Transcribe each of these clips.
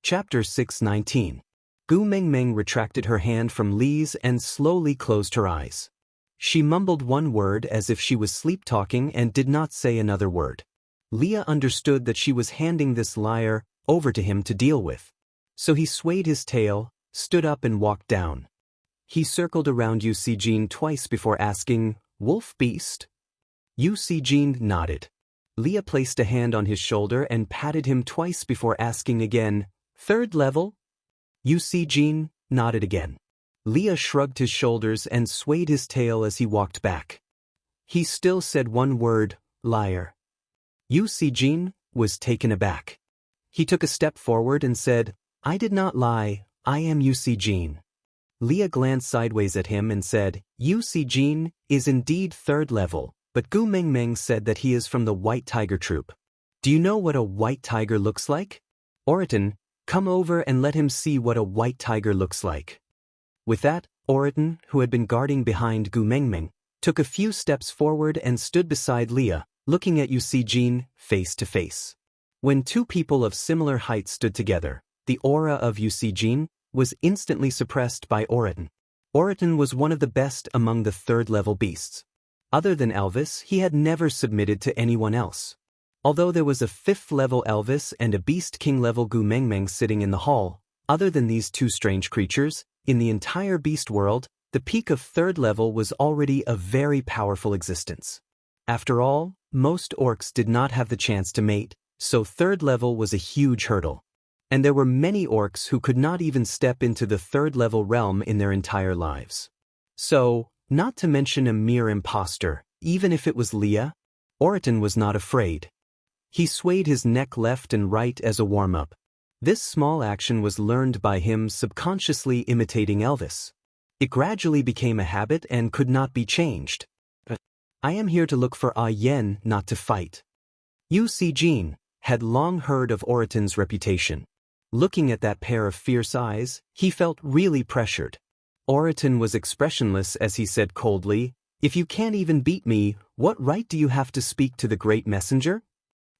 Chapter 619. Gu Mengmeng retracted her hand from Li's and slowly closed her eyes. She mumbled one word as if she was sleep-talking and did not say another word. Leah understood that she was handing this liar over to him to deal with. So he swayed his tail, stood up and walked down. He circled around Yu Sijin twice before asking, "Wolf beast?" Yu Sijin nodded. Leah placed a hand on his shoulder and patted him twice before asking again, "Third level?" Yu Sijin nodded again. Leah shrugged his shoulders and swayed his tail as he walked back. He still said one word, "Liar." Yu Sijin was taken aback. He took a step forward and said, "I did not lie, I am Yu Sijin." Leah glanced sideways at him and said, "Yu Sijin is indeed third level, but Gu Mengmeng said that he is from the White Tiger Troop. Do you know what a white tiger looks like? Oriton, come over and let him see what a white tiger looks like." With that, Oriton, who had been guarding behind Gu Mengmeng, took a few steps forward and stood beside Leah, looking at Yu Sijin face to face. When two people of similar height stood together, the aura of Yu Sijin was instantly suppressed by Oriton. Oriton was one of the best among the third-level beasts. Other than Elvis, he had never submitted to anyone else. Although there was a fifth-level Elvis and a Beast King-level Gu Mengmeng sitting in the hall, other than these two strange creatures, in the entire beast world, the peak of third level was already a very powerful existence. After all, most orcs did not have the chance to mate, so third level was a huge hurdle. And there were many orcs who could not even step into the third level realm in their entire lives. So, not to mention a mere imposter, even if it was Leah, Oriton was not afraid. He swayed his neck left and right as a warm-up. This small action was learned by him subconsciously imitating Elvis. It gradually became a habit and could not be changed. "I am here to look for Ah Yen, not to fight." Yu Sijin had long heard of Oriton's reputation. Looking at that pair of fierce eyes, he felt really pressured. Oriton was expressionless as he said coldly, "If you can't even beat me, what right do you have to speak to the great messenger?"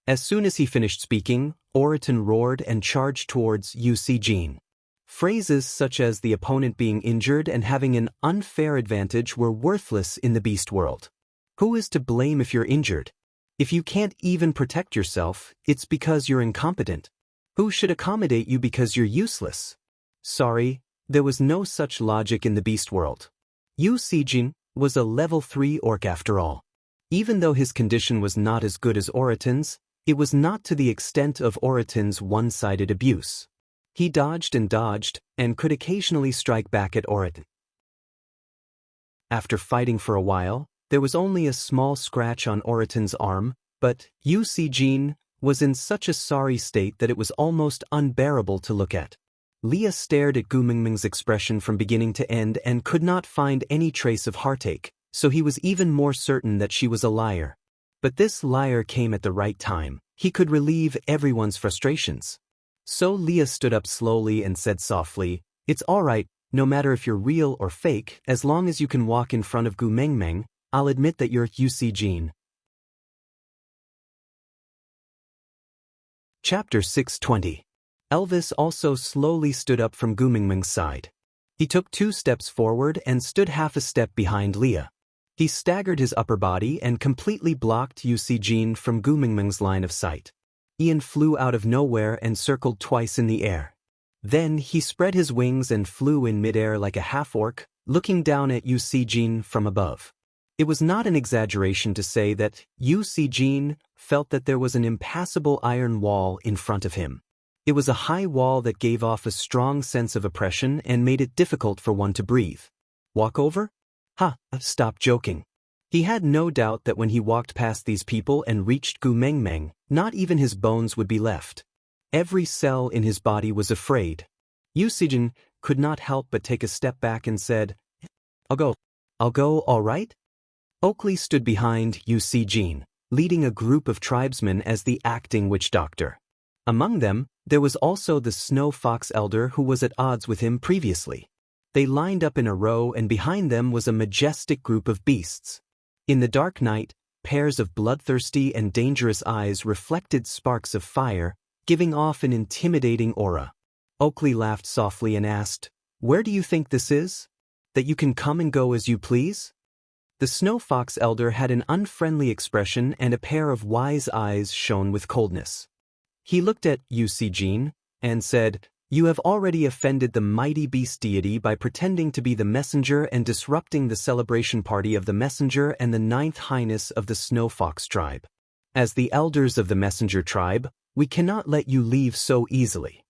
As soon as he finished speaking, Oriton roared and charged towards Yu Sijin. Phrases such as the opponent being injured and having an unfair advantage were worthless in the beast world. Who is to blame if you're injured? If you can't even protect yourself, it's because you're incompetent. Who should accommodate you because you're useless? Sorry, there was no such logic in the beast world. Yu Sijin was a level 3 orc after all. Even though his condition was not as good as Oriton's, it was not to the extent of Oriton's one-sided abuse. He dodged, and could occasionally strike back at Oriton. After fighting for a while, there was only a small scratch on Oriton's arm, but Yu Sijin was in such a sorry state that it was almost unbearable to look at. Leah stared at Gu Mengmeng's expression from beginning to end and could not find any trace of heartache, so he was even more certain that she was a liar. But this liar came at the right time. He could relieve everyone's frustrations. So Leah stood up slowly and said softly, "It's all right, no matter if you're real or fake, as long as you can walk in front of Gu Mengmeng, I'll admit that you're Yu Sijin." Chapter 620. Elvis also slowly stood up from Gu Mengmeng's side. He took 2 steps forward and stood half a step behind Leah. He staggered his upper body and completely blocked Yu Sijin from Gu Mengmeng's line of sight. Ian flew out of nowhere and circled twice in the air. Then he spread his wings and flew in midair like a half-orc, looking down at Yu Sijin from above. It was not an exaggeration to say that Yu Sijin felt that there was an impassable iron wall in front of him. It was a high wall that gave off a strong sense of oppression and made it difficult for one to breathe. Walk over? Ha, stop joking. He had no doubt that when he walked past these people and reached Gu Mengmeng, not even his bones would be left. Every cell in his body was afraid. Yu Sijin could not help but take a step back and said, I'll go, all right? Oakley stood behind Yu Sijin, leading a group of tribesmen as the acting witch doctor. Among them, there was also the Snow Fox Elder who was at odds with him previously. They lined up in a row and behind them was a majestic group of beasts. In the dark night, pairs of bloodthirsty and dangerous eyes reflected sparks of fire, giving off an intimidating aura. Oakley laughed softly and asked, "Where do you think this is? That you can come and go as you please?" The Snow Fox elder had an unfriendly expression and a pair of wise eyes shone with coldness. He looked at Jean and said, "You have already offended the mighty beast deity by pretending to be the messenger and disrupting the celebration party of the messenger and the 9th highness of the Snow Fox tribe. As the elders of the messenger tribe, we cannot let you leave so easily."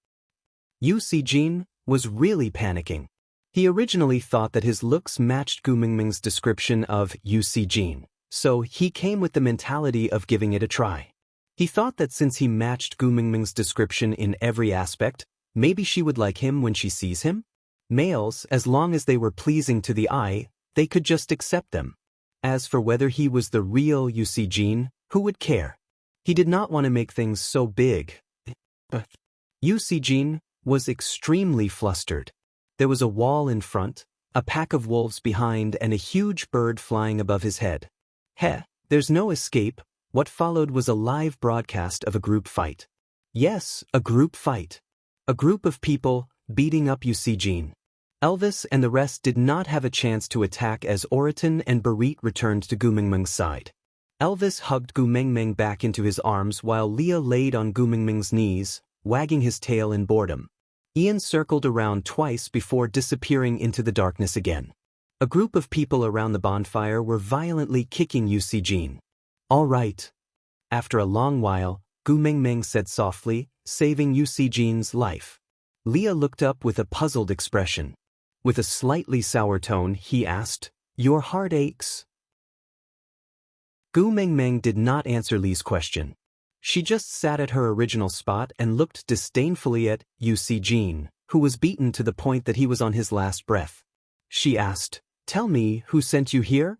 Jean was really panicking. He originally thought that his looks matched Gu Mingming's description of Jean, so he came with the mentality of giving it a try. He thought that since he matched Gu Mingming's description in every aspect, maybe she would like him when she sees him? Males, as long as they were pleasing to the eye, they could just accept them. As for whether he was the real Jean, who would care? He did not want to make things so big. Jean was extremely flustered. There was a wall in front, a pack of wolves behind, and a huge bird flying above his head. There's no escape. What followed was a live broadcast of a group fight. Yes, a group fight. A group of people beating up Jean. Elvis and the rest did not have a chance to attack as Oriton and Barit returned to Gu Mingming's side. Elvis hugged Gu Mingming back into his arms while Leah laid on Gu Mingming's knees, wagging his tail in boredom. Ian circled around twice before disappearing into the darkness again. A group of people around the bonfire were violently kicking Jean. "All right." After a long while, Gu Mingming said softly, saving Jean's life. Leah looked up with a puzzled expression. With a slightly sour tone, he asked, "Your heart aches?" Gu Mingming did not answer Lee's question. She just sat at her original spot and looked disdainfully at Jean, who was beaten to the point that he was on his last breath. She asked, "Tell me, who sent you here?"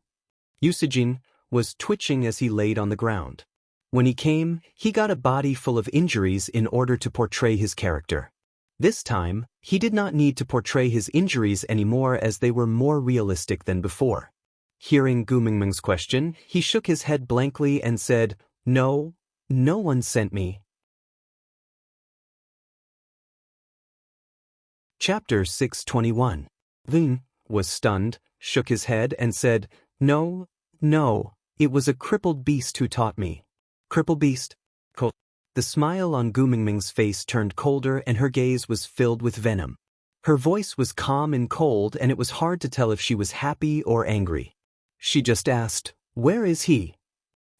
Jean was twitching as he laid on the ground. When he came, he got a body full of injuries in order to portray his character. This time, he did not need to portray his injuries anymore as they were more realistic than before. Hearing Gu Mingming's question, he shook his head blankly and said, No one sent me." Chapter 621. Ving was stunned, shook his head and said, No, it was a crippled beast who taught me." "Crippled beast?" The smile on Gu Mingming's face turned colder and her gaze was filled with venom. Her voice was calm and cold and it was hard to tell if she was happy or angry. She just asked, "Where is he?"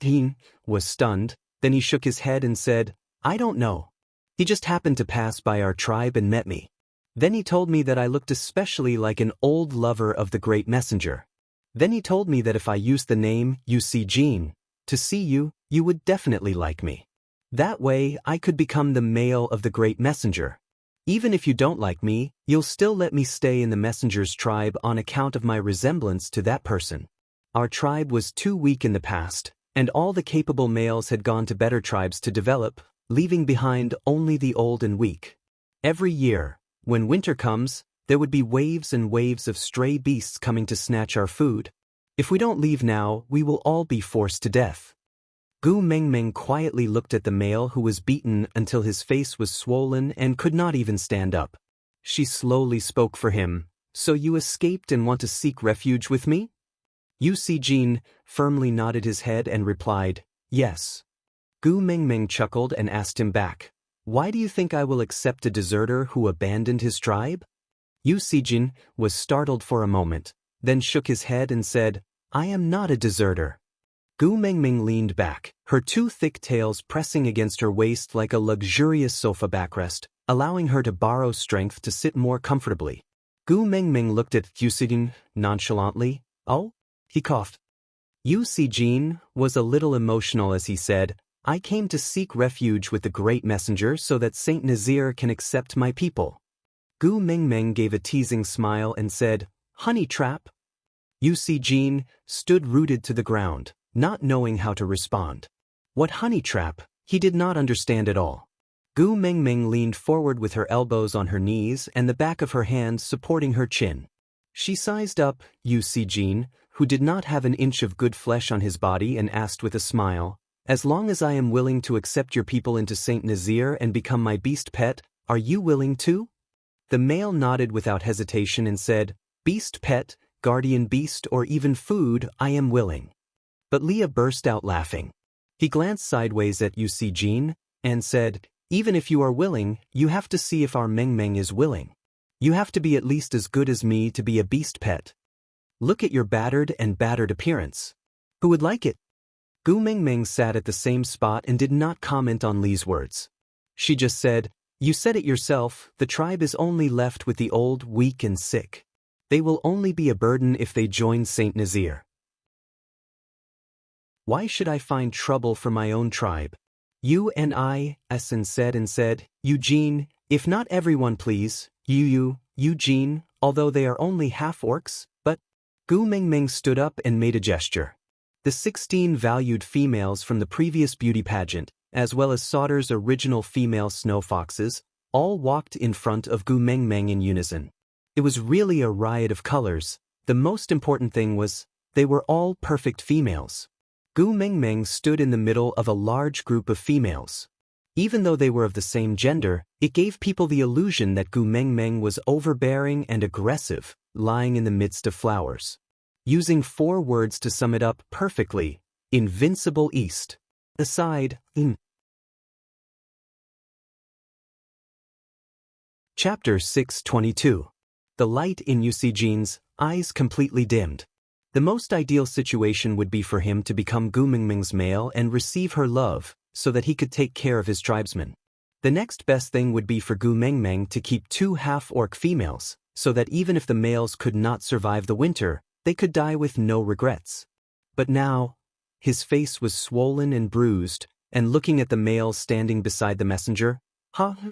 Ving was stunned. Then he shook his head and said, "I don't know. He just happened to pass by our tribe and met me. Then he told me that I looked especially like an old lover of the great messenger. Then he told me that if I used the name Jean to see you, you would definitely like me. That way I could become the male of the great messenger. Even if you don't like me, you'll still let me stay in the messenger's tribe on account of my resemblance to that person. Our tribe was too weak in the past, and all the capable males had gone to better tribes to develop, leaving behind only the old and weak. Every year, when winter comes, there would be waves and waves of stray beasts coming to snatch our food. If we don't leave now, we will all be forced to death." Gu Mingming quietly looked at the male who was beaten until his face was swollen and could not even stand up. She slowly spoke for him, "So you escaped and want to seek refuge with me?" Jean firmly nodded his head and replied, "Yes." Gu Mingming chuckled and asked him back, "Why do you think I will accept a deserter who abandoned his tribe?" Jean was startled for a moment, then shook his head and said, "I am not a deserter." Gu Mingming leaned back, her two thick tails pressing against her waist like a luxurious sofa backrest, allowing her to borrow strength to sit more comfortably. Gu Mingming looked at Jean nonchalantly. "Oh?" He coughed. Jean was a little emotional as he said, "I came to seek refuge with the great messenger so that Saint Nazir can accept my people." Gu Mingming gave a teasing smile and said, "Honey trap?" Jean stood rooted to the ground, not knowing how to respond. What honey trap? He did not understand at all. Gu Mingming leaned forward with her elbows on her knees and the back of her hands supporting her chin. She sized up Jean, who did not have an inch of good flesh on his body, and asked with a smile, "As long as I am willing to accept your people into Saint Nazir and become my beast pet, are you willing to?" The male nodded without hesitation and said, "Beast pet, guardian beast, or even food, I am willing." But Leah burst out laughing. He glanced sideways at Jean and said, "Even if you are willing, you have to see if our Meng Meng is willing. You have to be at least as good as me to be a beast pet. Look at your battered appearance. Who would like it?" Gu Meng Meng sat at the same spot and did not comment on Li's words. She just said, "You said it yourself, the tribe is only left with the old, weak and sick. They will only be a burden if they join Saint Nazir. Why should I find trouble for my own tribe?" Essen said, "Eugene, if not everyone please, Eugene, although they are only half-orcs, but—" Gu Meng Meng stood up and made a gesture. The 16 valued females from the previous beauty pageant, as well as Sauter's original female snow foxes, all walked in front of Gu Meng Meng in unison. It was really a riot of colors. The most important thing was, they were all perfect females. Gu Meng Meng stood in the middle of a large group of females. Even though they were of the same gender, it gave people the illusion that Gu Meng Meng was overbearing and aggressive, lying in the midst of flowers. Using 4 words to sum it up perfectly: invincible East. Aside, Chapter 622. The light in Jean's eyes completely dimmed. The most ideal situation would be for him to become Gu Meng Meng's male and receive her love, so that he could take care of his tribesmen. The next best thing would be for Gu Meng Meng to keep 2 half-orc females, so that even if the males could not survive the winter, they could die with no regrets. But now, his face was swollen and bruised, and looking at the males standing beside the messenger,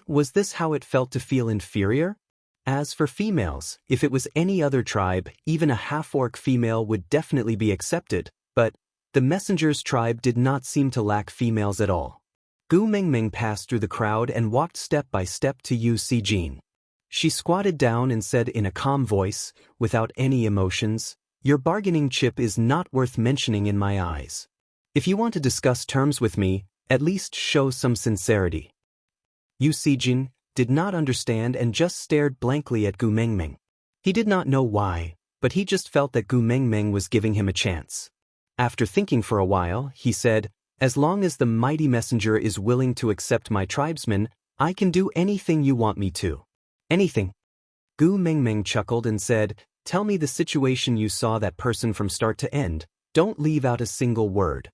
was this how it felt to feel inferior? As for females, if it was any other tribe, even a half-orc female would definitely be accepted, but the messenger's tribe did not seem to lack females at all. Gu Meng Meng passed through the crowd and walked step by step to Jean. She squatted down and said in a calm voice, without any emotions, "Your bargaining chip is not worth mentioning in my eyes. If you want to discuss terms with me, at least show some sincerity." Jean did not understand and just stared blankly at Gu Meng Meng. He did not know why, but he just felt that Gu Meng Meng was giving him a chance. After thinking for a while, he said, "As long as the mighty messenger is willing to accept my tribesmen, I can do anything you want me to." "Anything?" Gu Meng Meng chuckled and said, "Tell me the situation you saw that person from start to end. Don't leave out a single word."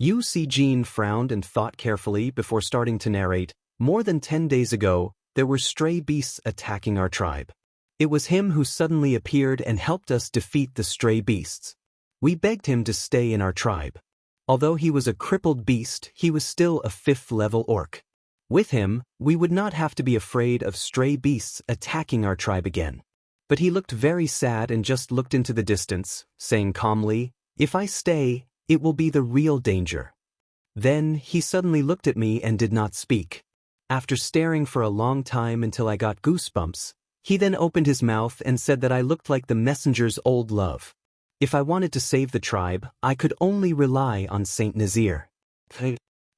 Jean frowned and thought carefully before starting to narrate. "More than 10 days ago, there were stray beasts attacking our tribe. It was him who suddenly appeared and helped us defeat the stray beasts. We begged him to stay in our tribe. Although he was a crippled beast, he was still a 5th-level orc. With him, we would not have to be afraid of stray beasts attacking our tribe again. But he looked very sad and just looked into the distance, saying calmly, 'If I stay, it will be the real danger.' Then he suddenly looked at me and did not speak. After staring for a long time until I got goosebumps, he then opened his mouth and said that I looked like the messenger's old love. If I wanted to save the tribe, I could only rely on Saint Nazir."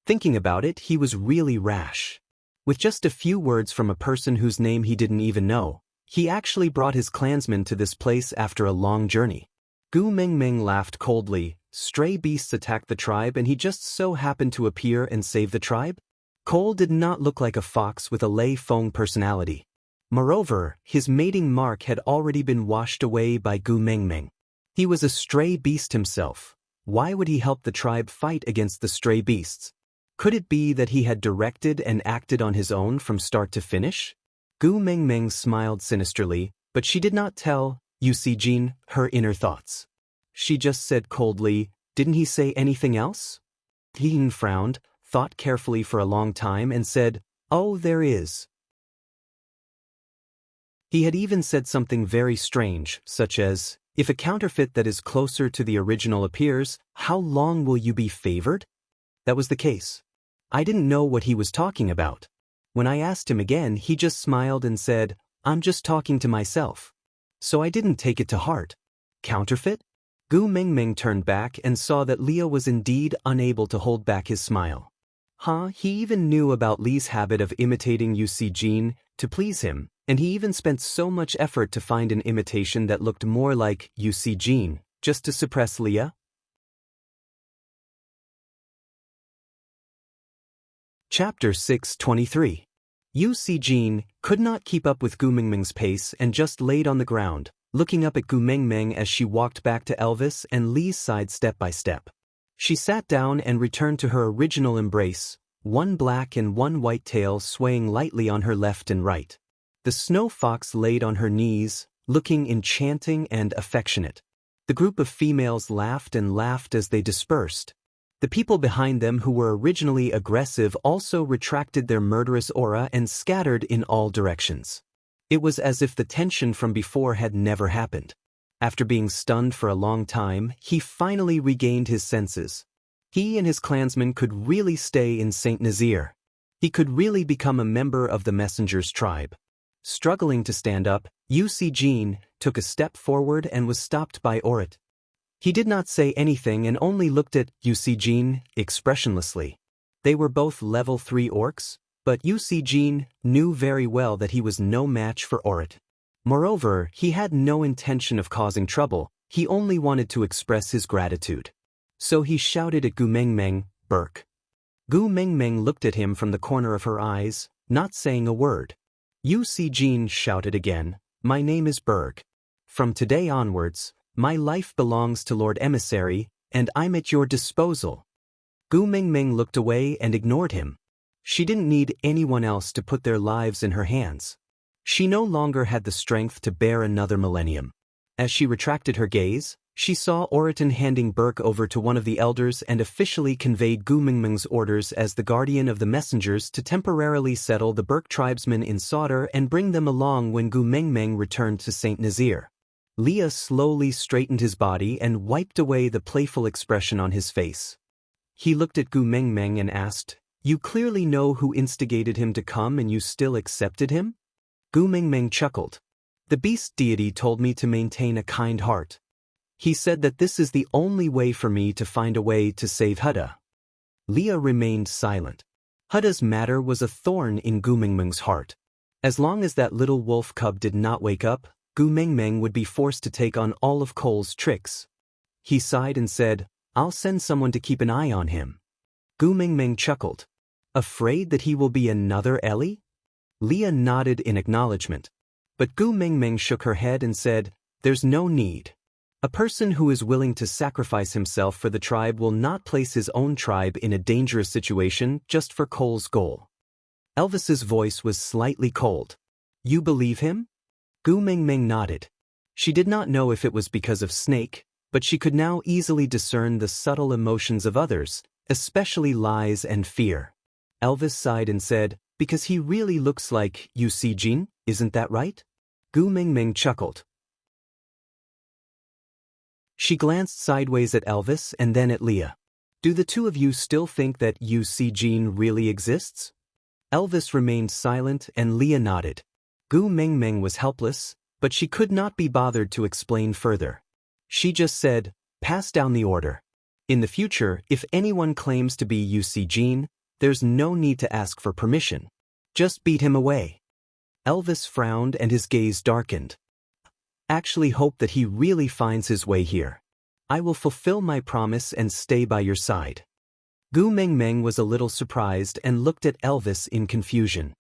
Thinking about it, he was really rash. With just a few words from a person whose name he didn't even know, he actually brought his clansmen to this place after a long journey. Gu Meng Meng laughed coldly. Stray beasts attacked the tribe and he just so happened to appear and save the tribe? Cole did not look like a fox with a Lei Feng personality. Moreover, his mating mark had already been washed away by Gu Meng Meng. He was a stray beast himself. Why would he help the tribe fight against the stray beasts? Could it be that he had directed and acted on his own from start to finish? Gu Meng Meng smiled sinisterly, but she did not tell Jean her inner thoughts. She just said coldly, "Didn't he say anything else?" Jean frowned, thought carefully for a long time and said, "Oh, there is. He had even said something very strange, such as, 'If a counterfeit that is closer to the original appears, how long will you be favored?' That was the case. I didn't know what he was talking about. When I asked him again, he just smiled and said, 'I'm just talking to myself.' So I didn't take it to heart. Counterfeit?" Gu Meng Meng turned back and saw that Leo was indeed unable to hold back his smile. He even knew about Li's habit of imitating Jean to please him, And he even spent so much effort to find an imitation that looked more like UC Jean, just to suppress Leah? Chapter 623. UC Jean could not keep up with Gu Mingming's pace and just laid on the ground, looking up at Gu Mingming as she walked back to Elvis and Lee's side step by step. She sat down and returned to her original embrace, one black and one white tail swaying lightly on her left and right. The snow fox laid on her knees, looking enchanting and affectionate. The group of females laughed and laughed as they dispersed. The people behind them who were originally aggressive also retracted their murderous aura and scattered in all directions. It was as if the tension from before had never happened. After being stunned for a long time, he finally regained his senses. He and his clansmen could really stay in Saint Nazaire. He could really become a member of the messenger's tribe. Struggling to stand up, UC Jean took a step forward and was stopped by Orit. He did not say anything and only looked at UC Jean expressionlessly. They were both level 3 orcs, but UC Jean knew very well that he was no match for Orit. Moreover, he had no intention of causing trouble, he only wanted to express his gratitude. So he shouted at Gu Mingming, "Burke." Gu Mingming looked at him from the corner of her eyes, not saying a word. UC Jean shouted again, "My name is Berg. From today onwards, my life belongs to Lord Emissary, and I'm at your disposal." Gu Mingming looked away and ignored him. She didn't need anyone else to put their lives in her hands. She no longer had the strength to bear another millennium. As she retracted her gaze, she saw Oriton handing Burke over to one of the elders and officially conveyed Gu Mingming's orders as the guardian of the messengers to temporarily settle the Burke tribesmen in Sauter and bring them along when Gu Mingming returned to Saint Nazaire. Leah slowly straightened his body and wiped away the playful expression on his face. He looked at Gu Mingming and asked, "You clearly know who instigated him to come and you still accepted him?" Gu Mingming chuckled. "The beast deity told me to maintain a kind heart. He said that this is the only way for me to find a way to save Hudda." Leah remained silent. Hudda's matter was a thorn in Gu Mingming's heart. As long as that little wolf cub did not wake up, Gu Mingming would be forced to take on all of Cole's tricks. He sighed and said, "I'll send someone to keep an eye on him." Gu Mingming chuckled. "Afraid that he will be another Ellie?" Leah nodded in acknowledgement. But Gu Mingming shook her head and said, "There's no need. A person who is willing to sacrifice himself for the tribe will not place his own tribe in a dangerous situation just for Cole's goal." Elvis's voice was slightly cold. "You believe him?" Gu Mingming nodded. She did not know if it was because of Snake, but she could now easily discern the subtle emotions of others, especially lies and fear. Elvis sighed and said, "Because he really looks like UC Jean, isn't that right?" Gu Mingming chuckled. She glanced sideways at Elvis and then at Leah. "Do the two of you still think that UC Jean really exists?" Elvis remained silent and Leah nodded. Gu Mingming was helpless, but she could not be bothered to explain further. She just said, "Pass down the order. In the future, if anyone claims to be UC Jean, there's no need to ask for permission. Just beat him away." Elvis frowned and his gaze darkened. "Actually hope that he really finds his way here. I will fulfill my promise and stay by your side." Gu Mingming was a little surprised and looked at Elvis in confusion.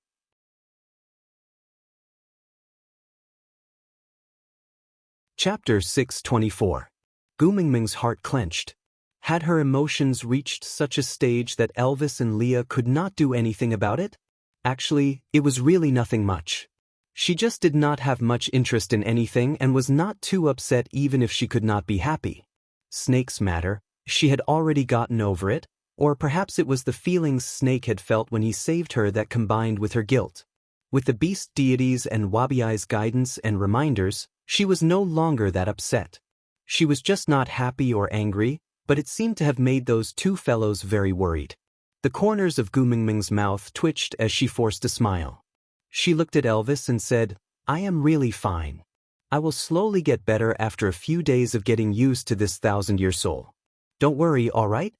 Chapter 624. Gu Mingming's heart clenched. Had her emotions reached such a stage that Elvis and Leah could not do anything about it? Actually, it was really nothing much. She just did not have much interest in anything and was not too upset even if she could not be happy. Snake's matter, she had already gotten over it, or perhaps it was the feelings Snake had felt when he saved her that combined with her guilt. With the beast deities and Wabiai's guidance and reminders, she was no longer that upset. She was just not happy or angry, but it seemed to have made those two fellows very worried. The corners of Gu Mingming's mouth twitched as she forced a smile. She looked at Elvis and said, "I am really fine. I will slowly get better after a few days of getting used to this 1,000-year soul. Don't worry, all right?"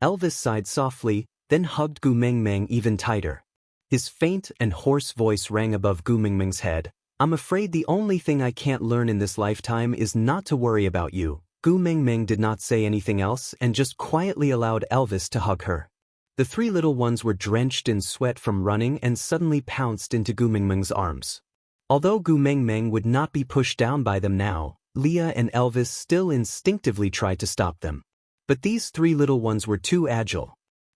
Elvis sighed softly, then hugged Gu Mingming even tighter. His faint and hoarse voice rang above Gu Mingming's head. I'm afraid the only thing I can't learn in this lifetime is not to worry about you. Gu Mingming did not say anything else and just quietly allowed Elvis to hug her. The three little ones were drenched in sweat from running and suddenly pounced into Gu Mingming's arms. Although Gu Mingming would not be pushed down by them now, Leah and Elvis still instinctively tried to stop them. But these three little ones were too agile.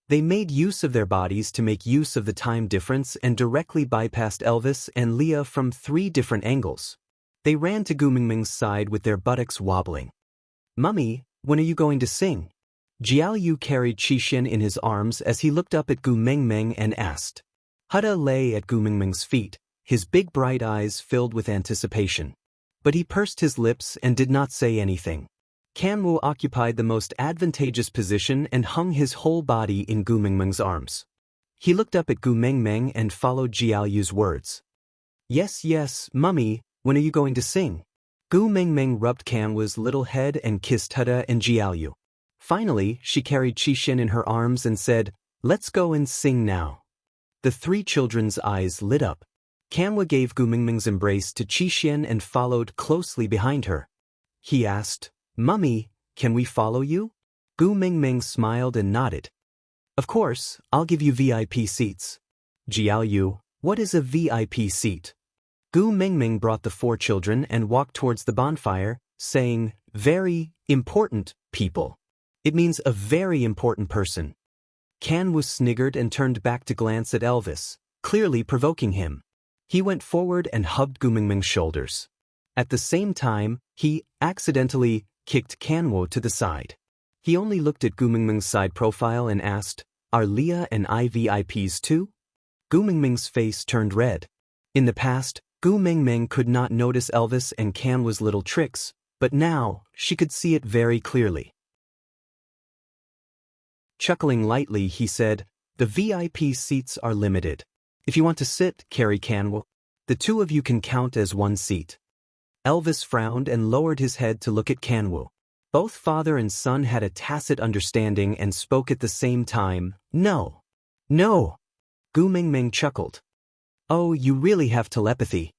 They made use of their bodies to make use of the time difference and directly bypassed Elvis and Leah from 3 different angles. They ran to Gu Mingming's side with their buttocks wobbling. "Mummy, when are you going to sing?" Jiaoyu carried Qixin in his arms as he looked up at Gu Mingming and asked. Huda lay at Gu Mingming's feet, his big bright eyes filled with anticipation. But he pursed his lips and did not say anything. Kanwu occupied the most advantageous position and hung his whole body in Gu Mingming's arms. He looked up at Gu Mingming and followed Jiaoyu's words. Yes, Mummy, when are you going to sing?" Gu Mingming rubbed Kanwu's little head and kissed Huda and Jiaoyu. Finally, she carried Qixin in her arms and said, "Let's go and sing now." The 3 children's eyes lit up. Kanwu gave Gu Mingming's embrace to Qixin and followed closely behind her. He asked, "Mummy, can we follow you?" Gu Mingming smiled and nodded. "Of course, I'll give you VIP seats." Jiaoyu, what is a VIP seat? Gu Mingming brought the 4 children and walked towards the bonfire, saying, "Very important people. It means a very important person." Kanwu sniggered and turned back to glance at Elvis, clearly provoking him. He went forward and hugged Gu Mingming's shoulders. At the same time, he accidentally kicked Kanwu to the side. He only looked at Gu Mingming's side profile and asked, "Are Leah and I VIPs too?" Gu Mingming's face turned red. In the past, Gu Mingming could not notice Elvis and Kanwu's little tricks, but now, she could see it very clearly. Chuckling lightly, he said, "The VIP seats are limited. If you want to sit, carry Kanwu. The 2 of you can count as 1 seat." Elvis frowned and lowered his head to look at Kanwu. Both father and son had a tacit understanding and spoke at the same time. "No. No." Gu Mingming chuckled. "Oh, you really have telepathy."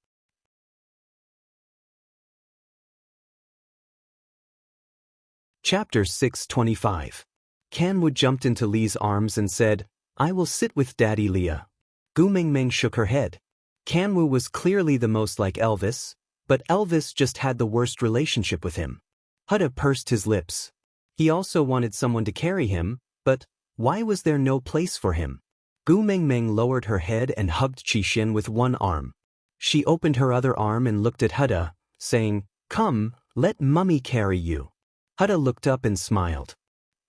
Chapter 625. Kanwu jumped into Lee's arms and said, "I will sit with Daddy Leah." Gu Mingming shook her head. Kanwu was clearly the most like Elvis, but Elvis just had the worst relationship with him. Huda pursed his lips. He also wanted someone to carry him, but why was there no place for him? Gu Mingming lowered her head and hugged Qixin with one arm. She opened her other arm and looked at Huda, saying, "Come, let Mummy carry you." Huda looked up and smiled.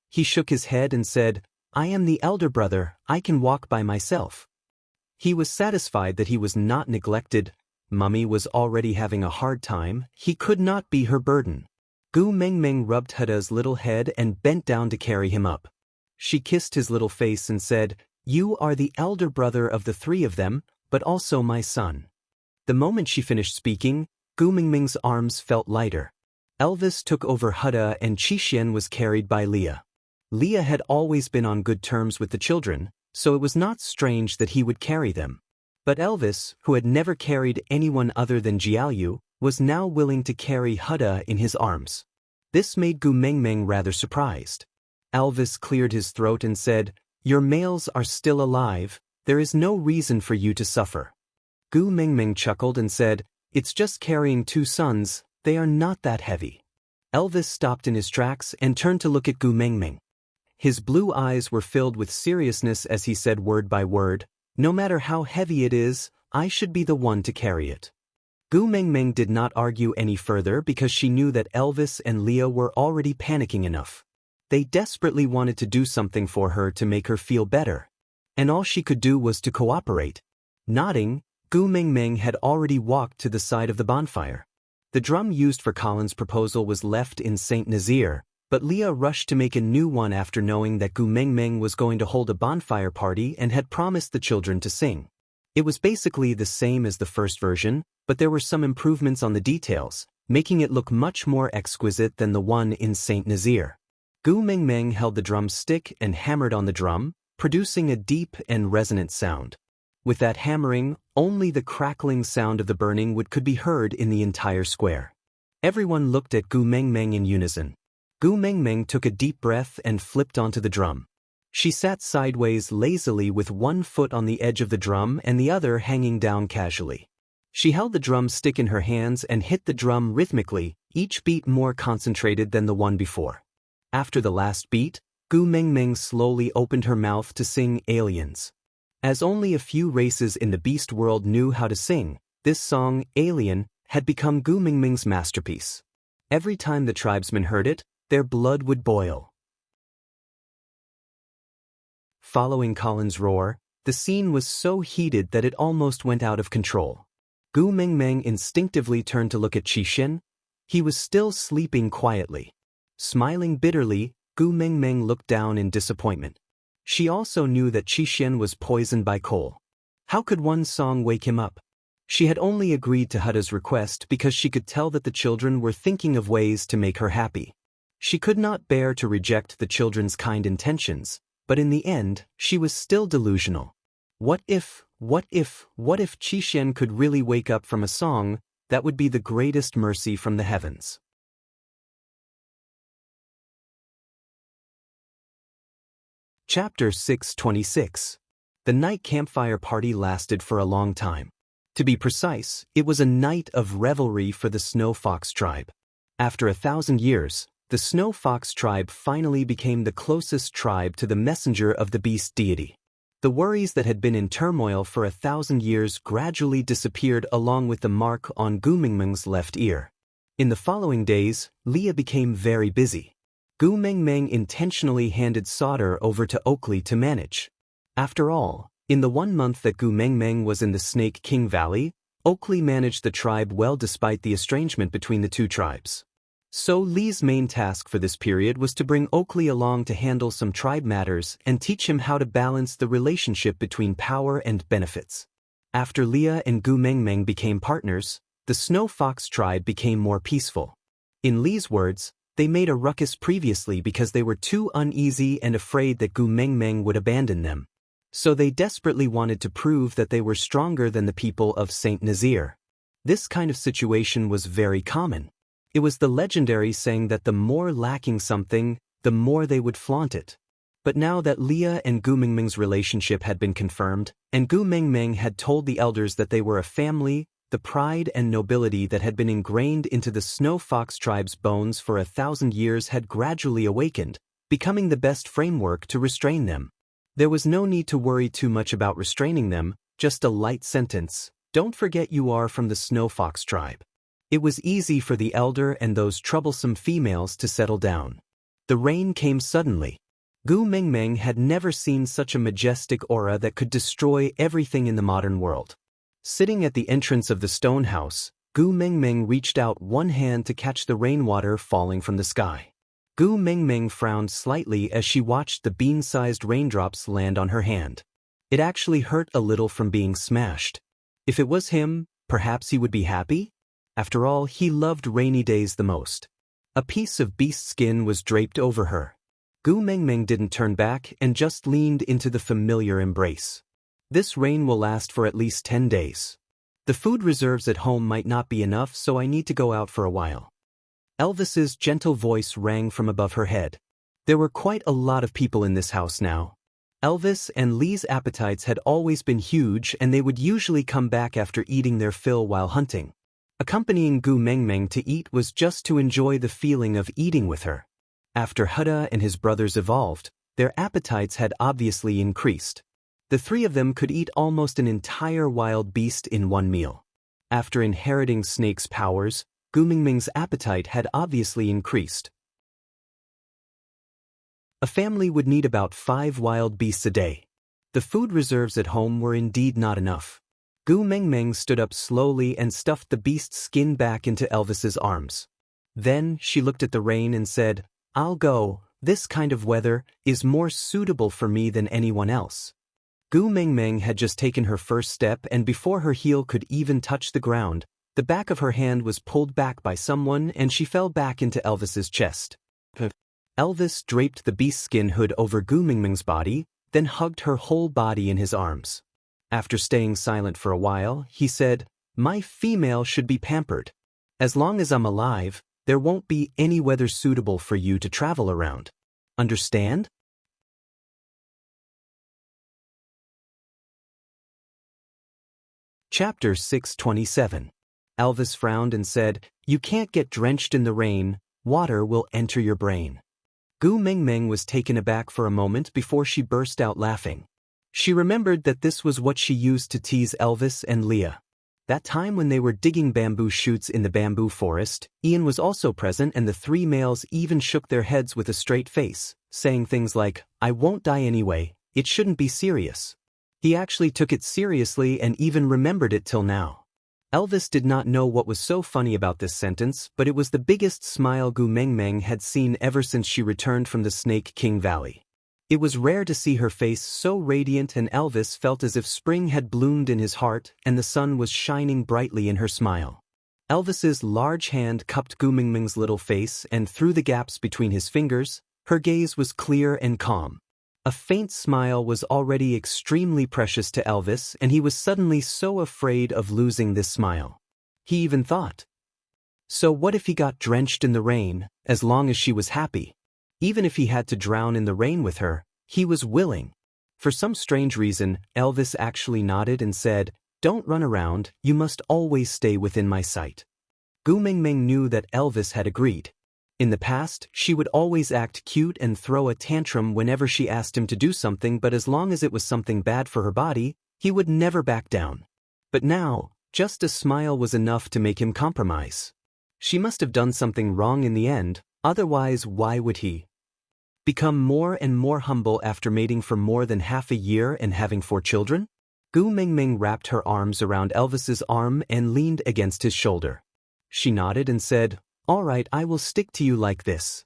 He shook his head and said, "I am the elder brother, I can walk by myself." He was satisfied that he was not neglected. Mummy was already having a hard time, he could not be her burden. Gu Mingming rubbed Huda's little head and bent down to carry him up. She kissed his little face and said, "You are the elder brother of the 3 of them, but also my son." The moment she finished speaking, Gu Mingming's arms felt lighter. Elvis took over Huda and Qixin was carried by Leah. Leah had always been on good terms with the children, so it was not strange that he would carry them. But Elvis, who had never carried anyone other than Jiaoyu, was now willing to carry Huda in his arms. This made Gu Mingming rather surprised. Elvis cleared his throat and said, "Your males are still alive, there is no reason for you to suffer." Gu Mingming chuckled and said, "It's just carrying 2 sons, they are not that heavy." Elvis stopped in his tracks and turned to look at Gu Mingming. His blue eyes were filled with seriousness as he said word by word, "No matter how heavy it is, I should be the one to carry it." Gu Mingming did not argue any further because she knew that Elvis and Leah were already panicking enough. They desperately wanted to do something for her to make her feel better. And all she could do was to cooperate. Nodding, Gu Mingming had already walked to the side of the bonfire. The drum used for Colin's proposal was left in St. Nazaire, but Leah rushed to make a new one after knowing that Gu Mingming was going to hold a bonfire party and had promised the children to sing. It was basically the same as the first version, but there were some improvements on the details, making it look much more exquisite than the one in St. Nazaire. Gu Mingming held the drum stick and hammered on the drum, producing a deep and resonant sound. With that hammering, only the crackling sound of the burning wood could be heard in the entire square. Everyone looked at Gu Mengmeng in unison. Gu Mengmeng took a deep breath and flipped onto the drum. She sat sideways lazily with one foot on the edge of the drum and the other hanging down casually. She held the drum stick in her hands and hit the drum rhythmically, each beat more concentrated than the one before. After the last beat, Gu Mengmeng slowly opened her mouth to sing Aliens. As only a few races in the beast world knew how to sing, this song, Alien, had become Gu Mengmeng's masterpiece. Every time the tribesmen heard it, their blood would boil. Following Colin's roar, the scene was so heated that it almost went out of control. Gu Mengmeng instinctively turned to look at Qixin. He was still sleeping quietly. Smiling bitterly, Gu Mengmeng looked down in disappointment. She also knew that Qixin was poisoned by coal. How could one song wake him up? She had only agreed to Huda's request because she could tell that the children were thinking of ways to make her happy. She could not bear to reject the children's kind intentions, but in the end, she was still delusional. What if Qixin could really wake up from a song? That would be the greatest mercy from the heavens. Chapter 626. The night campfire party lasted for a long time. To be precise, it was a night of revelry for the Snow Fox tribe. After 1,000 years, the Snow Fox tribe finally became the closest tribe to the messenger of the beast deity. The worries that had been in turmoil for 1,000 years gradually disappeared along with the mark on Gu Mengmeng's left ear. In the following days, Leah became very busy. Gu Mengmeng intentionally handed solder over to Oakley to manage. After all, in the 1 month that Gu Mengmeng was in the Snake King Valley, Oakley managed the tribe well despite the estrangement between the two tribes. So Lee's main task for this period was to bring Oakley along to handle some tribe matters and teach him how to balance the relationship between power and benefits. After Leah and Gu Mengmeng became partners, the Snow Fox tribe became more peaceful. In Lee's words, they made a ruckus previously because they were too uneasy and afraid that Gu Mengmeng would abandon them. So they desperately wanted to prove that they were stronger than the people of Saint Nazir. This kind of situation was very common. It was the legendary saying that the more lacking something, the more they would flaunt it. But now that Leah and Gu Mengmeng's relationship had been confirmed, and Gu Mengmeng had told the elders that they were a family, the pride and nobility that had been ingrained into the Snow Fox tribe's bones for 1,000 years had gradually awakened, becoming the best framework to restrain them. There was no need to worry too much about restraining them, just a light sentence, "Don't forget you are from the Snow Fox tribe." It was easy for the elder and those troublesome females to settle down. The rain came suddenly. Gu Mengmeng had never seen such a majestic aura that could destroy everything in the modern world. Sitting at the entrance of the stone house, Gu Mengmeng reached out one hand to catch the rainwater falling from the sky. Gu Mengmeng frowned slightly as she watched the bean-sized raindrops land on her hand. It actually hurt a little from being smashed. If it was him, perhaps he would be happy? After all, he loved rainy days the most. A piece of beast skin was draped over her. Gu Mengmeng didn't turn back and just leaned into the familiar embrace. This rain will last for at least 10 days. The food reserves at home might not be enough, so I need to go out for a while. Elvis's gentle voice rang from above her head. There were quite a lot of people in this house now. Elvis and Lee's appetites had always been huge and they would usually come back after eating their fill while hunting. Accompanying Gu Mengmeng to eat was just to enjoy the feeling of eating with her. After Huda and his brothers evolved, their appetites had obviously increased. The three of them could eat almost an entire wild beast in one meal. After inheriting Snake's powers, Gu Mengmeng's appetite had obviously increased. A family would need about 5 wild beasts a day. The food reserves at home were indeed not enough. Gu Mengmeng stood up slowly and stuffed the beast's skin back into Elvis's arms. Then she looked at the rain and said, "I'll go, this kind of weather is more suitable for me than anyone else." Gu Mengmeng had just taken her first step and before her heel could even touch the ground, the back of her hand was pulled back by someone and she fell back into Elvis's chest. Elvis draped the beast skin hood over Gu Mengmeng's body, then hugged her whole body in his arms. After staying silent for a while, he said, "My female should be pampered. As long as I'm alive, there won't be any weather suitable for you to travel around. Understand?" Chapter 627. Elvis frowned and said, "You can't get drenched in the rain, water will enter your brain." Gu Mengmeng was taken aback for a moment before she burst out laughing. She remembered that this was what she used to tease Elvis and Leah. That time when they were digging bamboo shoots in the bamboo forest, Ian was also present and the three males even shook their heads with a straight face, saying things like, "I won't die anyway, it shouldn't be serious." He actually took it seriously and even remembered it till now. Elvis did not know what was so funny about this sentence, but it was the biggest smile Gu Mengmeng had seen ever since she returned from the Snake King Valley. It was rare to see her face so radiant, and Elvis felt as if spring had bloomed in his heart and the sun was shining brightly in her smile. Elvis's large hand cupped Gu Mengmeng's little face, and through the gaps between his fingers, her gaze was clear and calm. A faint smile was already extremely precious to Elvis, and he was suddenly so afraid of losing this smile. He even thought, so what if he got drenched in the rain, as long as she was happy? Even if he had to drown in the rain with her, he was willing. For some strange reason, Elvis actually nodded and said, "Don't run around, you must always stay within my sight." Gu Mengmeng knew that Elvis had agreed. In the past, she would always act cute and throw a tantrum whenever she asked him to do something, but as long as it was something bad for her body, he would never back down. But now, just a smile was enough to make him compromise. She must have done something wrong in the end, otherwise why would he become more and more humble after mating for more than half a year and having 4 children? Gu Mengmeng wrapped her arms around Elvis's arm and leaned against his shoulder. She nodded and said, "All right, I will stick to you like this."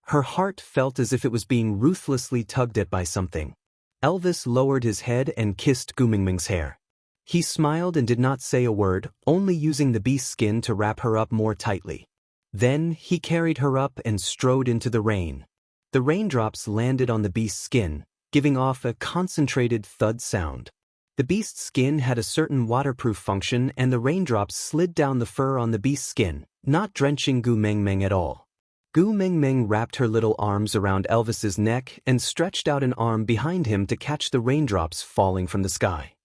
Her heart felt as if it was being ruthlessly tugged at by something. Elvis lowered his head and kissed Gu Mengmeng's hair. He smiled and did not say a word, only using the beast's skin to wrap her up more tightly. Then he carried her up and strode into the rain. The raindrops landed on the beast's skin, giving off a concentrated thud sound. The beast's skin had a certain waterproof function, and the raindrops slid down the fur on the beast's skin, not drenching Gu Mengmeng at all. Gu Mengmeng wrapped her little arms around Elvis's neck and stretched out an arm behind him to catch the raindrops falling from the sky.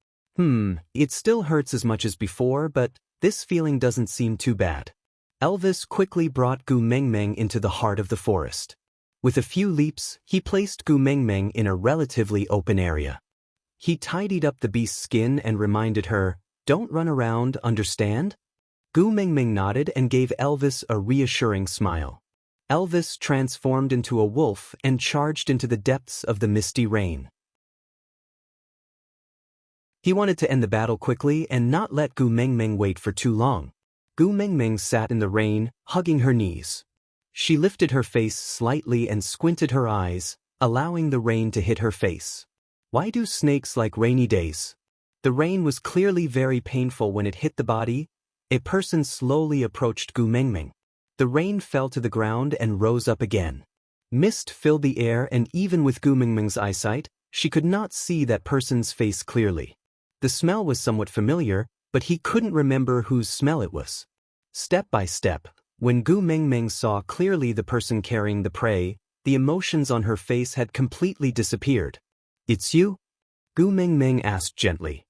It still hurts as much as before, but this feeling doesn't seem too bad. Elvis quickly brought Gu Mengmeng into the heart of the forest. With a few leaps, he placed Gu Mengmeng in a relatively open area. He tidied up the beast's skin and reminded her, "Don't run around, understand?" Gu Mengmeng nodded and gave Elvis a reassuring smile. Elvis transformed into a wolf and charged into the depths of the misty rain. He wanted to end the battle quickly and not let Gu Mengmeng wait for too long. Gu Mengmeng sat in the rain, hugging her knees. She lifted her face slightly and squinted her eyes, allowing the rain to hit her face. Why do snakes like rainy days? The rain was clearly very painful when it hit the body. A person slowly approached Gu Mengmeng. The rain fell to the ground and rose up again. Mist filled the air, and even with Gu Mengmeng's eyesight, she could not see that person's face clearly. The smell was somewhat familiar, but he couldn't remember whose smell it was. Step by step, when Gu Mengmeng saw clearly the person carrying the prey, the emotions on her face had completely disappeared. "It's you?" Gu Mengmeng asked gently.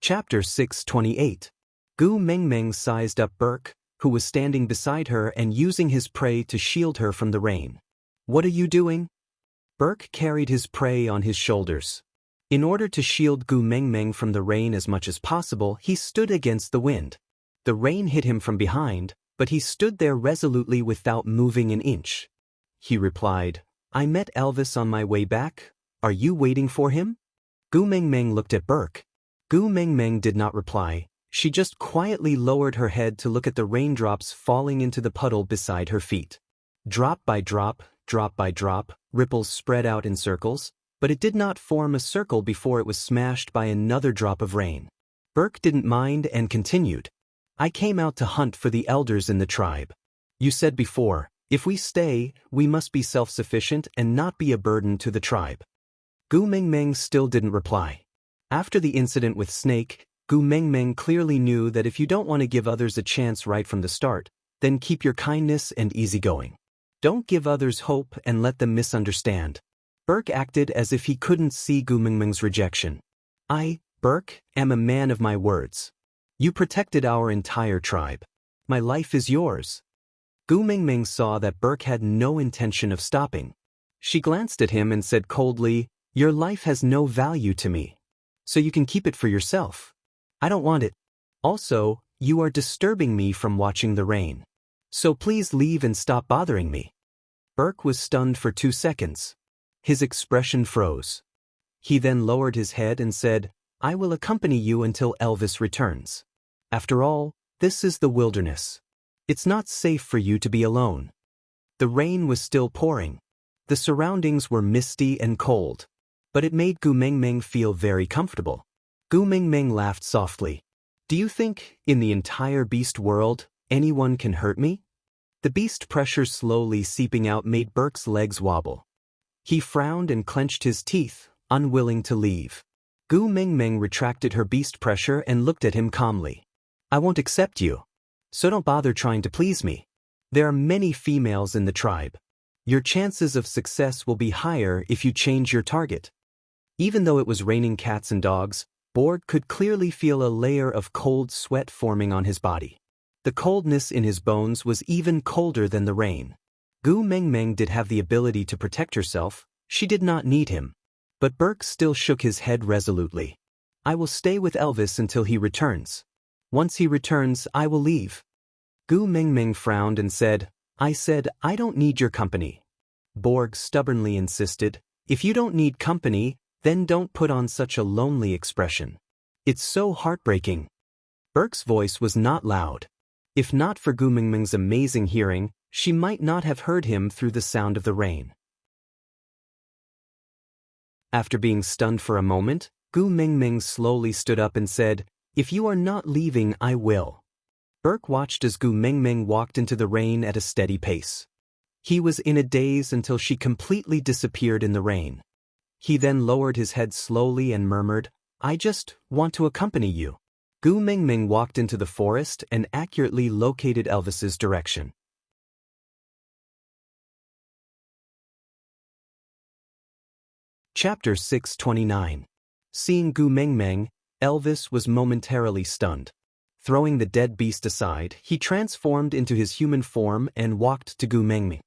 Chapter 628. Gu Mengmeng sized up Burke, who was standing beside her and using his prey to shield her from the rain. "What are you doing?" Burke carried his prey on his shoulders. In order to shield Gu Mengmeng from the rain as much as possible, he stood against the wind. The rain hit him from behind, but he stood there resolutely without moving an inch. He replied, "I met Elvis on my way back. Are you waiting for him?" Gu Mengmeng looked at Burke. Gu Mengmeng did not reply. She just quietly lowered her head to look at the raindrops falling into the puddle beside her feet. Drop by drop, ripples spread out in circles, but it did not form a circle before it was smashed by another drop of rain. Burke didn't mind and continued, "I came out to hunt for the elders in the tribe. You said before, If we stay, we must be self-sufficient and not be a burden to the tribe. Gu Mengmeng still didn't reply. After the incident with Snake, Gu Mengmeng clearly knew that if you don't want to give others a chance right from the start, then keep your kindness and easygoing. Don't give others hope and let them misunderstand. Burke acted as if he couldn't see Gu Mengmeng's rejection. I, Burke, am a man of my words. You protected our entire tribe. My life is yours. Gu Mengmeng saw that Burke had no intention of stopping. She glanced at him and said coldly, "Your life has no value to me. So you can keep it for yourself. I don't want it. Also, you are disturbing me from watching the rain. So please leave and stop bothering me." Burke was stunned for 2 seconds. His expression froze. He then lowered his head and said, "I will accompany you until Elvis returns. After all, this is the wilderness. It's not safe for you to be alone." The rain was still pouring. The surroundings were misty and cold. But it made Gu Mengmeng feel very comfortable. Gu Mengmeng laughed softly. "Do you think, in the entire beast world, anyone can hurt me?" The beast pressure slowly seeping out made Burke's legs wobble. He frowned and clenched his teeth, unwilling to leave. Gu Mengmeng retracted her beast pressure and looked at him calmly. "I won't accept you. So don't bother trying to please me. There are many females in the tribe. Your chances of success will be higher if you change your target." Even though it was raining cats and dogs, Borg could clearly feel a layer of cold sweat forming on his body. The coldness in his bones was even colder than the rain. Gu Mengmeng did have the ability to protect herself. She did not need him. But Burke still shook his head resolutely. "I will stay with Elvis until he returns. Once he returns, I will leave." Gu Mengmeng frowned and said, I don't need your company." Borg stubbornly insisted, "If you don't need company, then don't put on such a lonely expression. It's so heartbreaking." Burke's voice was not loud. If not for Gu Mengmeng's amazing hearing, she might not have heard him through the sound of the rain. After being stunned for a moment, Gu Mengmeng slowly stood up and said, "If you are not leaving, I will." Burke watched as Gu Mengmeng walked into the rain at a steady pace. He was in a daze until she completely disappeared in the rain. He then lowered his head slowly and murmured, "I just want to accompany you." Gu Mengmeng walked into the forest and accurately located Elvis's direction. Chapter 629. Seeing Gu Mengmeng, Elvis was momentarily stunned. Throwing the dead beast aside, he transformed into his human form and walked to Gu Mengmeng.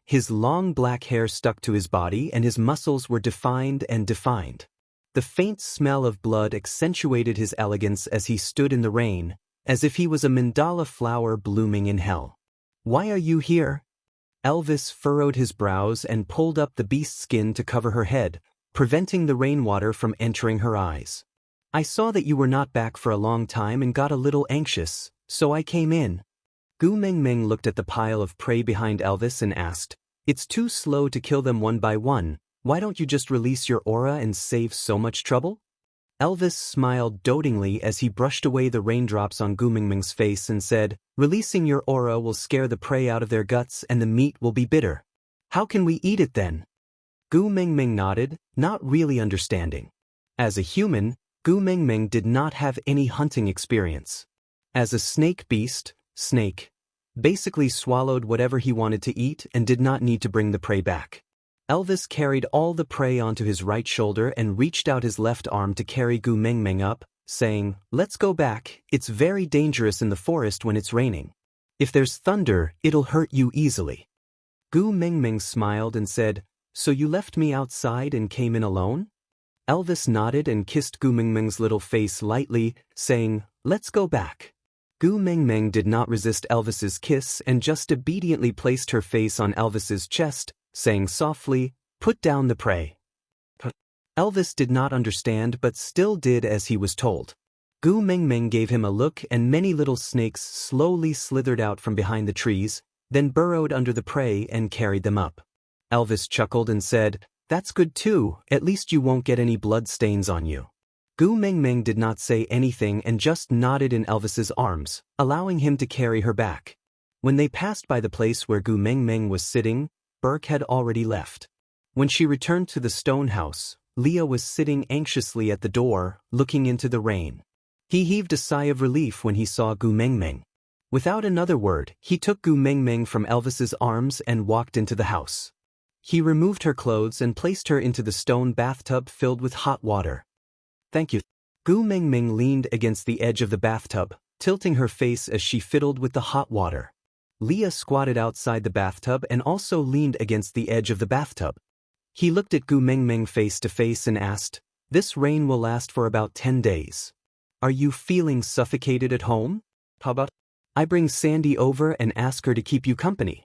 His long black hair stuck to his body and his muscles were defined and defined. The faint smell of blood accentuated his elegance as he stood in the rain, as if he was a mandala flower blooming in hell. "Why are you here?" Elvis furrowed his brows and pulled up the beast's skin to cover her head, preventing the rainwater from entering her eyes. "I saw that you were not back for a long time and got a little anxious, so I came in." Gu Mengmeng looked at the pile of prey behind Elvis and asked, "It's too slow to kill them one by one. Why don't you just release your aura and save so much trouble?" Elvis smiled dotingly as he brushed away the raindrops on Gu Mengmeng's face and said, "Releasing your aura will scare the prey out of their guts and the meat will be bitter. How can we eat it then?" Gu Mengmeng nodded, not really understanding. As a human, Gu Mengmeng did not have any hunting experience. As a snake beast, Snake basically swallowed whatever he wanted to eat and did not need to bring the prey back. Elvis carried all the prey onto his right shoulder and reached out his left arm to carry Gu Mengmeng up, saying, "Let's go back. It's very dangerous in the forest when it's raining. If there's thunder, it'll hurt you easily." Gu Mengmeng smiled and said, "So you left me outside and came in alone?" Elvis nodded and kissed Gu Mengmeng's little face lightly, saying, "Let's go back." Gu Mengmeng did not resist Elvis's kiss and just obediently placed her face on Elvis's chest, saying softly, "Put down the prey." Elvis did not understand but still did as he was told. Gu Mengmeng gave him a look and many little snakes slowly slithered out from behind the trees, then burrowed under the prey and carried them up. Elvis chuckled and said, "That's good too, at least you won't get any blood stains on you." Gu Mengmeng did not say anything and just nodded in Elvis's arms, allowing him to carry her back. When they passed by the place where Gu Mengmeng was sitting, Burke had already left. When she returned to the stone house, Leah was sitting anxiously at the door, looking into the rain. He heaved a sigh of relief when he saw Gu Mengmeng. Without another word, he took Gu Mengmeng from Elvis's arms and walked into the house. He removed her clothes and placed her into the stone bathtub filled with hot water. "Thank you." Gu Mengmeng leaned against the edge of the bathtub, tilting her face as she fiddled with the hot water. Leah squatted outside the bathtub and also leaned against the edge of the bathtub. He looked at Gu Mengmeng face to face and asked, "This rain will last for about 10 days. Are you feeling suffocated at home? How about I bring Sandy over and ask her to keep you company?"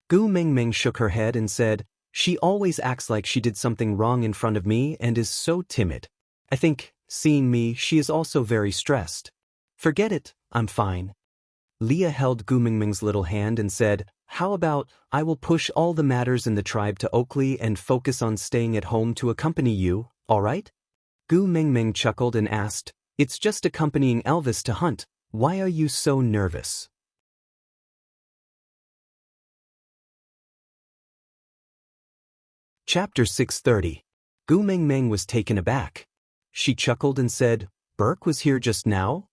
Gu Mengmeng shook her head and said, "She always acts like she did something wrong in front of me and is so timid. I think, seeing me, she is also very stressed. Forget it, I'm fine." Leah held Gu Mengmeng's little hand and said, "How about, I will push all the matters in the tribe to Oakley and focus on staying at home to accompany you, all right?" Gu Mengmeng chuckled and asked, "It's just accompanying Elvis to hunt. Why are you so nervous?" Chapter 630. Gu Mengmeng was taken aback. She chuckled and said, "Burke was here just now?"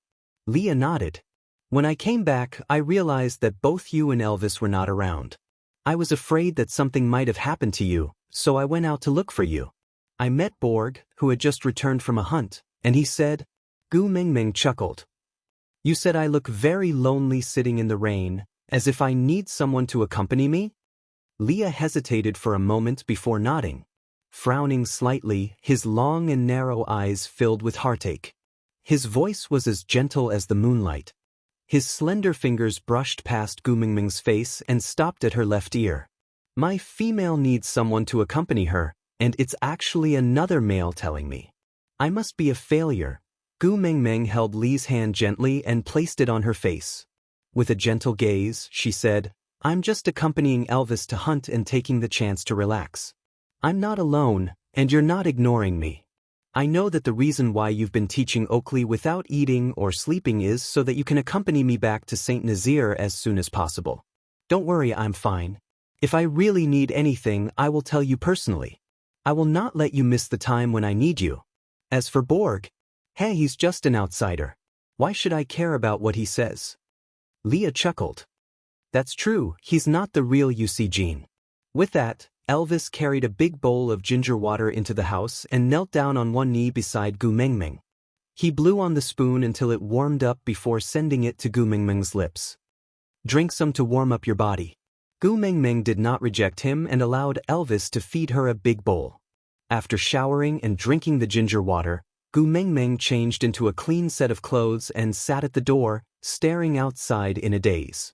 Leah nodded. "When I came back, I realized that both you and Elvis were not around. I was afraid that something might have happened to you, so I went out to look for you. I met Borg, who had just returned from a hunt, and he said..." Gu Mengmeng chuckled. "You said I look very lonely sitting in the rain, as if I need someone to accompany me?" Leah hesitated for a moment before nodding. Frowning slightly, his long and narrow eyes filled with heartache. His voice was as gentle as the moonlight. His slender fingers brushed past Gu Mengmeng's face and stopped at her left ear. "My female needs someone to accompany her, and it's actually another male telling me. I must be a failure." Gu Mengmeng held Lee's hand gently and placed it on her face. With a gentle gaze, she said, "I'm just accompanying Elvis to hunt and taking the chance to relax. I'm not alone, and you're not ignoring me. I know that the reason why you've been teaching Oakley without eating or sleeping is so that you can accompany me back to St. Nazaire as soon as possible. Don't worry, I'm fine. If I really need anything, I will tell you personally. I will not let you miss the time when I need you. As for Borg, hey, he's just an outsider. Why should I care about what he says?" Leah chuckled. "That's true, he's not the real Eugene." With that, Elvis carried a big bowl of ginger water into the house and knelt down on one knee beside Gu Mengmeng. He blew on the spoon until it warmed up before sending it to Gu Mengmeng's lips. "Drink some to warm up your body." Gu Mengmeng did not reject him and allowed Elvis to feed her a big bowl. After showering and drinking the ginger water, Gu Mengmeng changed into a clean set of clothes and sat at the door, staring outside in a daze.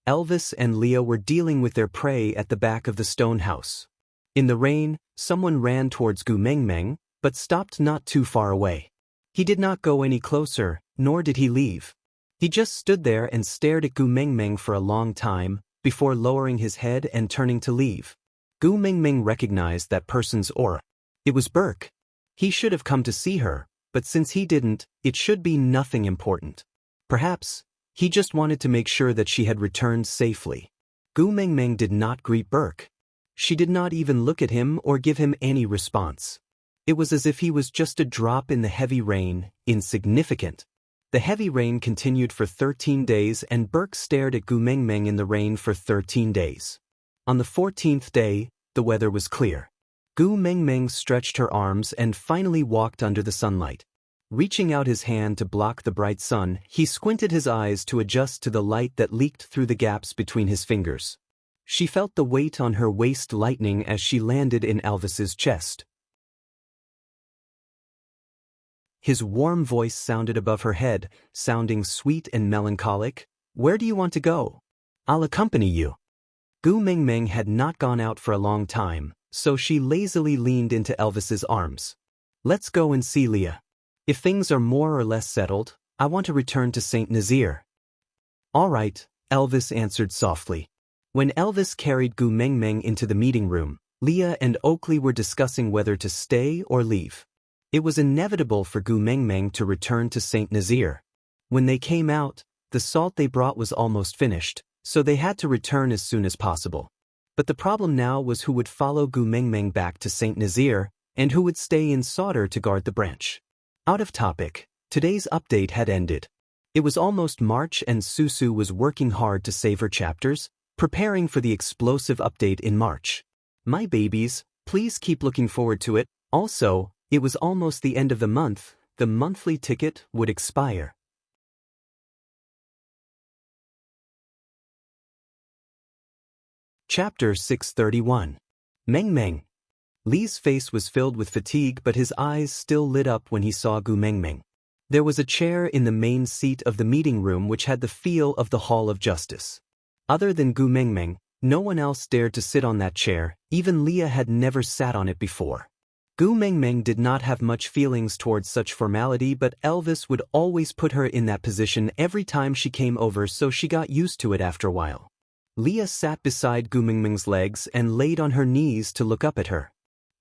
Elvis and Leah were dealing with their prey at the back of the stone house. In the rain, someone ran towards Gu Mengmeng, but stopped not too far away. He did not go any closer, nor did he leave. He just stood there and stared at Gu Mengmeng for a long time, before lowering his head and turning to leave. Gu Mengmeng recognized that person's aura. It was Burke. He should have come to see her, but since he didn't, it should be nothing important. Perhaps he just wanted to make sure that she had returned safely. Gu Mengmeng did not greet Burke. She did not even look at him or give him any response. It was as if he was just a drop in the heavy rain, insignificant. The heavy rain continued for 13 days and Burke stared at Gu Mengmeng in the rain for 13 days. On the 14th day, the weather was clear. Gu Mengmeng stretched her arms and finally walked under the sunlight. Reaching out his hand to block the bright sun, he squinted his eyes to adjust to the light that leaked through the gaps between his fingers. She felt the weight on her waist lightening as she landed in Elvis's chest. His warm voice sounded above her head, sounding sweet and melancholic. "Where do you want to go? I'll accompany you." Gu Mengmeng had not gone out for a long time, so she lazily leaned into Elvis's arms. "Let's go and see Leah. If things are more or less settled, I want to return to St. Nazaire." "All right," Elvis answered softly. When Elvis carried Gu Mengmeng into the meeting room, Leah and Oakley were discussing whether to stay or leave. It was inevitable for Gu Mengmeng to return to St. Nazaire. When they came out, the salt they brought was almost finished, so they had to return as soon as possible. But the problem now was who would follow Gu Mengmeng back to Saint Nazaire, and who would stay in Sauter to guard the branch. Out of topic, today's update had ended. It was almost March and Susu was working hard to save her chapters, preparing for the explosive update in March. My babies, please keep looking forward to it. Also, it was almost the end of the month, the monthly ticket would expire. Chapter 631. Mengmeng. Li's face was filled with fatigue, but his eyes still lit up when he saw Gu Mengmeng. There was a chair in the main seat of the meeting room which had the feel of the Hall of Justice. Other than Gu Mengmeng, no one else dared to sit on that chair, even Leah had never sat on it before. Gu Mengmeng did not have much feelings towards such formality, but Elvis would always put her in that position every time she came over, so she got used to it after a while. Leah sat beside Gu Mengmeng's legs and laid on her knees to look up at her.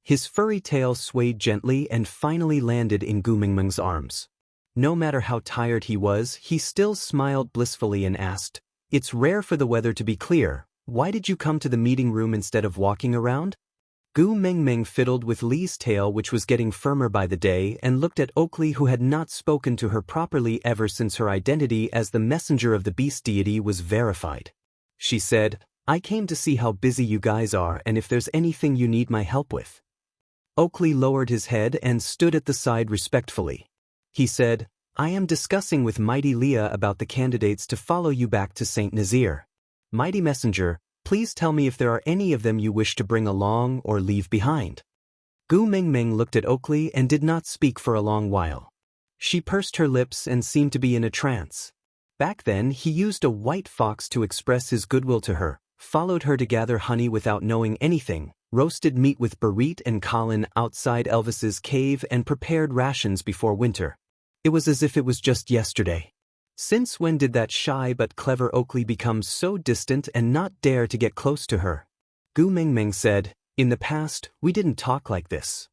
His furry tail swayed gently and finally landed in Gu Mengmeng's arms. No matter how tired he was, he still smiled blissfully and asked, "It's rare for the weather to be clear. Why did you come to the meeting room instead of walking around?" Gu Mengmeng fiddled with Li's tail, which was getting firmer by the day, and looked at Oakley, who had not spoken to her properly ever since her identity as the messenger of the beast deity was verified. She said, "I came to see how busy you guys are and if there's anything you need my help with." Oakley lowered his head and stood at the side respectfully. He said, "I am discussing with Mighty Leah about the candidates to follow you back to Saint Nazaire. Mighty Messenger, please tell me if there are any of them you wish to bring along or leave behind." Gu Mengmeng looked at Oakley and did not speak for a long while. She pursed her lips and seemed to be in a trance. Back then, he used a white fox to express his goodwill to her, followed her to gather honey without knowing anything, roasted meat with Barit and Colin outside Elvis's cave, and prepared rations before winter. It was as if it was just yesterday. Since when did that shy but clever Oakley become so distant and not dare to get close to her? Gu Mengmeng said, "In the past, we didn't talk like this."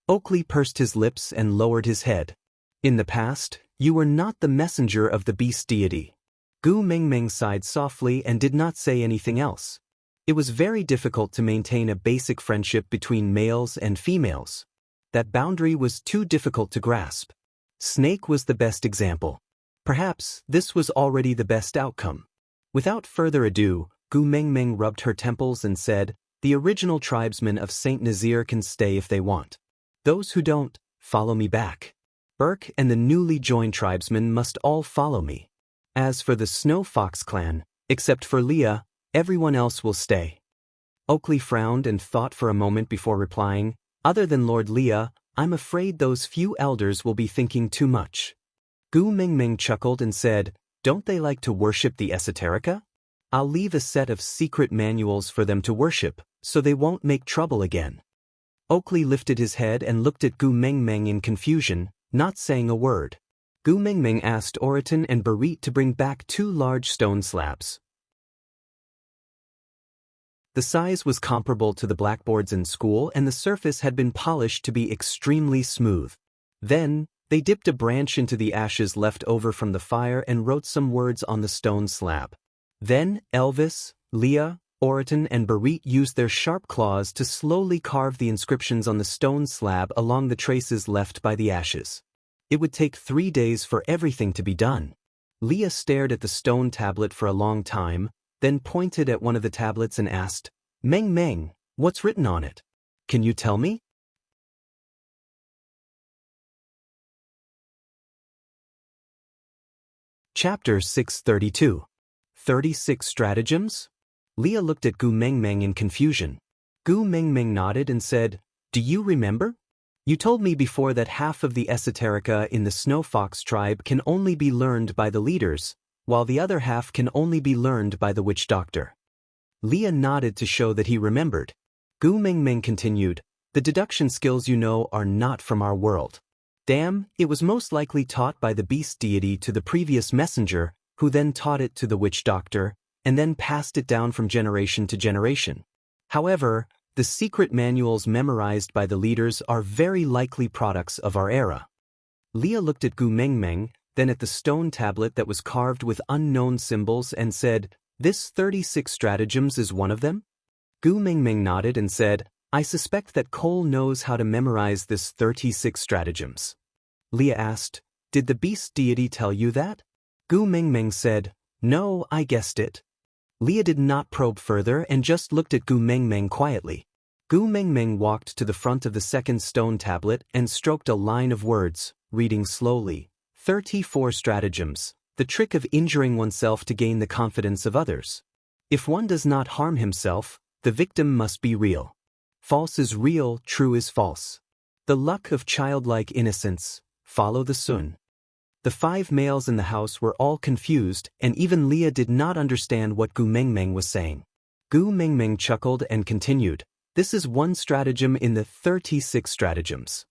Oakley pursed his lips and lowered his head. "In the past, you were not the messenger of the beast deity." Gu Mengmeng sighed softly and did not say anything else. It was very difficult to maintain a basic friendship between males and females. That boundary was too difficult to grasp. Snake was the best example. Perhaps this was already the best outcome. Without further ado, Gu Mengmeng rubbed her temples and said, "The original tribesmen of Saint Nazaire can stay if they want. Those who don't, follow me back. Burke and the newly joined tribesmen must all follow me. As for the Snow Fox clan, except for Leah, everyone else will stay." Oakley frowned and thought for a moment before replying, "Other than Lord Leah, I'm afraid those few elders will be thinking too much." Gu Mengmeng chuckled and said, "Don't they like to worship the esoterica? I'll leave a set of secret manuals for them to worship, so they won't make trouble again." Oakley lifted his head and looked at Gu Mengmeng in confusion, not saying a word. Gu Mengmeng asked Oriton and Barit to bring back 2 large stone slabs. The size was comparable to the blackboards in school, and the surface had been polished to be extremely smooth. Then, they dipped a branch into the ashes left over from the fire and wrote some words on the stone slab. Then, Elvis, Leah, Oriton, and Barit used their sharp claws to slowly carve the inscriptions on the stone slab along the traces left by the ashes. It would take 3 days for everything to be done. Leah stared at the stone tablet for a long time, then pointed at one of the tablets and asked, "Meng, what's written on it? Can you tell me?" Chapter 632. 36 Stratagems? Leah looked at Gu Mengmeng in confusion. Gu Mengmeng nodded and said, "Do you remember? You told me before that half of the esoterica in the Snow Fox tribe can only be learned by the leaders, while the other half can only be learned by the witch doctor." Leah nodded to show that he remembered. Gu Mengmeng continued, "The deduction skills you know are not from our world. Damn, it was most likely taught by the beast deity to the previous messenger, who then taught it to the witch doctor, and then passed it down from generation to generation. However, the secret manuals memorized by the leaders are very likely products of our era." Leah looked at Gu Mengmeng, then at the stone tablet that was carved with unknown symbols and said, "This 36 stratagems is one of them?" Gu Mingming nodded and said, "I suspect that Cole knows how to memorize this 36 stratagems." Leah asked, "Did the beast deity tell you that?" Gu Mingming said, "No, I guessed it." Leah did not probe further and just looked at Gu Mingming quietly. Gu Mingming walked to the front of the second stone tablet and stroked a line of words, reading slowly, 34 stratagems, the trick of injuring oneself to gain the confidence of others. If one does not harm himself, the victim must be real. False is real, true is false. The luck of childlike innocence, follow the sun. The 5 males in the house were all confused, and even Leah did not understand what Gu Mingming was saying. Gu Mingming chuckled and continued, "This is one stratagem in the 36 stratagems.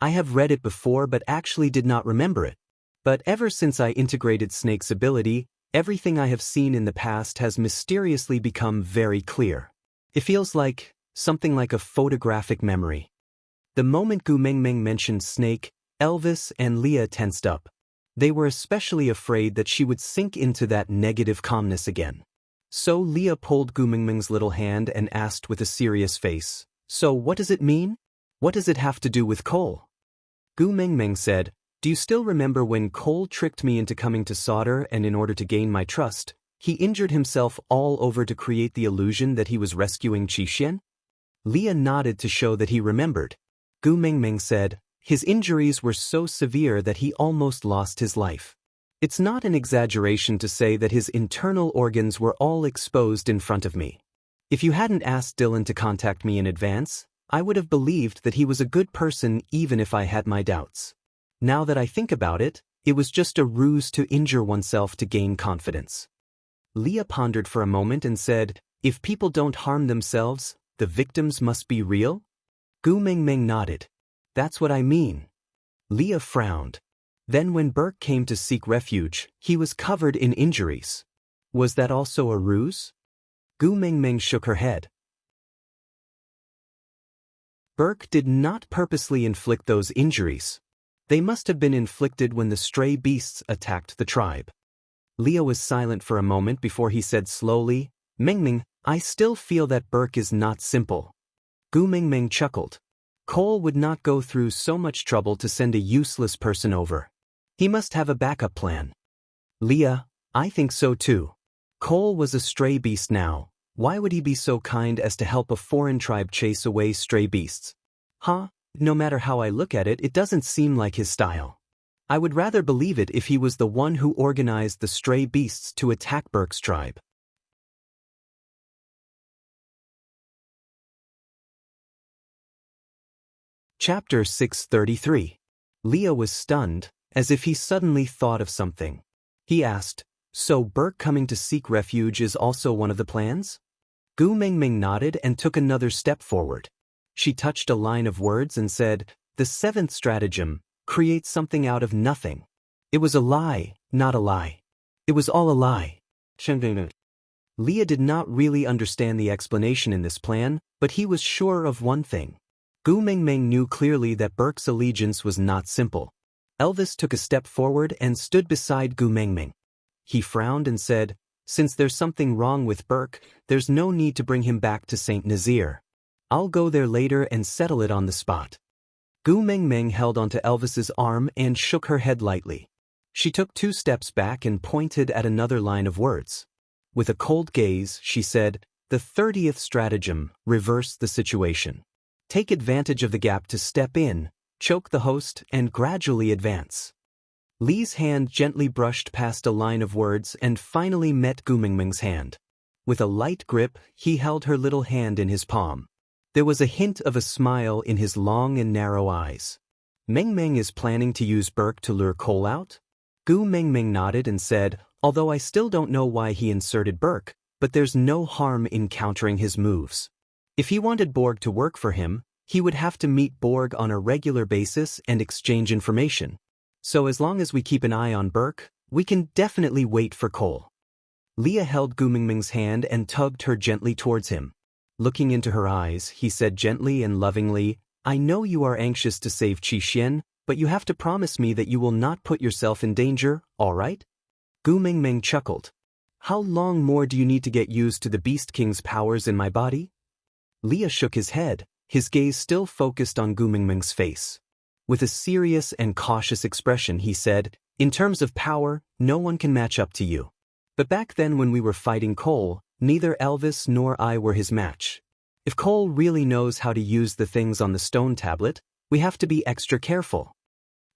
I have read it before but actually did not remember it. But ever since I integrated Snake's ability, everything I have seen in the past has mysteriously become very clear. It feels like something like a photographic memory." The moment Gu Mingming mentioned Snake, Elvis and Leah tensed up. They were especially afraid that she would sink into that negative calmness again. So Leah pulled Gu Mingming's little hand and asked with a serious face, "So what does it mean? What does it have to do with Cole?" Gu Mingming said, "Do you still remember when Cole tricked me into coming to Sauter, and in order to gain my trust, he injured himself all over to create the illusion that he was rescuing Qixin?" Leah nodded to show that he remembered. Gu Mingming said, "His injuries were so severe that he almost lost his life. It's not an exaggeration to say that his internal organs were all exposed in front of me. If you hadn't asked Dylan to contact me in advance, I would have believed that he was a good person even if I had my doubts. Now that I think about it, it was just a ruse to injure oneself to gain confidence." Leah pondered for a moment and said, "If people don't harm themselves, the victims must be real?" Gu Mingming nodded. "That's what I mean." Leah frowned. Then when Burke came to seek refuge, he was covered in injuries. Was that also a ruse? Gu Mingming shook her head. Burke did not purposely inflict those injuries. They must have been inflicted when the stray beasts attacked the tribe. Leah was silent for a moment before he said slowly, "Mingming, I still feel that Burke is not simple." Gu Mingming chuckled. "Cole would not go through so much trouble to send a useless person over. He must have a backup plan." "Leah, I think so too. Cole was a stray beast now. Why would he be so kind as to help a foreign tribe chase away stray beasts? No matter how I look at it, it doesn't seem like his style. I would rather believe it if he was the one who organized the stray beasts to attack Burke's tribe." Chapter 633. Leah was stunned, as if he suddenly thought of something. He asked, "So Burke coming to seek refuge is also one of the plans?" Gu Mingming nodded and took another step forward. She touched a line of words and said, "The 7th stratagem, create something out of nothing." It was a lie, not a lie. It was all a lie. Leah did not really understand the explanation in this plan, but he was sure of one thing. Gu Mingming knew clearly that Burke's allegiance was not simple. Elvis took a step forward and stood beside Gu Mingming. He frowned and said, "Since there's something wrong with Burke, there's no need to bring him back to St. Nazir. I'll go there later and settle it on the spot." Gu Mingming held onto Elvis's arm and shook her head lightly. She took 2 steps back and pointed at another line of words. With a cold gaze, she said, "The 30th stratagem, reverse the situation. Take advantage of the gap to step in, choke the host, and gradually advance." Lee's hand gently brushed past a line of words and finally met Gu Mingming's hand. With a light grip, he held her little hand in his palm. There was a hint of a smile in his long and narrow eyes. "Mingming is planning to use Burke to lure Cole out?" Gu Mingming nodded and said, "Although I still don't know why he inserted Burke, but there's no harm in countering his moves. If he wanted Borg to work for him, he would have to meet Borg on a regular basis and exchange information. So as long as we keep an eye on Burke, we can definitely wait for Cole." Leah held Gu Mingming's hand and tugged her gently towards him. Looking into her eyes, he said gently and lovingly, "I know you are anxious to save Qixin, but you have to promise me that you will not put yourself in danger, all right? Gu Mingming chuckled. How long more do you need to get used to the Beast King's powers in my body? Leah shook his head, his gaze still focused on Gu Mingming's face. With a serious and cautious expression, he said, in terms of power, no one can match up to you. But back then when we were fighting Cole, neither Elvis nor I were his match. If Cole really knows how to use the things on the stone tablet, we have to be extra careful.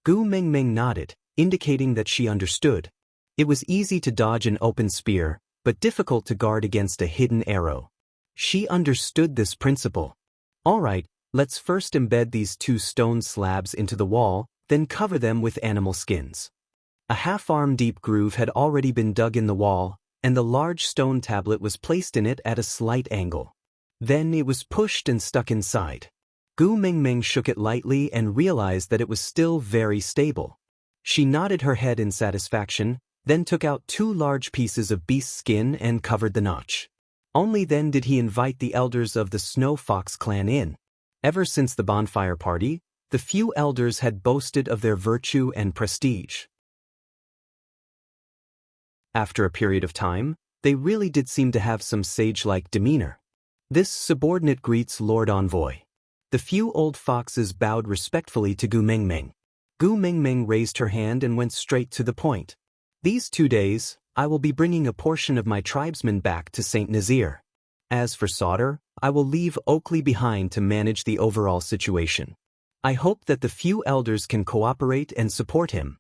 Gu Mingming nodded, indicating that she understood. It was easy to dodge an open spear, but difficult to guard against a hidden arrow. She understood this principle. All right, let's first embed these 2 stone slabs into the wall, then cover them with animal skins. A half-arm deep groove had already been dug in the wall, and the large stone tablet was placed in it at a slight angle. Then it was pushed and stuck inside. Gu Mingming shook it lightly and realized that it was still very stable. She nodded her head in satisfaction, then took out 2 large pieces of beast skin and covered the notch. Only then did he invite the elders of the Snow Fox clan in. Ever since the bonfire party, the few elders had boasted of their virtue and prestige. After a period of time, they really did seem to have some sage-like demeanor. This subordinate greets Lord Envoy. The few old foxes bowed respectfully to Gu Mingming. Gu Mingming raised her hand and went straight to the point. These 2 days, I will be bringing a portion of my tribesmen back to St. Nazaire. As for Sauter, I will leave Oakley behind to manage the overall situation. I hope that the few elders can cooperate and support him.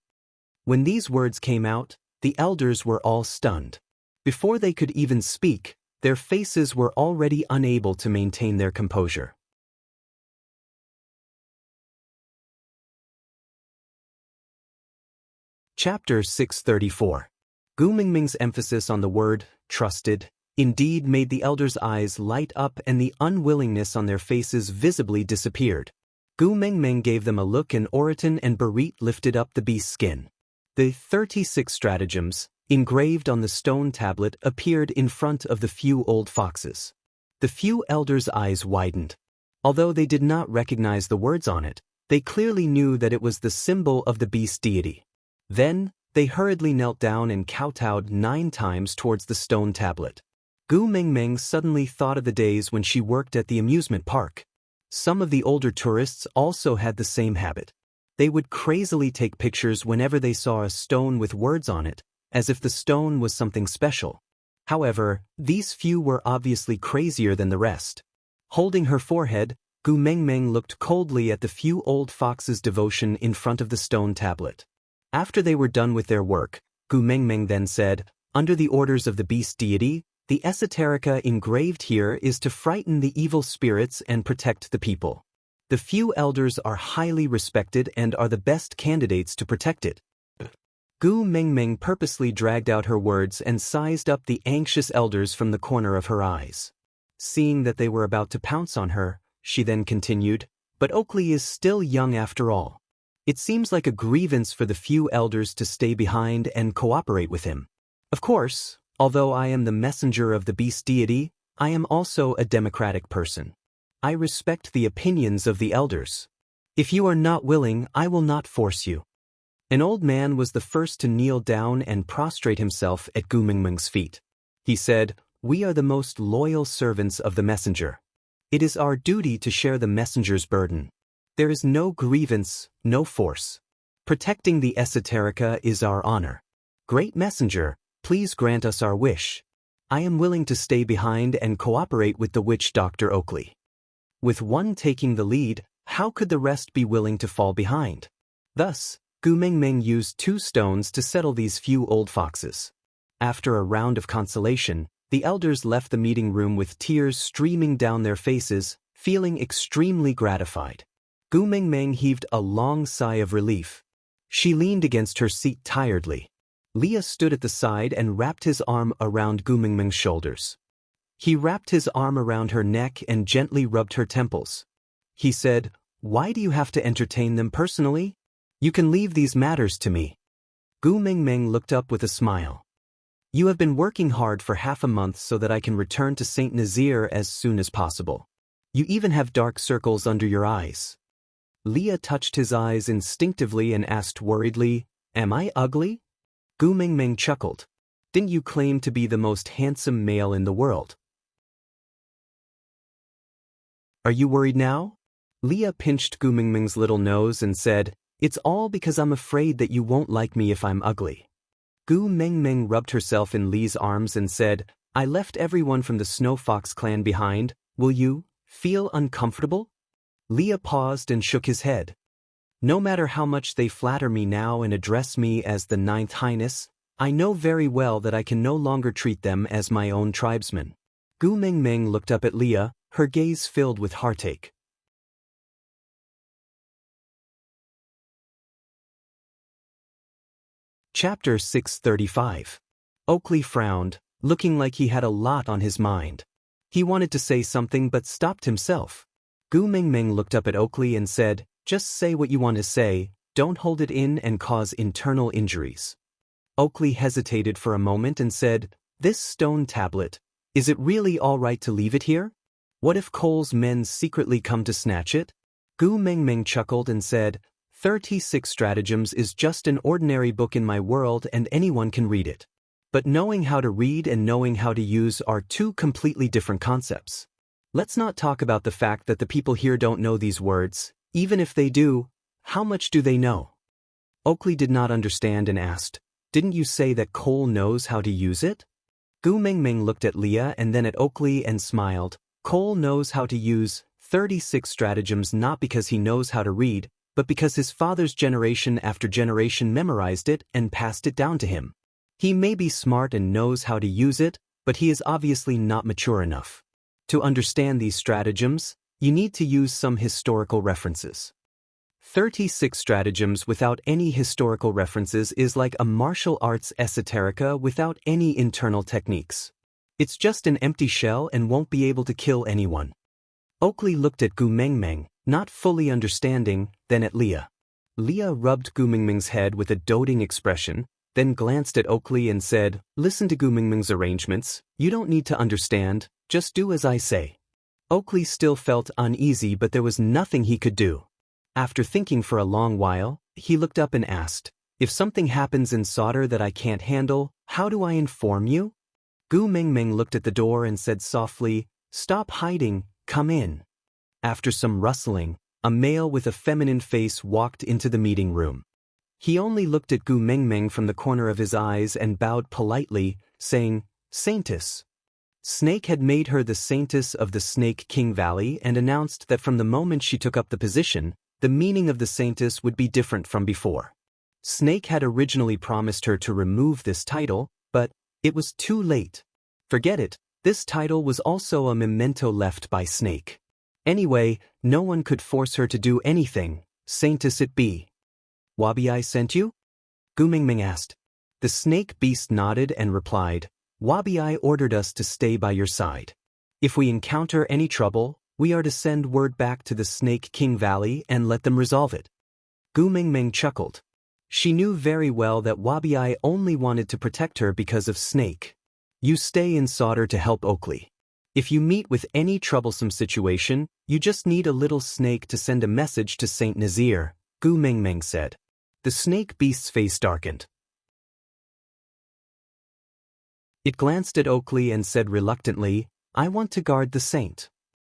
When these words came out, the elders were all stunned. Before they could even speak, their faces were already unable to maintain their composure. Chapter 634. Gu Mingming's emphasis on the word, trusted, indeed made the elders' eyes light up and the unwillingness on their faces visibly disappeared. Gu Mingming gave them a look and Oriton and Barit lifted up the beast's skin. The 36 stratagems, engraved on the stone tablet, appeared in front of the few old foxes. The few elders' eyes widened. Although they did not recognize the words on it, they clearly knew that it was the symbol of the beast deity. Then, they hurriedly knelt down and kowtowed 9 times towards the stone tablet. Gu Mingming suddenly thought of the days when she worked at the amusement park. Some of the older tourists also had the same habit. They would crazily take pictures whenever they saw a stone with words on it, as if the stone was something special. However, these few were obviously crazier than the rest. Holding her forehead, Gu Mingming looked coldly at the few old foxes' devotion in front of the stone tablet. After they were done with their work, Gu Mingming then said, under the orders of the beast deity, the esoterica engraved here is to frighten the evil spirits and protect the people. The few elders are highly respected and are the best candidates to protect it. Gu Mingming purposely dragged out her words and sized up the anxious elders from the corner of her eyes. Seeing that they were about to pounce on her, she then continued, but Oakley is still young after all. It seems like a grievance for the few elders to stay behind and cooperate with him. Of course, although I am the messenger of the beast deity, I am also a democratic person. I respect the opinions of the elders. If you are not willing, I will not force you. An old man was the first to kneel down and prostrate himself at Gu Mingming's feet. He said, we are the most loyal servants of the messenger. It is our duty to share the messenger's burden. There is no grievance, no force. Protecting the esoterica is our honor. Great messenger, please grant us our wish. I am willing to stay behind and cooperate with the witch Dr. Oakley. With one taking the lead, how could the rest be willing to fall behind? Thus, Gu Mingming used 2 stones to settle these few old foxes. After a round of consolation, the elders left the meeting room with tears streaming down their faces, feeling extremely gratified. Gu Mingming heaved a long sigh of relief. She leaned against her seat tiredly. Leah stood at the side and wrapped his arm around Gu Mingming's shoulders. He wrapped his arm around her neck and gently rubbed her temples. He said, why do you have to entertain them personally? You can leave these matters to me. Gu Mingming looked up with a smile. You have been working hard for half a month so that I can return to St. Nazaire as soon as possible. You even have dark circles under your eyes. Leah touched his eyes instinctively and asked worriedly, "Am I ugly?" Gu Mingming chuckled. "Didn't you claim to be the most handsome male in the world? Are you worried now?" Leah pinched Gu Mingming's little nose and said, "It's all because I'm afraid that you won't like me if I'm ugly." Gu Mingming rubbed herself in Lee's arms and said, "I left everyone from the Snow Fox clan behind. Will you feel uncomfortable?" Leah paused and shook his head. "No matter how much they flatter me now and address me as the Ninth Highness, I know very well that I can no longer treat them as my own tribesmen." Gu Mingming looked up at Leah, her gaze filled with heartache. Chapter 635. Oakley frowned, looking like he had a lot on his mind. He wanted to say something but stopped himself. Gu Mingming looked up at Oakley and said, "Just say what you want to say, don't hold it in and cause internal injuries." Oakley hesitated for a moment and said, "This stone tablet, is it really all right to leave it here? What if Cole's men secretly come to snatch it?" Gu Mingming chuckled and said, 36 Stratagems is just an ordinary book in my world and anyone can read it. But knowing how to read and knowing how to use are two completely different concepts. Let's not talk about the fact that the people here don't know these words. Even if they do, how much do they know? Oakley did not understand and asked, "Didn't you say that Cole knows how to use it?" Gu Mingming looked at Leah and then at Oakley and smiled. "Cole knows how to use 36 stratagems not because he knows how to read, but because his father's generation after generation memorized it and passed it down to him. He may be smart and knows how to use it, but he is obviously not mature enough. To understand these stratagems, you need to use some historical references. 36 stratagems without any historical references is like a martial arts esoterica without any internal techniques. It's just an empty shell and won't be able to kill anyone." Oakley looked at Gu Mingming, not fully understanding, then at Leah. Leah rubbed Gu Mingming's head with a doting expression, then glanced at Oakley and said, "Listen to Gu Mingming's arrangements. You don't need to understand, just do as I say." Oakley still felt uneasy, but there was nothing he could do. After thinking for a long while, he looked up and asked, "If something happens in solder that I can't handle, how do I inform you?" Gu Mingming looked at the door and said softly, "Stop hiding, come in." After some rustling, a male with a feminine face walked into the meeting room. He only looked at Gu Mingming from the corner of his eyes and bowed politely, saying, "Saintess." Snake had made her the Saintess of the Snake King Valley and announced that from the moment she took up the position, the meaning of the Saintess would be different from before. Snake had originally promised her to remove this title, but it was too late. Forget it, this title was also a memento left by Snake. Anyway, no one could force her to do anything, Saintess it be. "Wabi sent you?" Gu Mingming asked. The snake beast nodded and replied, "Wabi ordered us to stay by your side. If we encounter any trouble, we are to send word back to the Snake King Valley and let them resolve it." Gu Mingming chuckled. She knew very well that Wabi only wanted to protect her because of Snake. You stay in solder to help Oakley. If you meet with any troublesome situation, you just need a little snake to send a message to Saint Nazir, Gu Mingming said. The snake beast's face darkened. It glanced at Oakley and said reluctantly, "I want to guard the saint."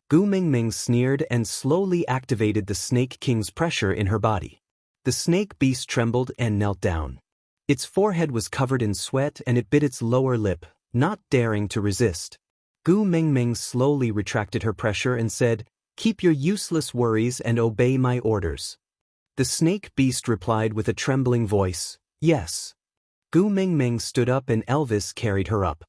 Gu Mingming sneered and slowly activated the Snake King's pressure in her body. The snake beast trembled and knelt down. Its forehead was covered in sweat and it bit its lower lip, not daring to resist. Gu Mingming slowly retracted her pressure and said, "Keep your useless worries and obey my orders." The snake beast replied with a trembling voice, "Yes." Gu Mingming stood up and Elvis carried her up.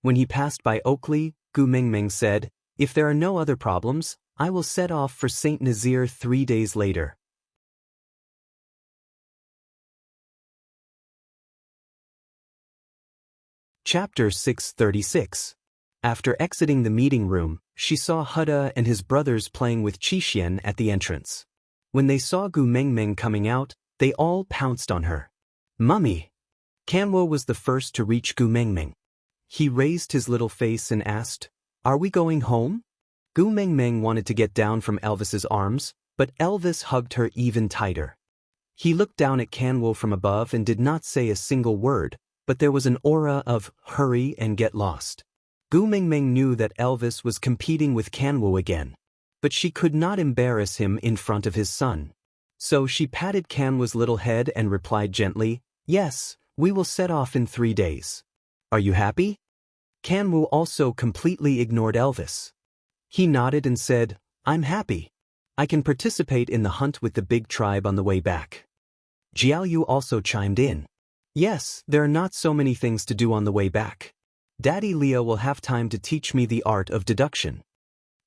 When he passed by Oakley, Gu Mingming said, "If there are no other problems, I will set off for Saint Nazir 3 days later." Chapter 636. After exiting the meeting room, she saw Huda and his brothers playing with Qixuan at the entrance. When they saw Gu Mingming coming out, they all pounced on her. "Mummy!" Kanwo was the first to reach Gu Mingming. He raised his little face and asked, "Are we going home?" Gu Mingming wanted to get down from Elvis's arms, But Elvis hugged her even tighter. He looked down at Kanwo from above and did not say a single word, but there was an aura of hurry and get lost. Gu Mingming knew that Elvis was competing with Kanwo again, but she could not embarrass him in front of his son. So she patted Kanwo's little head and replied gently, "Yes, we will set off in 3 days. Are you happy?" Kanwo also completely ignored Elvis. He nodded and said, "I'm happy. I can participate in the hunt with the big tribe on the way back." Jiaoyu also chimed in. "Yes, there are not so many things to do on the way back. Daddy Leo will have time to teach me the art of deduction."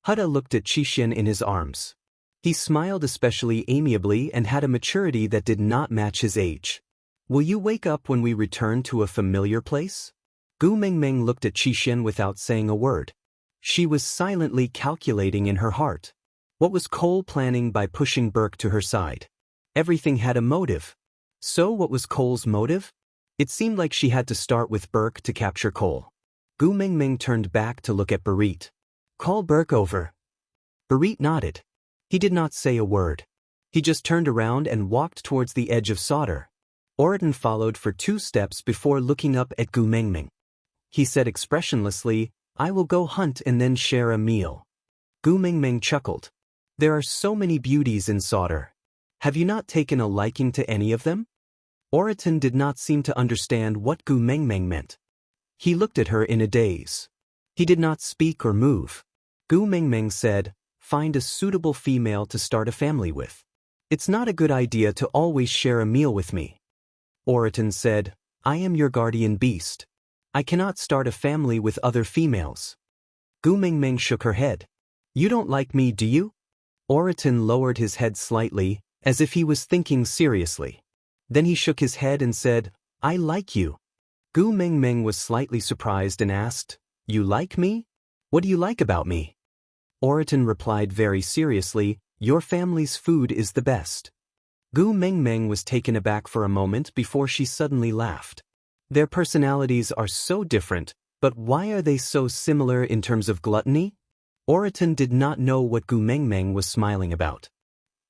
Hutta looked at Qixin in his arms. He smiled especially amiably and had a maturity that did not match his age. "Will you wake up when we return to a familiar place?" Gu Mingming looked at Qixin without saying a word. She was silently calculating in her heart. What was Cole planning by pushing Burke to her side? Everything had a motive. So what was Cole's motive? It seemed like she had to start with Burke to capture Cole. Gu Mingming turned back to look at Barit. "Call Burke over." Barit nodded. He did not say a word. He just turned around and walked towards the edge of solder. Oriton followed for 2 steps before looking up at Gu Mingming. He said expressionlessly, "I will go hunt and then share a meal." Gu Mingming chuckled. "There are so many beauties in solder. Have you not taken a liking to any of them?" Oriton did not seem to understand what Gu Mingming meant. He looked at her in a daze. He did not speak or move. Gu Mingming said, "Find a suitable female to start a family with. It's not a good idea to always share a meal with me." Oriton said, "I am your guardian beast. I cannot start a family with other females." Gu Mingming shook her head. "You don't like me, do you?" Oriton lowered his head slightly, as if he was thinking seriously. Then he shook his head and said, "I like you." Gu Mingming was slightly surprised and asked, "You like me? What do you like about me?" Oriton replied very seriously, "Your family's food is the best." Gu Mingming was taken aback for a moment before she suddenly laughed. Their personalities are so different, but why are they so similar in terms of gluttony? Oriton did not know what Gu Mingming was smiling about.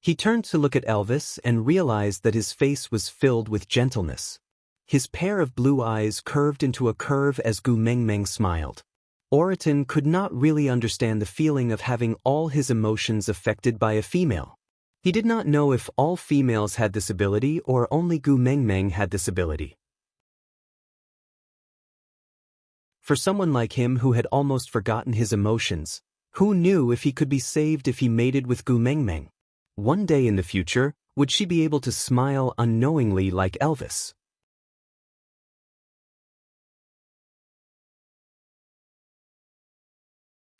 He turned to look at Elvis and realized that his face was filled with gentleness. His pair of blue eyes curved into a curve as Gu Mingming smiled. Oriton could not really understand the feeling of having all his emotions affected by a female. He did not know if all females had this ability or only Gu Mingming had this ability. For someone like him who had almost forgotten his emotions, who knew if he could be saved if he mated with Gu Mingming? One day in the future, would she be able to smile unknowingly like Elvis?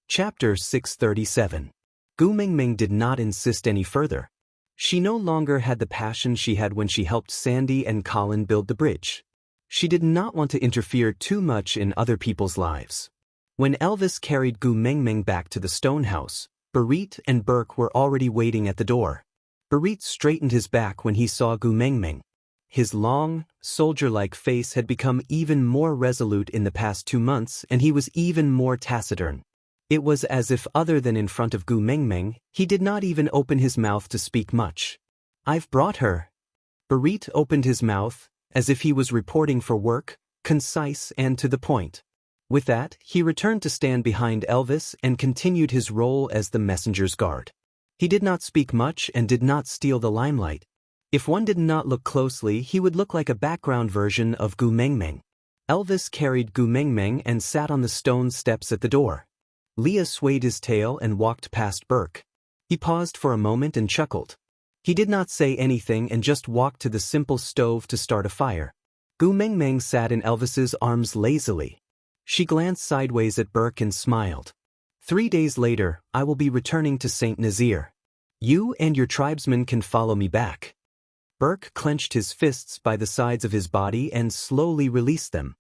Chapter 637. Gu Mingming did not insist any further. She no longer had the passion she had when she helped Sandy and Colin build the bridge. She did not want to interfere too much in other people's lives. When Elvis carried Gu Mingming back to the stone house, Barit and Burke were already waiting at the door. Barit straightened his back when he saw Gu Mingming. His long, soldier-like face had become even more resolute in the past 2 months, and he was even more taciturn. It was as if other than in front of Gu Mingming, he did not even open his mouth to speak much. "I've brought her." Barit opened his mouth, as if he was reporting for work, concise and to the point. With that, he returned to stand behind Elvis and continued his role as the messenger's guard. He did not speak much and did not steal the limelight. If one did not look closely, he would look like a background version of Gu Mingming. Elvis carried Gu Mingming and sat on the stone steps at the door. Leah swayed his tail and walked past Burke. He paused for a moment and chuckled. He did not say anything and just walked to the simple stove to start a fire. Gu Mingming sat in Elvis's arms lazily. She glanced sideways at Burke and smiled. 3 days later, I will be returning to St. Nazaire. You and your tribesmen can follow me back. Burke clenched his fists by the sides of his body and slowly released them.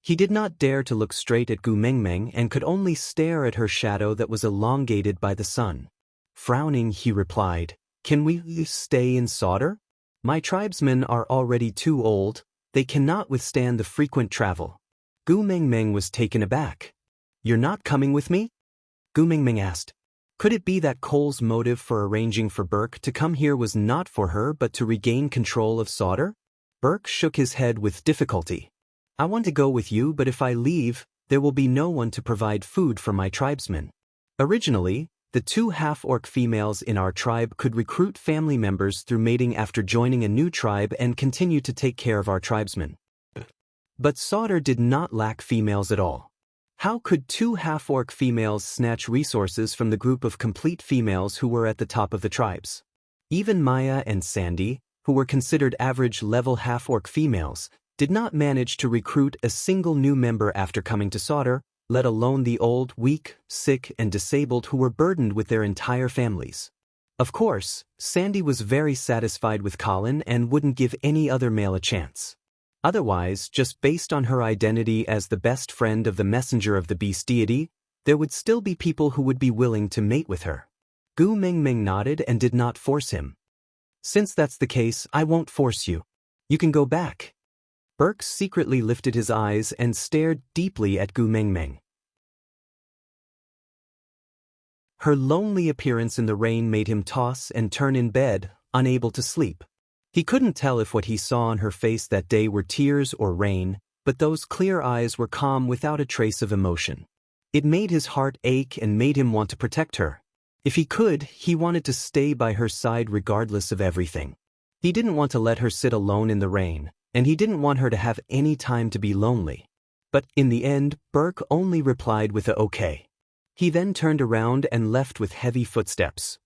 He did not dare to look straight at Gu Mingming and could only stare at her shadow that was elongated by the sun. Frowning, he replied, "Can we stay in Sauder? My tribesmen are already too old, they cannot withstand the frequent travel." Gu Mingming was taken aback. "You're not coming with me?" Gu Mingming asked. Could it be that Cole's motive for arranging for Burke to come here was not for her but to regain control of Sauter? Burke shook his head with difficulty. I want to go with you, but if I leave, there will be no one to provide food for my tribesmen. Originally, the 2 half-orc females in our tribe could recruit family members through mating after joining a new tribe and continue to take care of our tribesmen. But Sauter did not lack females at all. How could 2 half-orc females snatch resources from the group of complete females who were at the top of the tribes? Even Maya and Sandy, who were considered average-level half-orc females, did not manage to recruit a single new member after coming to Sauter, let alone the old, weak, sick, and disabled who were burdened with their entire families. Of course, Sandy was very satisfied with Colin and wouldn't give any other male a chance. Otherwise, just based on her identity as the best friend of the messenger of the beast deity, there would still be people who would be willing to mate with her. Gu Mingming nodded and did not force him. Since that's the case, I won't force you. You can go back. Burke secretly lifted his eyes and stared deeply at Gu Mingming. Her lonely appearance in the rain made him toss and turn in bed, unable to sleep. He couldn't tell if what he saw on her face that day were tears or rain, but those clear eyes were calm without a trace of emotion. It made his heart ache and made him want to protect her. If he could, he wanted to stay by her side regardless of everything. He didn't want to let her sit alone in the rain, and he didn't want her to have any time to be lonely. But in the end, Burke only replied with a okay. He then turned around and left with heavy footsteps.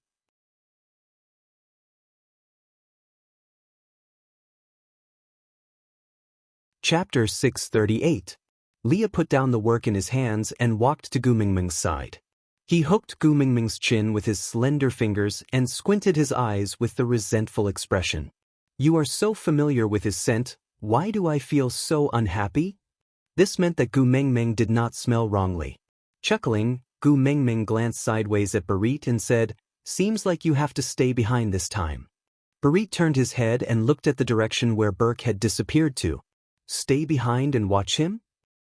Chapter 638. Leah put down the work in his hands and walked to Gu Mingming's side. He hooked Gu Mingming's chin with his slender fingers and squinted his eyes with the resentful expression. You are so familiar with his scent, why do I feel so unhappy? This meant that Gu Mingming did not smell wrongly. Chuckling, Gu Mingming glanced sideways at Barit and said, Seems like you have to stay behind this time. Barit turned his head and looked at the direction where Burke had disappeared to. Stay behind and watch him?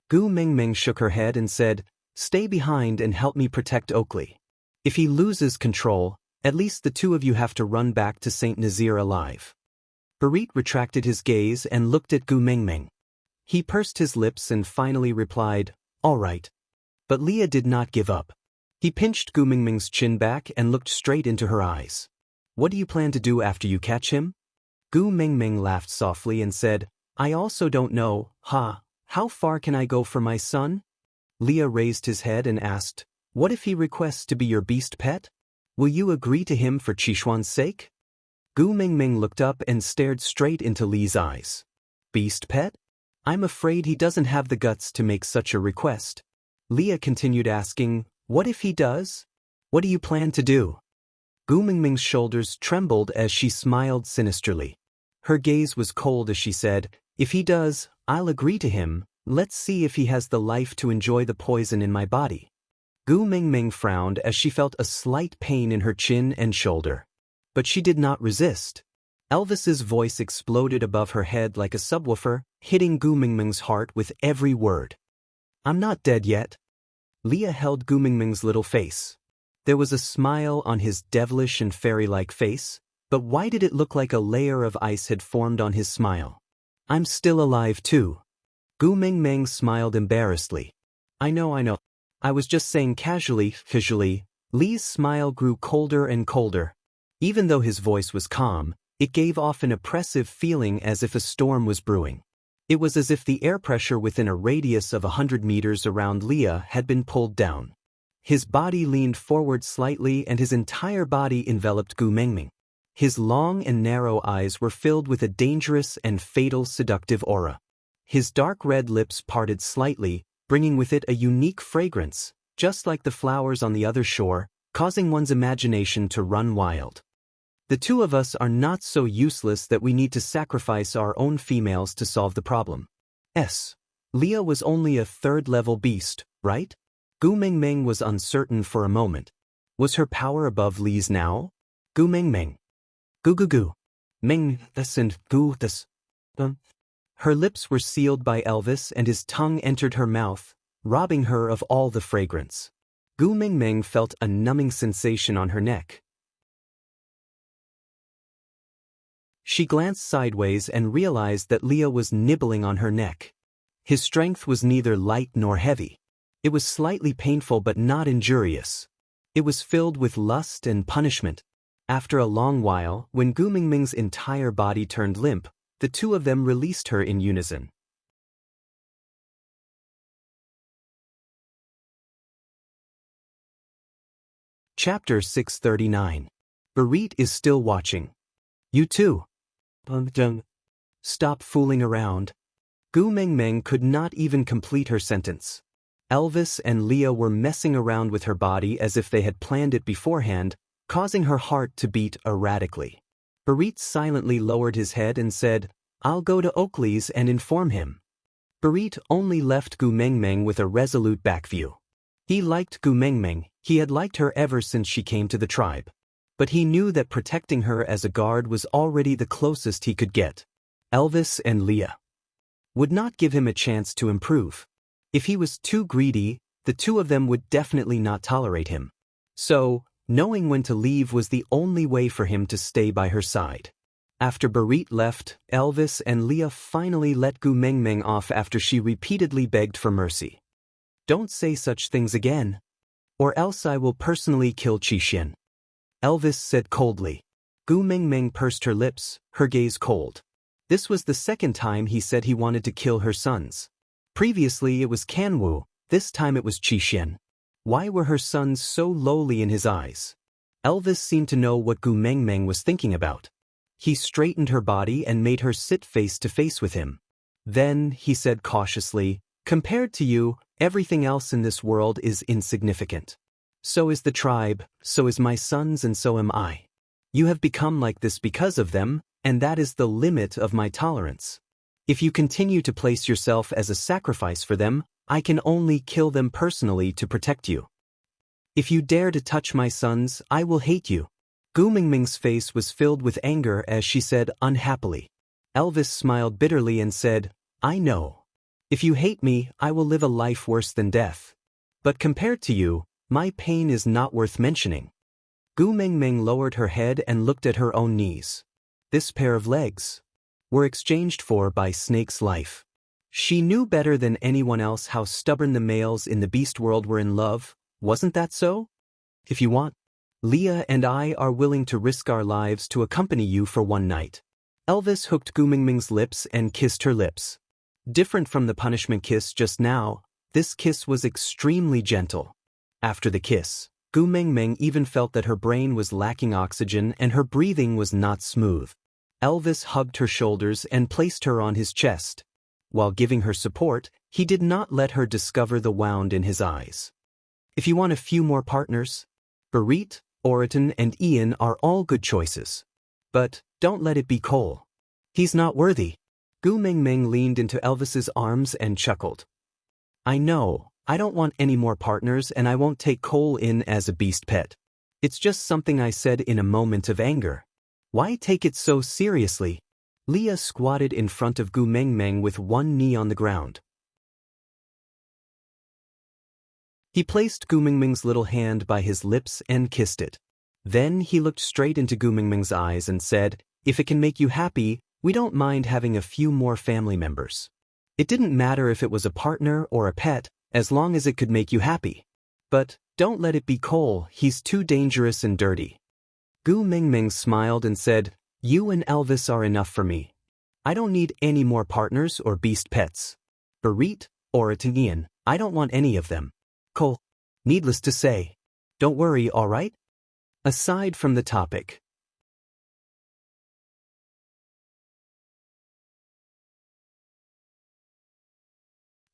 Gu Mingming shook her head and said, Stay behind and help me protect Oakley. If he loses control, at least the 2 of you have to run back to St. Nazir alive. Barit retracted his gaze and looked at Gu Mingming. He pursed his lips and finally replied, All right. But Leah did not give up. He pinched Gu Mingming's chin back and looked straight into her eyes. What do you plan to do after you catch him? Gu Mingming laughed softly and said, I also don't know, how far can I go for my son? Leah raised his head and asked, What if he requests to be your beast pet? Will you agree to him for Qishuan's sake? Gu Mingming looked up and stared straight into Li's eyes. Beast pet? I'm afraid he doesn't have the guts to make such a request. Leah continued asking, What if he does? What do you plan to do? Gu Mingming's shoulders trembled as she smiled sinisterly. Her gaze was cold as she said, If he does, I'll agree to him. Let's see if he has the life to enjoy the poison in my body. Gu Mingming frowned as she felt a slight pain in her chin and shoulder. But she did not resist. Elvis's voice exploded above her head like a subwoofer, hitting Gu Mingming's heart with every word. I'm not dead yet. Leah held Gu Mingming's little face. There was a smile on his devilish and fairy-like face, but why did it look like a layer of ice had formed on his smile? I'm still alive too. Gu Mingming smiled embarrassedly. I know. I was just saying casually. Li's smile grew colder and colder. Even though his voice was calm, it gave off an oppressive feeling as if a storm was brewing. It was as if the air pressure within a radius of 100 meters around Leah had been pulled down. His body leaned forward slightly and his entire body enveloped Gu Mingming. His long and narrow eyes were filled with a dangerous and fatal seductive aura. His dark red lips parted slightly, bringing with it a unique fragrance, just like the flowers on the other shore, causing one's imagination to run wild. The 2 of us are not so useless that we need to sacrifice our own females to solve the problem. Leah was only a 3rd-level beast, right? Gu Mingming was uncertain for a moment. Was her power above Li's now? Gu Mingming. Gu. Ming, this and gu, this. Her lips were sealed by Elvis and his tongue entered her mouth, robbing her of all the fragrance. Gu Mingming felt a numbing sensation on her neck. She glanced sideways and realized that Leah was nibbling on her neck. His strength was neither light nor heavy. It was slightly painful but not injurious. It was filled with lust and punishment. After a long while, when Gu Mingming's entire body turned limp, the two of them released her in unison. Chapter 639. Barit is still watching. You too. Stop fooling around. Gu Mingming could not even complete her sentence. Elvis and Leah were messing around with her body as if they had planned it beforehand, causing her heart to beat erratically. Barit silently lowered his head and said, "I'll go to Oakley's and inform him." Barit only left Gu Mingming with a resolute backview. He liked Gu Mingming, he had liked her ever since she came to the tribe. But he knew that protecting her as a guard was already the closest he could get. Elvis and Leah would not give him a chance to improve. If he was too greedy, the two of them would definitely not tolerate him. So, knowing when to leave was the only way for him to stay by her side. After Barit left, Elvis and Leah finally let Gu Mingming off after she repeatedly begged for mercy. "Don't say such things again, or else I will personally kill Qixin," Elvis said coldly. Gu Mingming pursed her lips, her gaze cold. This was the second time he said he wanted to kill her sons. Previously it was Kanwu, this time it was Qixin. Why were her sons so lowly in his eyes? Elvis seemed to know what Gu Mingming was thinking about. He straightened her body and made her sit face to face with him. Then, he said cautiously, "Compared to you, everything else in this world is insignificant. So is the tribe, so is my sons, and so am I. You have become like this because of them, and that is the limit of my tolerance. If you continue to place yourself as a sacrifice for them, I can only kill them personally to protect you. If you dare to touch my sons, I will hate you." Gu Mingming's face was filled with anger as she said unhappily. Elvis smiled bitterly and said, "I know. If you hate me, I will live a life worse than death. But compared to you, my pain is not worth mentioning." Gu Mingming lowered her head and looked at her own knees. This pair of legs were exchanged for by Snake's life. She knew better than anyone else how stubborn the males in the beast world were in love, wasn't that so? "If you want, Leah and I are willing to risk our lives to accompany you for one night." Elvis hooked Gu Mingming's lips and kissed her lips. Different from the punishment kiss just now, this kiss was extremely gentle. After the kiss, Gu Mingming even felt that her brain was lacking oxygen and her breathing was not smooth. Elvis hugged her shoulders and placed her on his chest. While giving her support, he did not let her discover the wound in his eyes. "If you want a few more partners, Barit, Oriton, and Ian are all good choices. But don't let it be Cole. He's not worthy." Gu Mingming leaned into Elvis's arms and chuckled. "I know, I don't want any more partners and I won't take Cole in as a beast pet. It's just something I said in a moment of anger. Why take it so seriously?" Leah squatted in front of Gu Mingming with one knee on the ground. He placed Gu Mingming's little hand by his lips and kissed it. Then he looked straight into Gu Mingming's eyes and said, "If it can make you happy, we don't mind having a few more family members." It didn't matter if it was a partner or a pet, as long as it could make you happy. But don't let it be Cole, he's too dangerous and dirty. Gu Mingming smiled and said, "You and Elvis are enough for me. I don't need any more partners or beast pets. Barit, Oriton, Ian, I don't want any of them. Cole, needless to say. Don't worry, all right?" Aside from the topic.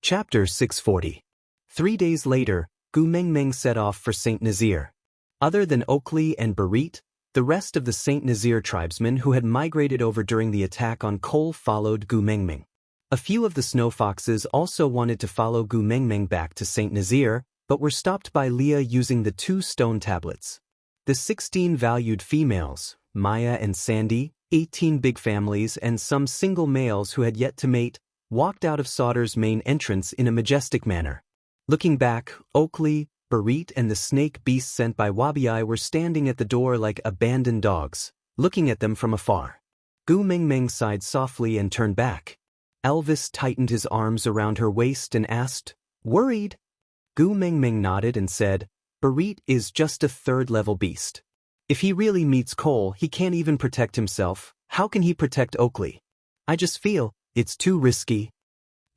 Chapter 640. 3 days later, Gu Mingming set off for St. Nazaire. Other than Oakley and Barit, the rest of the St. Nazaire tribesmen who had migrated over during the attack on Cole followed Gu Mingming. A few of the snow foxes also wanted to follow Gu Mingming back to St. Nazaire, but were stopped by Leah using the 2 stone tablets. The 16 valued females, Maya and Sandy, 18 big families, and some single males who had yet to mate, walked out of Sauter's main entrance in a majestic manner. Looking back, Oakley, Barit and the snake beast sent by Wabi were standing at the door like abandoned dogs, looking at them from afar. Gu Mengmeng sighed softly and turned back. Elvis tightened his arms around her waist and asked, "Worried?" Gu Mengmeng nodded and said, "Barit is just a third-level beast. If he really meets Cole, he can't even protect himself. How can he protect Oakley? I just feel it's too risky."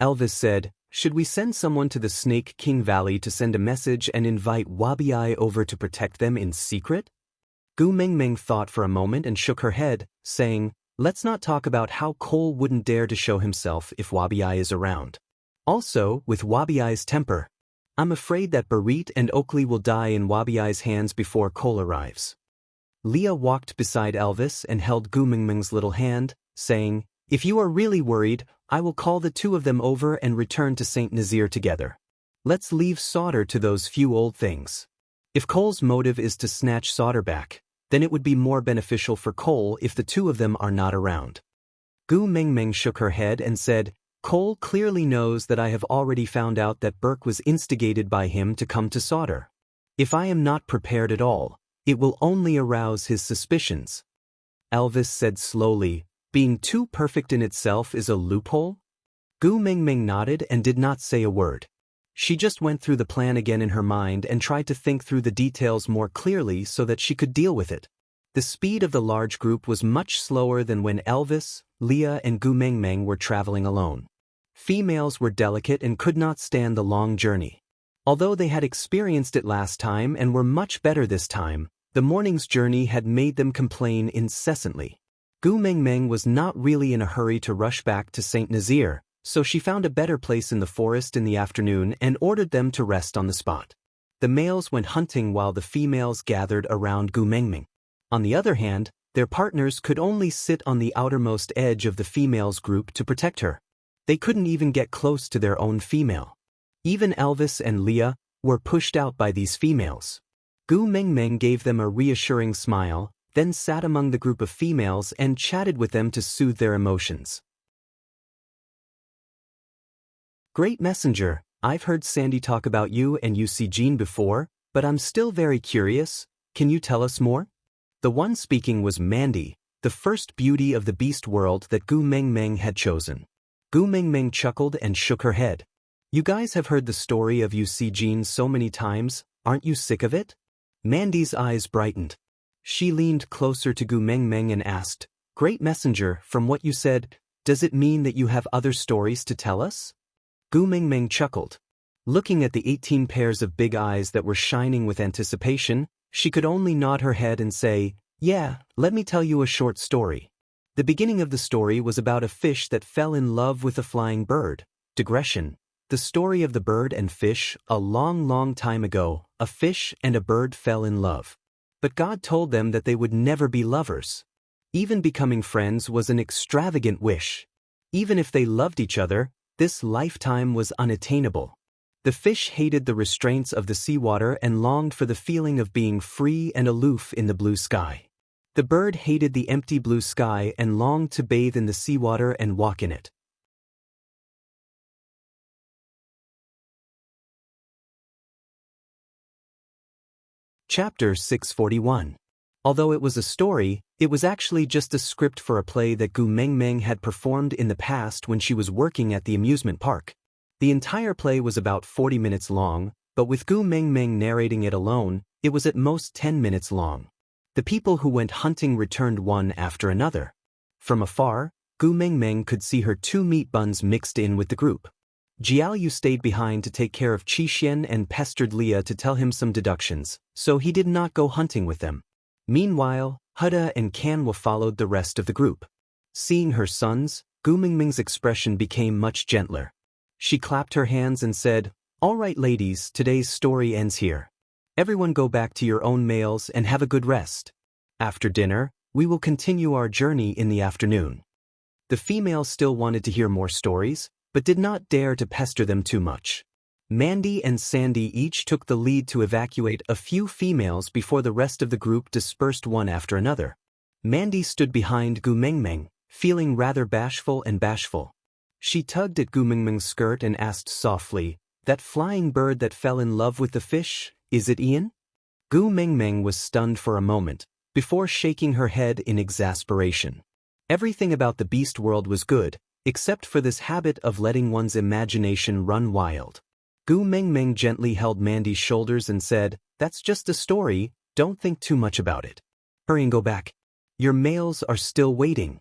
Elvis said, "Should we send someone to the Snake King Valley to send a message and invite Wabi over to protect them in secret?" Gu Mengmeng thought for a moment and shook her head, saying, "Let's not talk about how Cole wouldn't dare to show himself if Wabi is around. Also, with Wabi's temper, I'm afraid that Barit and Oakley will die in Wabi's hands before Cole arrives." Leah walked beside Elvis and held Gu Mengmeng's little hand, saying, "If you are really worried, I will call the two of them over and return to St. Nazir together. Let's leave Sauter to those few old things. If Cole's motive is to snatch Sauter back, then it would be more beneficial for Cole if the two of them are not around." Gu Mengmeng shook her head and said, "Cole clearly knows that I have already found out that Burke was instigated by him to come to Sauter. If I am not prepared at all, it will only arouse his suspicions." Elvis said slowly, "Being too perfect in itself is a loophole?" Gu Mengmeng nodded and did not say a word. She just went through the plan again in her mind and tried to think through the details more clearly so that she could deal with it. The speed of the large group was much slower than when Elvis, Leah and Gu Mengmeng were traveling alone. Females were delicate and could not stand the long journey. Although they had experienced it last time and were much better this time, the morning's journey had made them complain incessantly. Gu Mengmeng was not really in a hurry to rush back to St. Nazir, so she found a better place in the forest in the afternoon and ordered them to rest on the spot. The males went hunting while the females gathered around Gu Mengmeng. On the other hand, their partners could only sit on the outermost edge of the females' group to protect her. They couldn't even get close to their own female. Even Elvis and Leah were pushed out by these females. Gu Mengmeng gave them a reassuring smile, then sat among the group of females and chatted with them to soothe their emotions. "Great messenger, I've heard Sandy talk about you and UC Jean before, but I'm still very curious. Can you tell us more?" The one speaking was Mandy, the first beauty of the beast world that Gu Mengmeng had chosen. Gu Mengmeng chuckled and shook her head. "You guys have heard the story of UC Jean so many times, aren't you sick of it?" Mandy's eyes brightened. She leaned closer to Gu Mengmeng and asked, "Great messenger, from what you said, does it mean that you have other stories to tell us?" Gu Mengmeng chuckled. Looking at the 18 pairs of big eyes that were shining with anticipation, she could only nod her head and say, "Yeah, let me tell you a short story." The beginning of the story was about a fish that fell in love with a flying bird. Digression. The story of the bird and fish. A long, long time ago, a fish and a bird fell in love. But God told them that they would never be lovers. Even becoming friends was an extravagant wish. Even if they loved each other, this lifetime was unattainable. The fish hated the restraints of the seawater and longed for the feeling of being free and aloof in the blue sky. The bird hated the empty blue sky and longed to bathe in the seawater and walk in it. Chapter 641. Although it was a story, it was actually just a script for a play that Gu Mengmeng had performed in the past when she was working at the amusement park. The entire play was about 40 minutes long, but with Gu Mengmeng narrating it alone, it was at most 10 minutes long. The people who went hunting returned one after another. From afar, Gu Mengmeng could see her 2 meat buns mixed in with the group. Jiaoyu stayed behind to take care of Qixien and pestered Leah to tell him some deductions, so he did not go hunting with them. Meanwhile, Huda and Kanwa followed the rest of the group. Seeing her sons, Gu Mengmeng's expression became much gentler. She clapped her hands and said, "All right ladies, today's story ends here. Everyone go back to your own males and have a good rest. After dinner, we will continue our journey in the afternoon." The females still wanted to hear more stories, but did not dare to pester them too much. Mandy and Sandy each took the lead to evacuate a few females before the rest of the group dispersed one after another. Mandy stood behind Gu Mengmeng, feeling rather bashful. She tugged at Gu Mengmeng's skirt and asked softly, "That flying bird that fell in love with the fish, Is it Ian? Gu Mengmeng was stunned for a moment, before shaking her head in exasperation. Everything about the beast world was good, except for this habit of letting one's imagination run wild. Gu Mengmeng gently held Mandy's shoulders and said, "That's just a story, don't think too much about it. Hurry and go back. Your males are still waiting."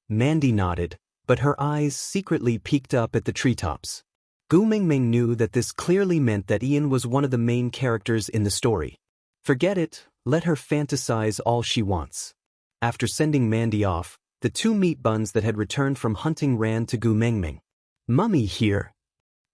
Mandy nodded, but her eyes secretly peeked up at the treetops. Gu Mengmeng knew that this clearly meant that Ian was one of the main characters in the story. Forget it, let her fantasize all she wants. After sending Mandy off, the two meat buns that had returned from hunting ran to Gu Mengmeng. "Mummy here."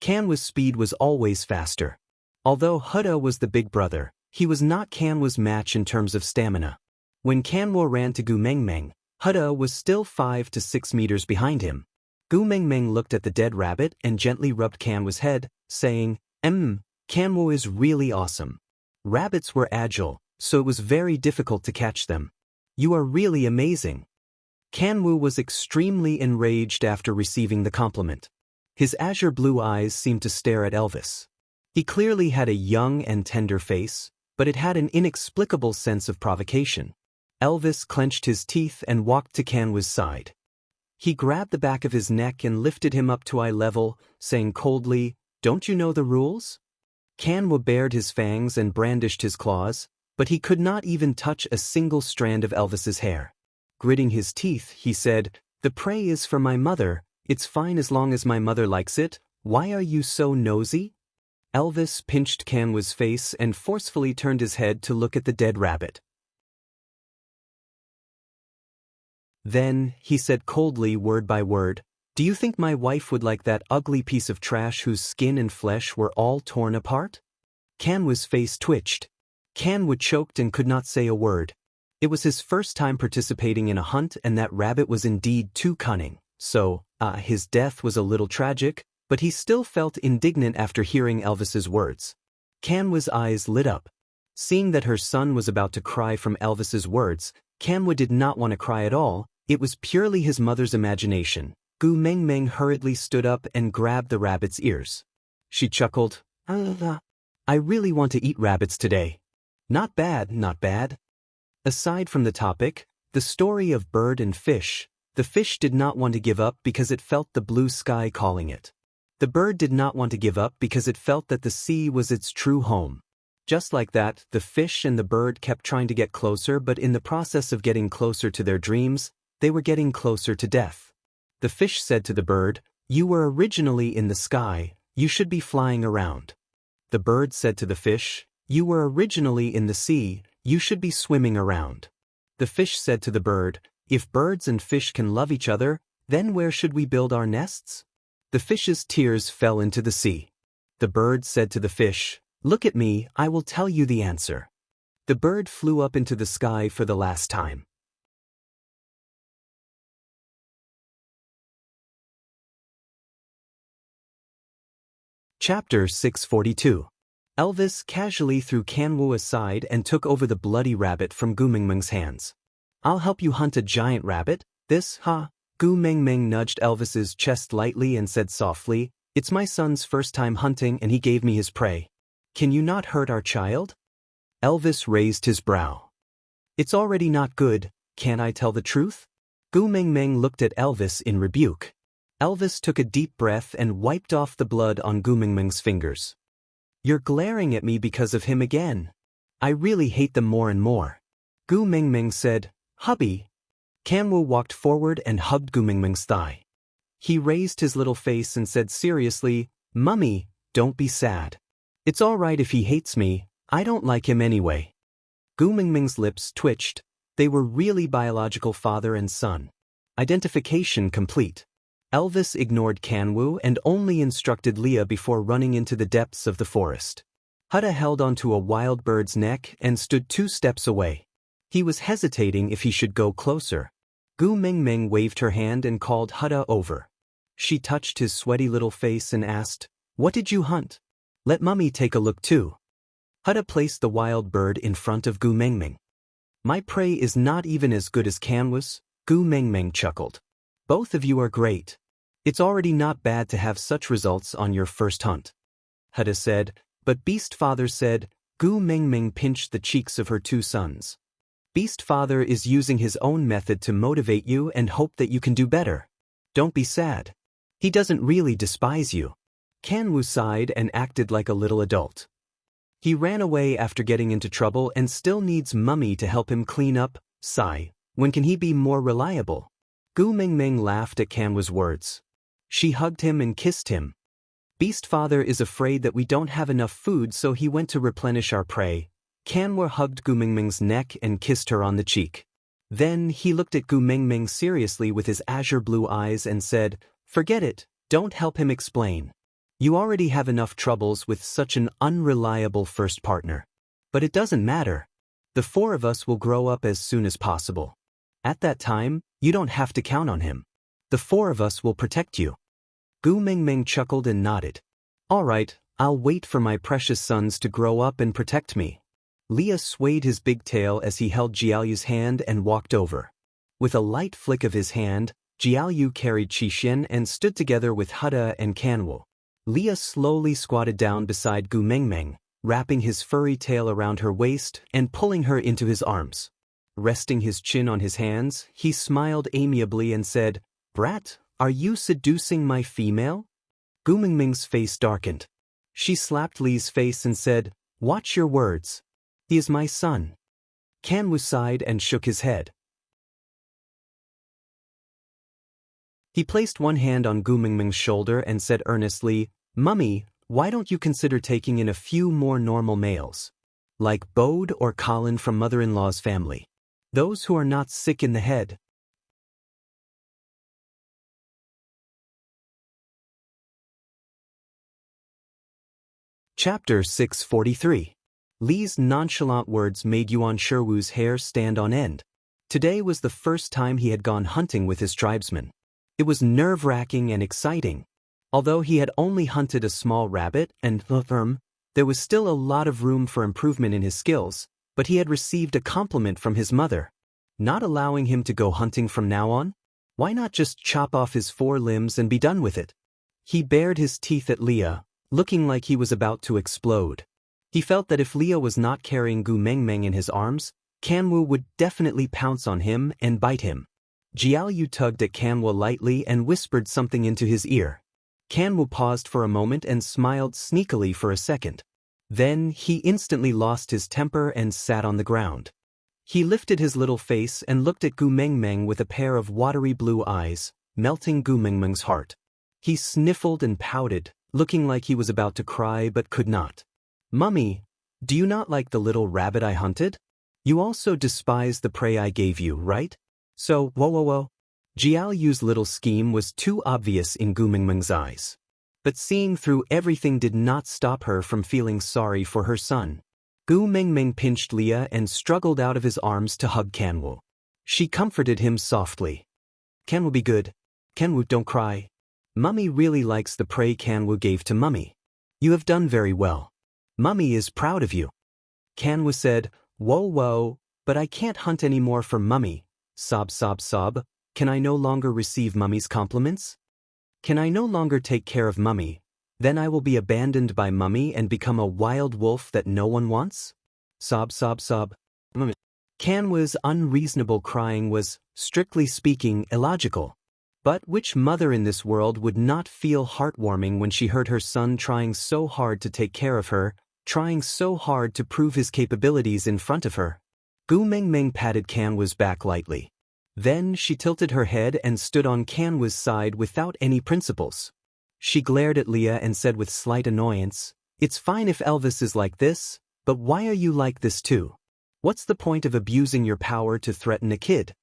Kanwa's speed was always faster. Although Huda was the big brother, he was not Kanwa's match in terms of stamina. When Kanwa ran to Gu Mengmeng, Huda was still 5 to 6 meters behind him. Gu Mengmeng looked at the dead rabbit and gently rubbed Kanwa's head, saying, Kanwa is really awesome. Rabbits were agile, so it was very difficult to catch them. You are really amazing." Kanwa was extremely enraged after receiving the compliment. His azure blue eyes seemed to stare at Elvis. He clearly had a young and tender face, but it had an inexplicable sense of provocation. Elvis clenched his teeth and walked to Kanwa's side. He grabbed the back of his neck and lifted him up to eye level, saying coldly, "Don't you know the rules?" Kanwa bared his fangs and brandished his claws, but he could not even touch a single strand of Elvis's hair. Gritting his teeth, he said, "The prey is for my mother, it's fine as long as my mother likes it, why are you so nosy?" Elvis pinched Kanwa's face and forcefully turned his head to look at the dead rabbit. Then, he said coldly word by word, "Do you think my wife would like that ugly piece of trash whose skin and flesh were all torn apart?" Kanwa's face twitched. Kanwa choked and could not say a word. It was his first time participating in a hunt and that rabbit was indeed too cunning, so, his death was a little tragic, but he still felt indignant after hearing Elvis's words. Kanwa's eyes lit up. Seeing that her son was about to cry from Elvis's words, Kanwa did not want to cry at all, it was purely his mother's imagination. Gu Mengmeng hurriedly stood up and grabbed the rabbit's ears. She chuckled, "I really want to eat rabbits today. Not bad, not bad." Aside from the topic, the story of bird and fish, the fish did not want to give up because it felt the blue sky calling it. The bird did not want to give up because it felt that the sea was its true home. Just like that, the fish and the bird kept trying to get closer, but in the process of getting closer to their dreams, they were getting closer to death. The fish said to the bird, "You were originally in the sky, you should be flying around." The bird said to the fish, "You were originally in the sea, you should be swimming around." The fish said to the bird, "If birds and fish can love each other, then where should we build our nests?" The fish's tears fell into the sea. The bird said to the fish, "Look at me, I will tell you the answer." The bird flew up into the sky for the last time. Chapter 642. Elvis casually threw Kanwa aside and took over the bloody rabbit from Gu Mengmeng's hands. "I'll help you hunt a giant rabbit, this, huh?" Gu Mengmeng nudged Elvis's chest lightly and said softly, "It's my son's first time hunting and he gave me his prey. Can you not hurt our child?" Elvis raised his brow. "It's already not good, can't I tell the truth?" Gu Mengmeng looked at Elvis in rebuke. Elvis took a deep breath and wiped off the blood on Gu Mengmeng's fingers. "You're glaring at me because of him again. I really hate them more and more." Gu Mengmeng said, "Hubby." Kanwa walked forward and hugged Gu Mengmeng's thigh. He raised his little face and said seriously, "Mummy, don't be sad. It's all right if he hates me, I don't like him anyway." Gu Mengmeng's lips twitched. They were really biological father and son. Identification complete. Elvis ignored Kanwa and only instructed Leah before running into the depths of the forest. Huda held onto a wild bird's neck and stood 2 steps away. He was hesitating if he should go closer. Gu Mengmeng waved her hand and called Huda over. She touched his sweaty little face and asked, "What did you hunt? Let Mummy take a look too." Huda placed the wild bird in front of Gu Mengmeng. "My prey is not even as good as Kanwa's," Gu Mengmeng chuckled. "Both of you are great. It's already not bad to have such results on your first hunt." Huda said, but Beast Father said, Gu Mingming pinched the cheeks of her two sons. Beast Father is using his own method to motivate you and hope that you can do better. Don't be sad. He doesn't really despise you. Kanwu sighed and acted like a little adult. He ran away after getting into trouble and still needs Mummy to help him clean up. Sigh. When can he be more reliable? Gu Mingming laughed at Kanwu's words. She hugged him and kissed him. Beast Father is afraid that we don't have enough food, so he went to replenish our prey. Kanwu hugged Gu Mingming's neck and kissed her on the cheek. Then he looked at Gu Mingming seriously with his azure blue eyes and said, "Forget it, don't help him explain. You already have enough troubles with such an unreliable first partner. But it doesn't matter. The four of us will grow up as soon as possible. At that time, you don't have to count on him. The four of us will protect you." Gu Mingming chuckled and nodded. "All right, I'll wait for my precious sons to grow up and protect me." Leah swayed his big tail as he held Jiaoyu's hand and walked over. With a light flick of his hand, Jiaoyu carried Qixin and stood together with Huda and Kanwu. Leah slowly squatted down beside Gu Mingming, wrapping his furry tail around her waist and pulling her into his arms. Resting his chin on his hands, he smiled amiably and said, "Brat, are you seducing my female?" Gu Mingming's face darkened. She slapped Li's face and said, "Watch your words. He is my son." Kanwu sighed and shook his head. He placed one hand on Gu Mingming's shoulder and said earnestly, "Mummy, why don't you consider taking in a few more normal males? Like Bode or Colin from mother-in-law's family. Those who are not sick in the head." Chapter 643. Li's nonchalant words made Yuan Sherwu's hair stand on end. Today was the first time he had gone hunting with his tribesmen. It was nerve-wracking and exciting. Although he had only hunted a small rabbit and there was still a lot of room for improvement in his skills, but he had received a compliment from his mother. Not allowing him to go hunting from now on? Why not just chop off his 4 limbs and be done with it? He bared his teeth at Leah, looking like he was about to explode. He felt that if Leah was not carrying Gu Mingming in his arms, Kanwu would definitely pounce on him and bite him. Jiaoyu tugged at Kanwu lightly and whispered something into his ear. Kanwu paused for a moment and smiled sneakily for a second. Then he instantly lost his temper and sat on the ground. He lifted his little face and looked at Gu Mingming with a pair of watery blue eyes, melting Gu Mingming's heart. He sniffled and pouted, looking like he was about to cry but could not. "Mummy, do you not like the little rabbit I hunted? You also despise the prey I gave you, right? So, whoa. Jiaoyu's little scheme was too obvious in Gu Mingming's eyes. But seeing through everything did not stop her from feeling sorry for her son. Gu Mingming pinched Leah and struggled out of his arms to hug Kanwu. She comforted him softly. "Kanwu, be good. Kanwu, don't cry. Mummy really likes the prey Kanwu gave to Mummy. You have done very well. Mummy is proud of you." Kanwu said, Whoa, but I can't hunt any more for Mummy. Sob. Can I no longer receive Mummy's compliments? Can I no longer take care of Mummy? Then I will be abandoned by Mummy and become a wild wolf that no one wants? Sob. Kanwu's unreasonable crying was, strictly speaking, illogical. But which mother in this world would not feel heartwarming when she heard her son trying so hard to take care of her, trying so hard to prove his capabilities in front of her? Gu Mingming patted Kanwu's back lightly. Then she tilted her head and stood on Kanwu's side without any principles. She glared at Leah and said with slight annoyance, "It's fine if Elvis is like this, but why are you like this too? What's the point of abusing your power to threaten a kid?"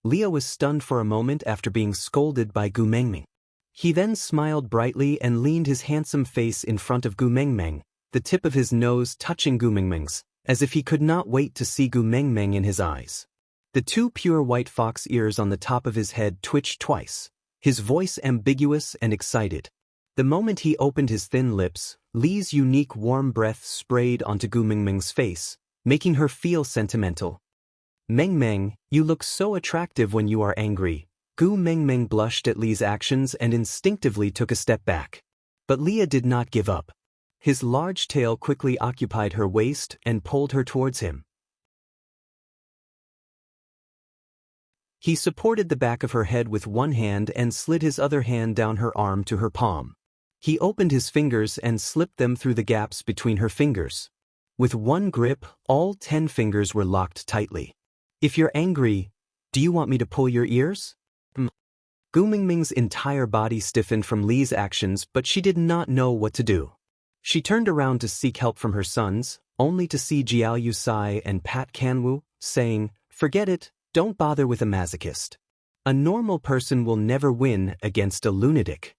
Leah was stunned for a moment after being scolded by Gu Mingming. He then smiled brightly and leaned his handsome face in front of Gu Mingming, the tip of his nose touching Gu Mingming's, as if he could not wait to see Gu Mingming in his eyes. The 2 pure white fox ears on the top of his head twitched twice, his voice ambiguous and excited. The moment he opened his thin lips, Li's unique warm breath sprayed onto Gu Mingming's face, making her feel sentimental. "Mingming, you look so attractive when you are angry." Gu Mingming blushed at Li's actions and instinctively took a step back. But Leah did not give up. His large tail quickly occupied her waist and pulled her towards him. He supported the back of her head with one hand and slid his other hand down her arm to her palm. He opened his fingers and slipped them through the gaps between her fingers. With one grip, all 10 fingers were locked tightly. If you're angry, do you want me to pull your ears? Gu Mingming's entire body stiffened from Li's actions, but she did not know what to do. She turned around to seek help from her sons, only to see Jiao Yusai and Pat Kanwu, saying, "Forget it, don't bother with a masochist. A normal person will never win against a lunatic."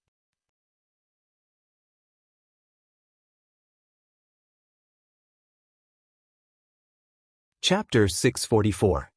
Chapter 644.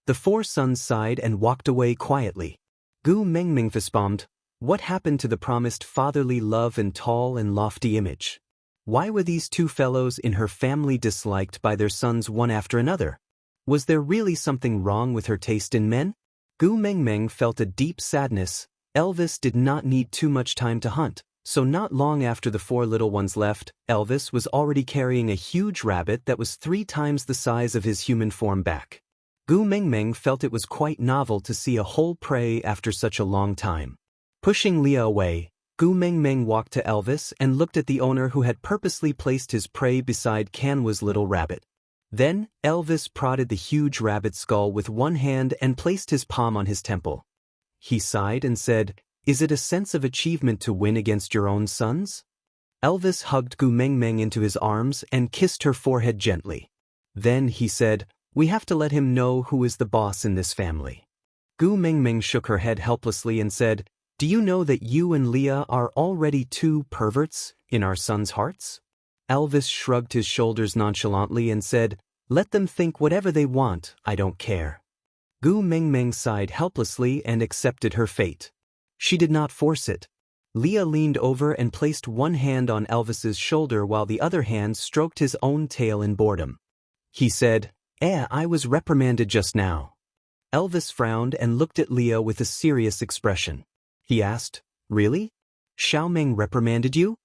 The 4 sons sighed and walked away quietly. Gu Mingming fist-bombed. What happened to the promised fatherly love and tall and lofty image? Why were these 2 fellows in her family disliked by their sons one after another? Was there really something wrong with her taste in men? Gu Mingming felt a deep sadness. Elvis did not need too much time to hunt, so not long after the 4 little ones left, Elvis was already carrying a huge rabbit that was 3 times the size of his human form back. Gu Mingming felt it was quite novel to see a whole prey after such a long time. Pushing Leah away, Gu Mingming walked to Elvis and looked at the owner who had purposely placed his prey beside Kanwa's little rabbit. Then, Elvis prodded the huge rabbit skull with one hand and placed his palm on his temple. He sighed and said, "Is it a sense of achievement to win against your own sons?" Elvis hugged Gu Mingming into his arms and kissed her forehead gently. Then he said, "We have to let him know who is the boss in this family." Gu Mingming shook her head helplessly and said, "Do you know that you and Leah are already 2 perverts in our sons' hearts?" Elvis shrugged his shoulders nonchalantly and said, "Let them think whatever they want, I don't care." Gu Mingming sighed helplessly and accepted her fate. She did not force it. Leah leaned over and placed one hand on Elvis's shoulder while the other hand stroked his own tail in boredom. He said, I was reprimanded just now." Elvis frowned and looked at Leah with a serious expression. He asked, "Really? Xiaoming reprimanded you?"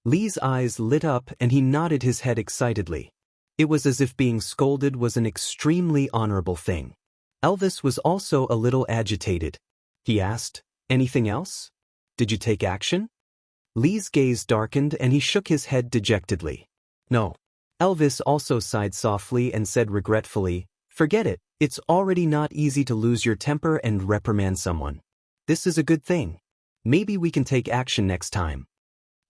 Li's eyes lit up and he nodded his head excitedly. It was as if being scolded was an extremely honorable thing. Elvis was also a little agitated. He asked, "Anything else? Did you take action?" Li's gaze darkened and he shook his head dejectedly. "No." Elvis also sighed softly and said regretfully, "Forget it, it's already not easy to lose your temper and reprimand someone. This is a good thing. Maybe we can take action next time."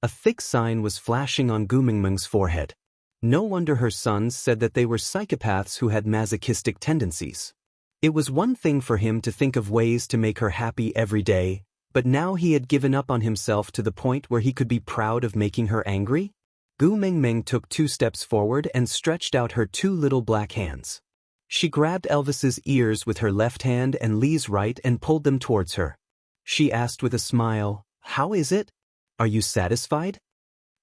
A thick sign was flashing on Gu Mingming's forehead. No wonder her sons said that they were psychopaths who had masochistic tendencies. It was one thing for him to think of ways to make her happy every day, but now he had given up on himself to the point where he could be proud of making her angry? Gu Mingming took 2 steps forward and stretched out her 2 little black hands. She grabbed Elvis's ears with her left hand and Li's right and pulled them towards her. She asked with a smile, "How is it? Are you satisfied?"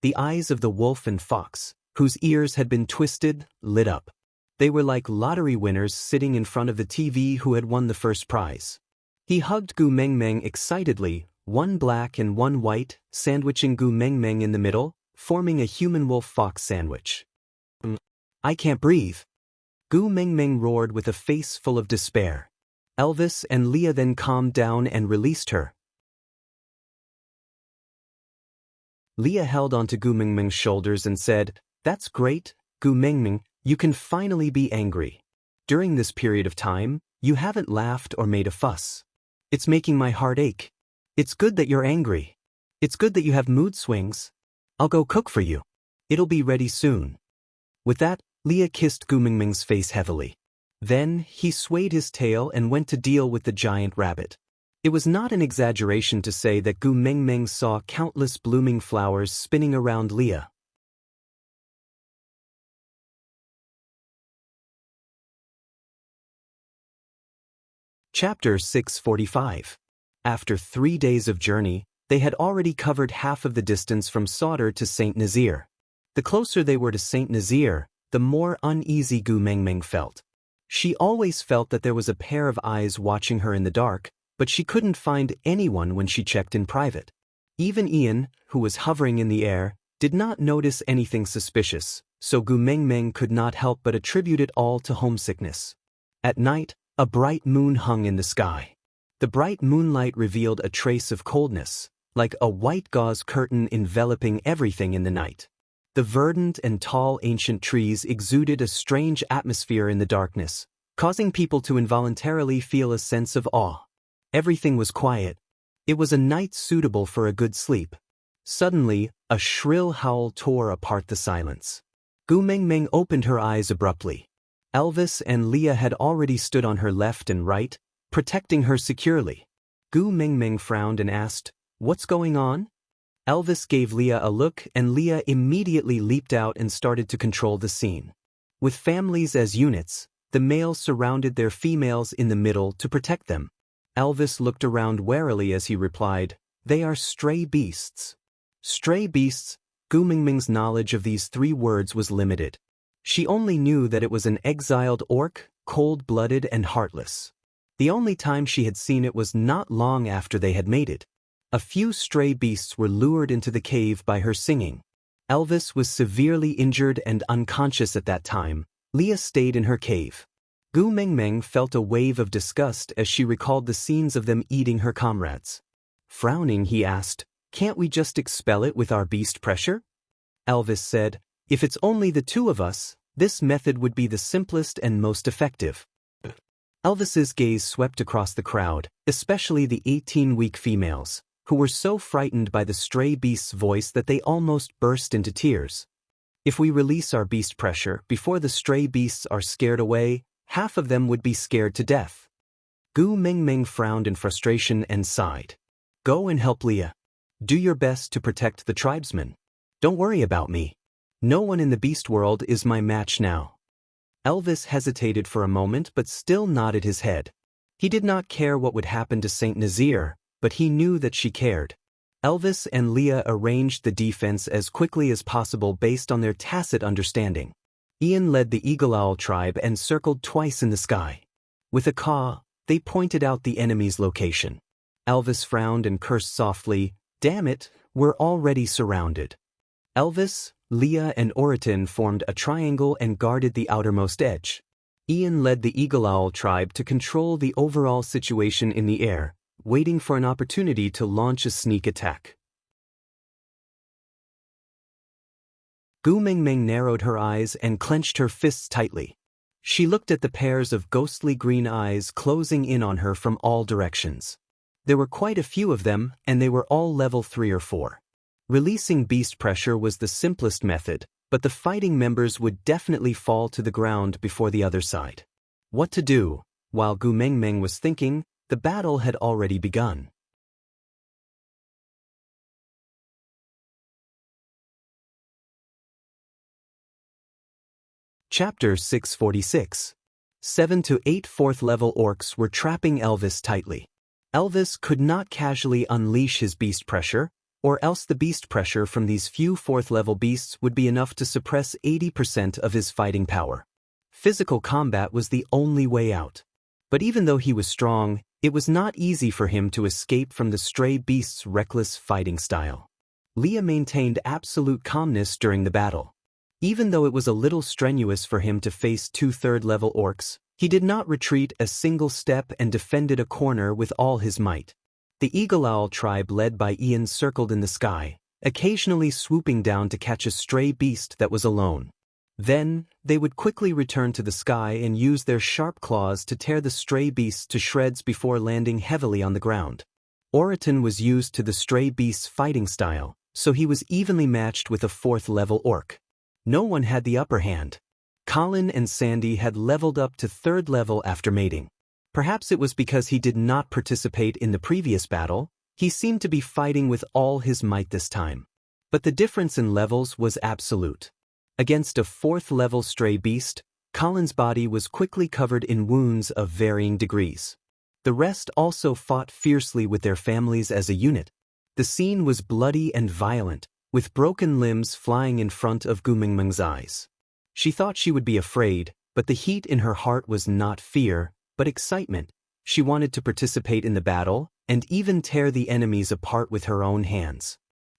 The eyes of the wolf and fox, whose ears had been twisted, lit up. They were like lottery winners sitting in front of the TV who had won the first prize. He hugged Gu Mingming excitedly, one black and one white, sandwiching Gu Mingming in the middle, forming a human wolf-fox sandwich. "I can't breathe." Gu Mingming roared with a face full of despair. Elvis and Leah then calmed down and released her. Leah held onto Gu Mingming's shoulders and said, "That's great, Gu Mingming, you can finally be angry. During this period of time, you haven't laughed or made a fuss. It's making my heart ache. It's good that you're angry. It's good that you have mood swings. I'll go cook for you. It'll be ready soon." With that, Leah kissed Gu Mingming's face heavily. Then, he swayed his tail and went to deal with the giant rabbit. It was not an exaggeration to say that Gu Mingming saw countless blooming flowers spinning around Leah. Chapter 645. After 3 days of journey, they had already covered half of the distance from Sauter to Saint Nazaire. The closer they were to Saint Nazaire, the more uneasy Gu Mingming felt. She always felt that there was a pair of eyes watching her in the dark, but she couldn't find anyone when she checked in private. Even Ian, who was hovering in the air, did not notice anything suspicious, so Gu Mengmeng could not help but attribute it all to homesickness. At night, a bright moon hung in the sky. The bright moonlight revealed a trace of coldness, like a white gauze curtain enveloping everything in the night. The verdant and tall ancient trees exuded a strange atmosphere in the darkness, causing people to involuntarily feel a sense of awe. Everything was quiet. It was a night suitable for a good sleep. Suddenly, a shrill howl tore apart the silence. Gu Mengmeng opened her eyes abruptly. Elvis and Leah had already stood on her left and right, protecting her securely. Gu Mengmeng frowned and asked, "What's going on?" Elvis gave Leah a look, and Leah immediately leaped out and started to control the scene. With families as units, the males surrounded their females in the middle to protect them. Elvis looked around warily as he replied, "They are stray beasts." Stray beasts. Gu Mengmeng's knowledge of these 3 words was limited. She only knew that it was an exiled orc, cold-blooded and heartless. The only time she had seen it was not long after they had mated. A few stray beasts were lured into the cave by her singing. Elvis was severely injured and unconscious at that time. Leah stayed in her cave. Gu Mengmeng felt a wave of disgust as she recalled the scenes of them eating her comrades. Frowning, he asked, "Can't we just expel it with our beast pressure?" Elvis said, "If it's only the 2 of us, this method would be the simplest and most effective." Elvis's gaze swept across the crowd, especially the 18-week females, who were so frightened by the stray beast's voice that they almost burst into tears. "If we release our beast pressure before the stray beasts are scared away, half of them would be scared to death." Gu Mengmeng frowned in frustration and sighed. "Go and help Leah. Do your best to protect the tribesmen. Don't worry about me. No one in the beast world is my match now." Elvis hesitated for a moment but still nodded his head. He did not care what would happen to Saint Nazir, but he knew that she cared. Elvis and Leah arranged the defense as quickly as possible based on their tacit understanding. Ian led the Eagle Owl tribe and circled twice in the sky. With a caw, they pointed out the enemy's location. Elvis frowned and cursed softly, "Damn it, we're already surrounded." Elvis, Leah and Oriton formed a triangle and guarded the outermost edge. Ian led the Eagle Owl tribe to control the overall situation in the air, waiting for an opportunity to launch a sneak attack. Gu Mengmeng narrowed her eyes and clenched her fists tightly. She looked at the pairs of ghostly green eyes closing in on her from all directions. There were quite a few of them, and they were all level 3 or 4. Releasing beast pressure was the simplest method, but the fighting members would definitely fall to the ground before the other side. What to do? While Gu Mengmeng was thinking, the battle had already begun. Chapter 646. 7 to 8 4th-level orcs were trapping Elvis tightly. Elvis could not casually unleash his beast pressure, or else the beast pressure from these few 4th-level beasts would be enough to suppress 80% of his fighting power. Physical combat was the only way out. But even though he was strong, it was not easy for him to escape from the stray beast's reckless fighting style. Leah maintained absolute calmness during the battle. Even though it was a little strenuous for him to face 2 3rd-level orcs, he did not retreat a single step and defended a corner with all his might. The Eagle Owl tribe led by Ian circled in the sky, occasionally swooping down to catch a stray beast that was alone. Then, they would quickly return to the sky and use their sharp claws to tear the stray beasts to shreds before landing heavily on the ground. Oriton was used to the stray beast's fighting style, so he was evenly matched with a 4th-level orc. No one had the upper hand. Colin and Sandy had leveled up to 3rd level after mating. Perhaps it was because he did not participate in the previous battle, he seemed to be fighting with all his might this time. But the difference in levels was absolute. Against a 4th-level stray beast, Colin's body was quickly covered in wounds of varying degrees. The rest also fought fiercely with their families as a unit. The scene was bloody and violent, with broken limbs flying in front of Gu Mengmeng's eyes. She thought she would be afraid, but the heat in her heart was not fear, but excitement. She wanted to participate in the battle, and even tear the enemies apart with her own hands.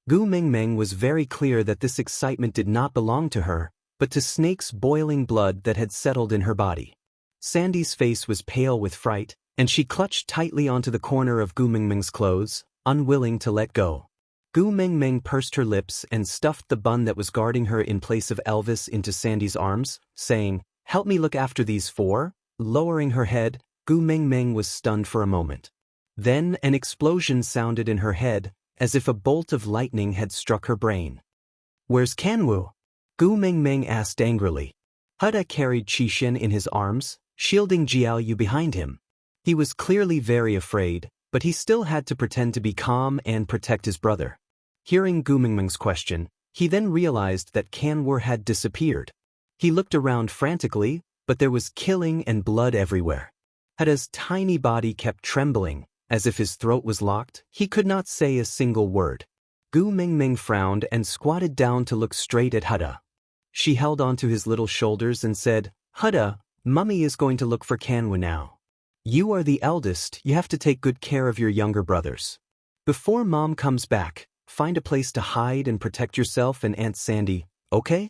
Gu Mingming was very clear that this excitement did not belong to her, but to Snake's boiling blood that had settled in her body. Sandy's face was pale with fright, and she clutched tightly onto the corner of Gu Mingming's clothes, unwilling to let go. Gu Mingming pursed her lips and stuffed the bun that was guarding her in place of Elvis into Sandy's arms, saying, "Help me look after these four." Lowering her head, Gu Mingming was stunned for a moment. Then an explosion sounded in her head, as if a bolt of lightning had struck her brain. "Where's Kanwu?" Gu Mingming asked angrily. Huda carried Qixin in his arms, shielding Jiaoyu behind him. He was clearly very afraid, but he still had to pretend to be calm and protect his brother. Hearing Gu Mingming's question, he then realized that Kanwu had disappeared. He looked around frantically, but there was killing and blood everywhere. Huda's tiny body kept trembling, as if his throat was locked. He could not say a single word. Gu Mingming frowned and squatted down to look straight at Huda. She held onto his little shoulders and said, "Huda, Mummy is going to look for Kanwu now. You are the eldest, you have to take good care of your younger brothers. Before Mom comes back, find a place to hide and protect yourself and Aunt Sandy, okay?"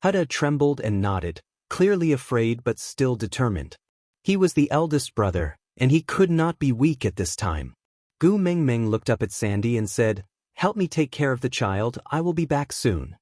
Huda trembled and nodded, clearly afraid but still determined. He was the eldest brother, and he could not be weak at this time. Gu Mingming looked up at Sandy and said, "Help me take care of the child, I will be back soon."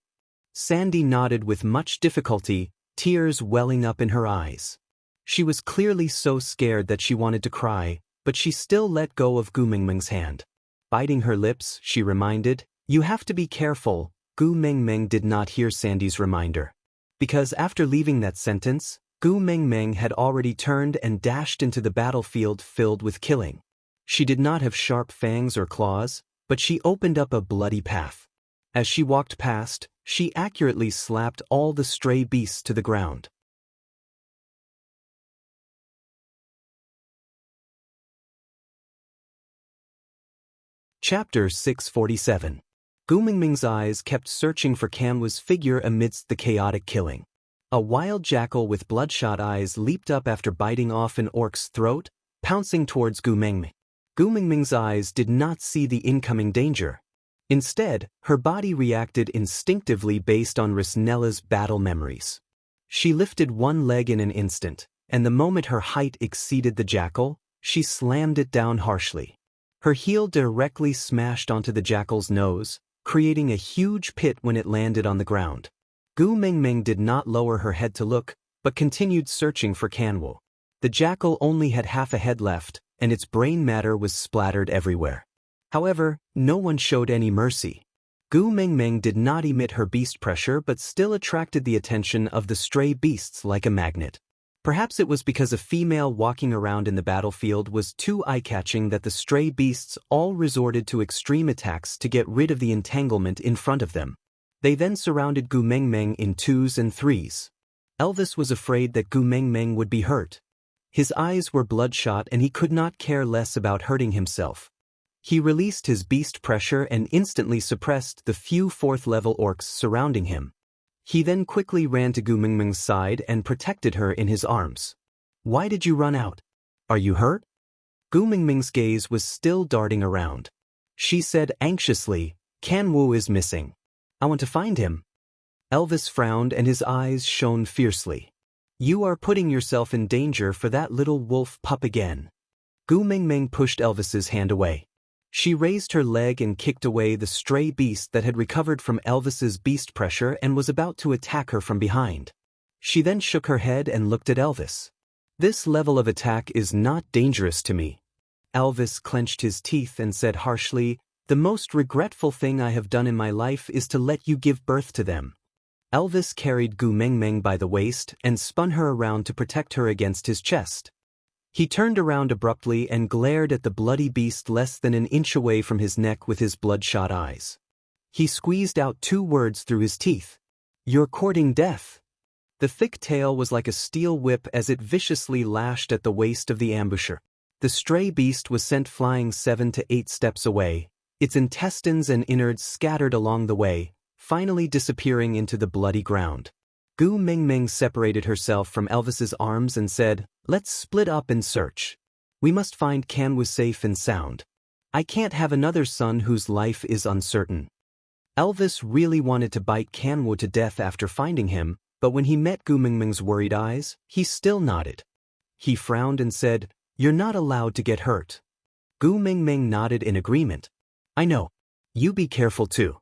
Sandy nodded with much difficulty, tears welling up in her eyes. She was clearly so scared that she wanted to cry, but she still let go of Gu Mingming's hand. Biting her lips, she reminded, "You have to be careful." Gu Mingming did not hear Sandy's reminder. Because after leaving that sentence, Gu Mingming had already turned and dashed into the battlefield filled with killing. She did not have sharp fangs or claws, but she opened up a bloody path. As she walked past, she accurately slapped all the stray beasts to the ground. Chapter 647. Gu Mingming's eyes kept searching for Kanwu's figure amidst the chaotic killing. A wild jackal with bloodshot eyes leaped up after biting off an orc's throat, pouncing towards Gu Mingming. Gu Mingming's eyes did not see the incoming danger. Instead, her body reacted instinctively based on Risnella's battle memories. She lifted one leg in an instant, and the moment her height exceeded the jackal, she slammed it down harshly. Her heel directly smashed onto the jackal's nose, creating a huge pit when it landed on the ground. Gu Mingming did not lower her head to look, but continued searching for Kanwu. The jackal only had half a head left, and its brain matter was splattered everywhere. However, no one showed any mercy. Gu Mingming did not emit her beast pressure but still attracted the attention of the stray beasts like a magnet. Perhaps it was because a female walking around in the battlefield was too eye-catching that the stray beasts all resorted to extreme attacks to get rid of the entanglement in front of them. They then surrounded Gu Mingming in twos and threes. Elvis was afraid that Gu Mingming would be hurt. His eyes were bloodshot and he could not care less about hurting himself. He released his beast pressure and instantly suppressed the few fourth-level orcs surrounding him. He then quickly ran to Gu Mingming's side and protected her in his arms. "Why did you run out? Are you hurt?" Gu Mingming's gaze was still darting around. She said anxiously, "Kanwu is missing. I want to find him." Elvis frowned and his eyes shone fiercely. "You are putting yourself in danger for that little wolf pup again." Gu Mingming pushed Elvis's hand away. She raised her leg and kicked away the stray beast that had recovered from Elvis's beast pressure and was about to attack her from behind. She then shook her head and looked at Elvis. "This level of attack is not dangerous to me." Elvis clenched his teeth and said harshly, "The most regretful thing I have done in my life is to let you give birth to them." Elvis carried Gu Mingming by the waist and spun her around to protect her against his chest. He turned around abruptly and glared at the bloody beast less than an inch away from his neck with his bloodshot eyes. He squeezed out 2 words through his teeth. "You're courting death." The thick tail was like a steel whip as it viciously lashed at the waist of the ambusher. The stray beast was sent flying 7 to 8 steps away, its intestines and innards scattered along the way, finally disappearing into the bloody ground. Gu Mingming separated herself from Elvis's arms and said, "Let's split up and search." We must find Kanwu safe and sound. I can't have another son whose life is uncertain. Elvis really wanted to bite Kanwu to death after finding him, but when he met Gu Mingming's worried eyes, he still nodded. He frowned and said, "You're not allowed to get hurt." Gu Mingming nodded in agreement. "I know. You be careful too."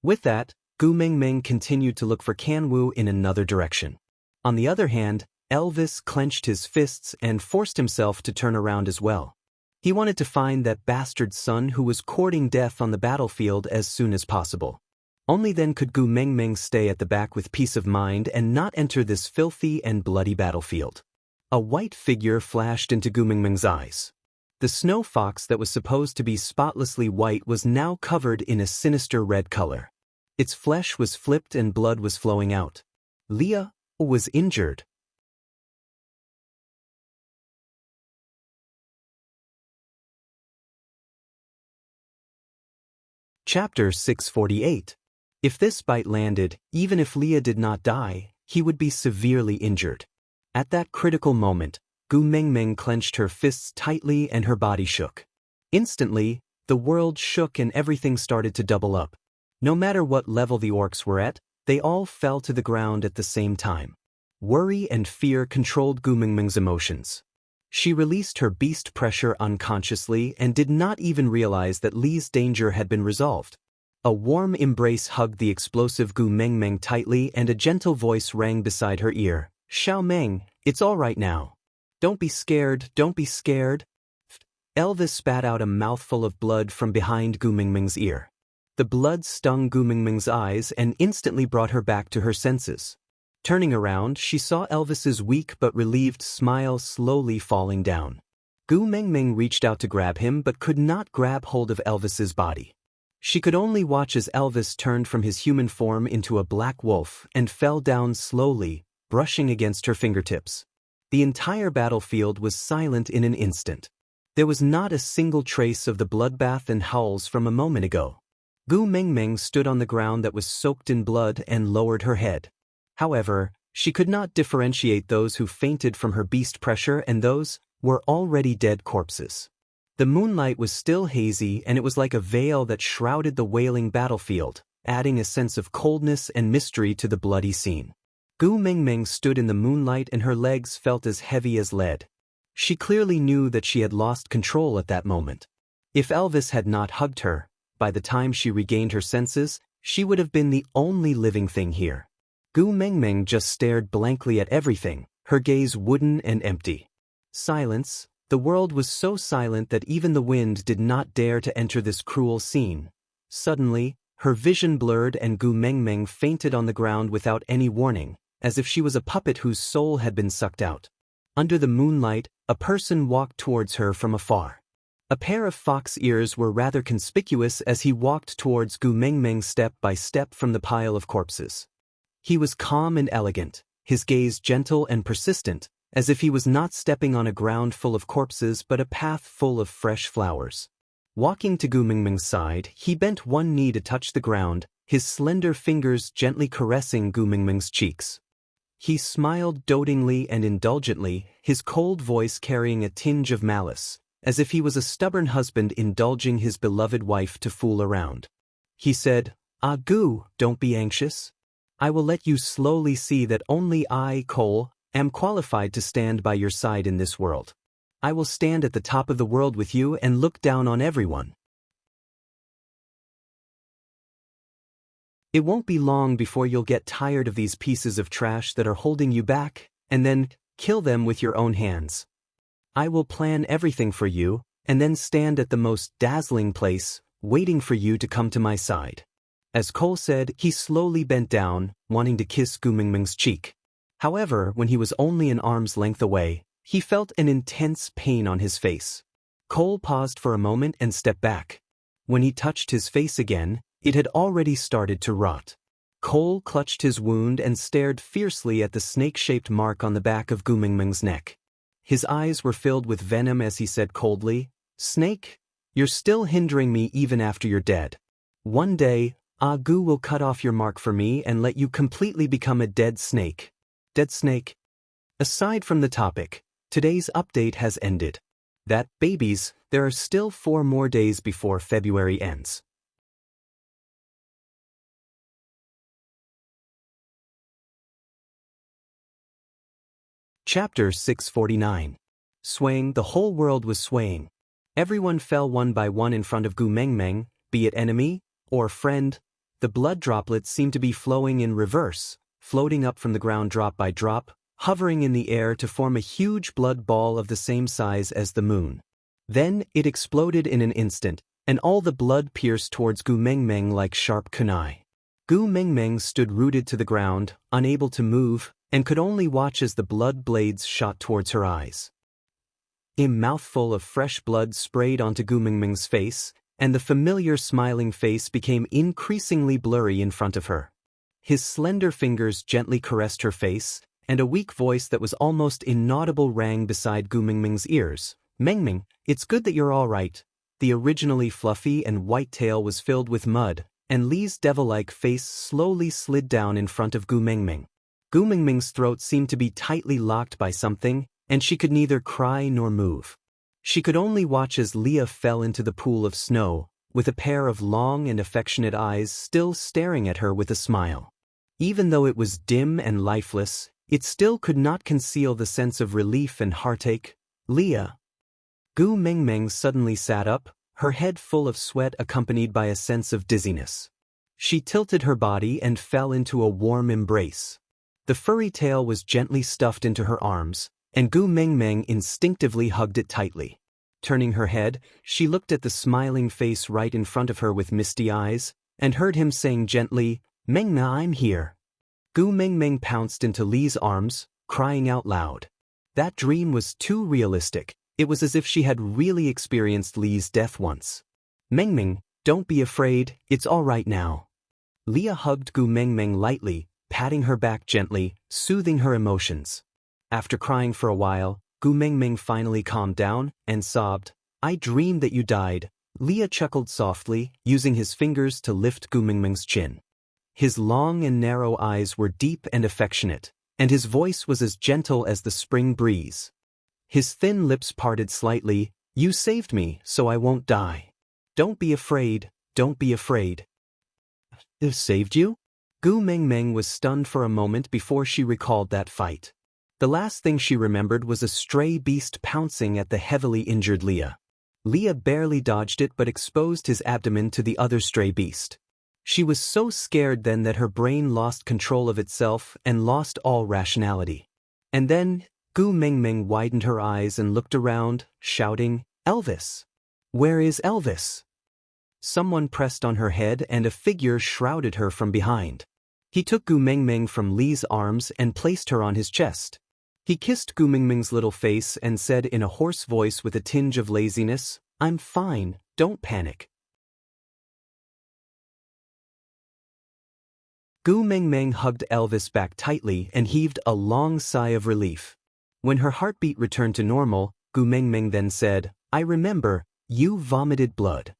With that, Gu Mingming continued to look for Kanwu in another direction. On the other hand, Elvis clenched his fists and forced himself to turn around as well. He wanted to find that bastard son who was courting death on the battlefield as soon as possible. Only then could Gu Mingming stay at the back with peace of mind and not enter this filthy and bloody battlefield. A white figure flashed into Gu Mingming's eyes. The snow fox that was supposed to be spotlessly white was now covered in a sinister red color. Its flesh was flipped and blood was flowing out. Leah was injured. Chapter 648. If this bite landed, even if Leah did not die, he would be severely injured. At that critical moment, Gu Mingming clenched her fists tightly and her body shook. Instantly, the world shook and everything started to double up. No matter what level the orcs were at, they all fell to the ground at the same time. Worry and fear controlled Gu Mingming's emotions. She released her beast pressure unconsciously and did not even realize that Li's danger had been resolved. A warm embrace hugged the explosive Gu Mingming tightly and a gentle voice rang beside her ear. "Xiao Meng, it's all right now. Don't be scared, don't be scared." Elvis spat out a mouthful of blood from behind Gu Mingming's ear. The blood stung Gu Mingming's eyes and instantly brought her back to her senses. Turning around, she saw Elvis's weak but relieved smile slowly falling down. Gu Mingming reached out to grab him but could not grab hold of Elvis's body. She could only watch as Elvis turned from his human form into a black wolf and fell down slowly, brushing against her fingertips. The entire battlefield was silent in an instant. There was not a single trace of the bloodbath and howls from a moment ago. Gu Mingming stood on the ground that was soaked in blood and lowered her head. However, she could not differentiate those who fainted from her beast pressure and those were already dead corpses. The moonlight was still hazy and it was like a veil that shrouded the wailing battlefield, adding a sense of coldness and mystery to the bloody scene. Gu Mingming stood in the moonlight and her legs felt as heavy as lead. She clearly knew that she had lost control at that moment. If Elvis had not hugged her, by the time she regained her senses, she would have been the only living thing here. Gu Mingming just stared blankly at everything, her gaze wooden and empty. Silence. The world was so silent that even the wind did not dare to enter this cruel scene. Suddenly, her vision blurred and Gu Mingming fainted on the ground without any warning, as if she was a puppet whose soul had been sucked out. Under the moonlight, a person walked towards her from afar. A pair of fox ears were rather conspicuous as he walked towards Gu Mingming step by step from the pile of corpses. He was calm and elegant, his gaze gentle and persistent, as if he was not stepping on a ground full of corpses but a path full of fresh flowers. Walking to Gu Mingming's side, he bent one knee to touch the ground, his slender fingers gently caressing Gu Mingming's cheeks. He smiled dotingly and indulgently, his cold voice carrying a tinge of malice, as if he was a stubborn husband indulging his beloved wife to fool around. He said, "Ah Gu, don't be anxious. I will let you slowly see that only I, Cole, am qualified to stand by your side in this world. I will stand at the top of the world with you and look down on everyone. It won't be long before you'll get tired of these pieces of trash that are holding you back, and then kill them with your own hands. I will plan everything for you, and then stand at the most dazzling place, waiting for you to come to my side." As Cole said, he slowly bent down, wanting to kiss Gu Mingming's cheek. However, when he was only an arm's length away, he felt an intense pain on his face. Cole paused for a moment and stepped back. When he touched his face again, it had already started to rot. Cole clutched his wound and stared fiercely at the snake-shaped mark on the back of Gu Mingming's neck. His eyes were filled with venom as he said coldly, "Snake, you're still hindering me even after you're dead. One day, Ah Gu will cut off your mark for me and let you completely become a dead snake." Dead snake? Aside from the topic, today's update has ended. That, babies, there are still 4 more days before February ends. Chapter 649. Swaying, the whole world was swaying. Everyone fell one by one in front of Gu Mengmeng, be it enemy or friend. The blood droplets seemed to be flowing in reverse, floating up from the ground drop by drop, hovering in the air to form a huge blood ball of the same size as the moon. Then it exploded in an instant, and all the blood pierced towards Gu Mengmeng like sharp kunai. Gu Mengmeng stood rooted to the ground, unable to move, and could only watch as the blood blades shot towards her eyes. A mouthful of fresh blood sprayed onto Gu Mengmeng's face, and the familiar smiling face became increasingly blurry in front of her. His slender fingers gently caressed her face, and a weak voice that was almost inaudible rang beside Gu Mengmeng's ears. Mengmeng, it's good that you're all right. The originally fluffy and white tail was filled with mud, and Li's devil-like face slowly slid down in front of Gu Mengmeng. Gu Mengmeng's throat seemed to be tightly locked by something, and she could neither cry nor move. She could only watch as Leah fell into the pool of snow, with a pair of long and affectionate eyes still staring at her with a smile. Even though it was dim and lifeless, it still could not conceal the sense of relief and heartache. Leah. Gu Mengmeng suddenly sat up, her head full of sweat accompanied by a sense of dizziness. She tilted her body and fell into a warm embrace. The furry tail was gently stuffed into her arms, and Gu Mengmeng instinctively hugged it tightly. Turning her head, she looked at the smiling face right in front of her with misty eyes, and heard him saying gently, "Mengna, I'm here." Gu Mengmeng pounced into Li's arms, crying out loud. That dream was too realistic. It was as if she had really experienced Li's death once. "Mengmeng, don't be afraid, it's all right now." Leah hugged Gu Mengmeng lightly, patting her back gently, soothing her emotions. After crying for a while, Gu Mengmeng finally calmed down and sobbed, "I dreamed that you died." Leah chuckled softly, using his fingers to lift Gu Mengmeng's chin. His long and narrow eyes were deep and affectionate, and his voice was as gentle as the spring breeze. His thin lips parted slightly. "You saved me, so I won't die. Don't be afraid, don't be afraid." Saved you? Gu Mengmeng was stunned for a moment before she recalled that fight. The last thing she remembered was a stray beast pouncing at the heavily injured Leah. Leah barely dodged it but exposed his abdomen to the other stray beast. She was so scared then that her brain lost control of itself and lost all rationality. And then, Gu Mengmeng widened her eyes and looked around, shouting, "Elvis! Where is Elvis?" Someone pressed on her head and a figure shrouded her from behind. He took Gu Mengmeng from Li's arms and placed her on his chest. He kissed Gu Mengmeng's little face and said in a hoarse voice with a tinge of laziness, "I'm fine, don't panic." Gu Mengmeng hugged Elvis back tightly and heaved a long sigh of relief. When her heartbeat returned to normal, Gu Mengmeng then said, "I remember, you vomited blood."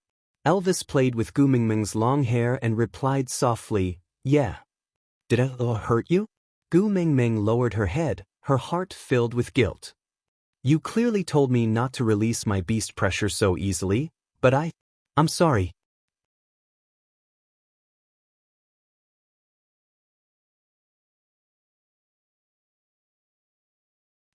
Elvis played with Gu Mengmeng's long hair and replied softly, "Yeah." "Did I hurt you?" Gu Mengmeng lowered her head, her heart filled with guilt. "You clearly told me not to release my beast pressure so easily, but I'm sorry."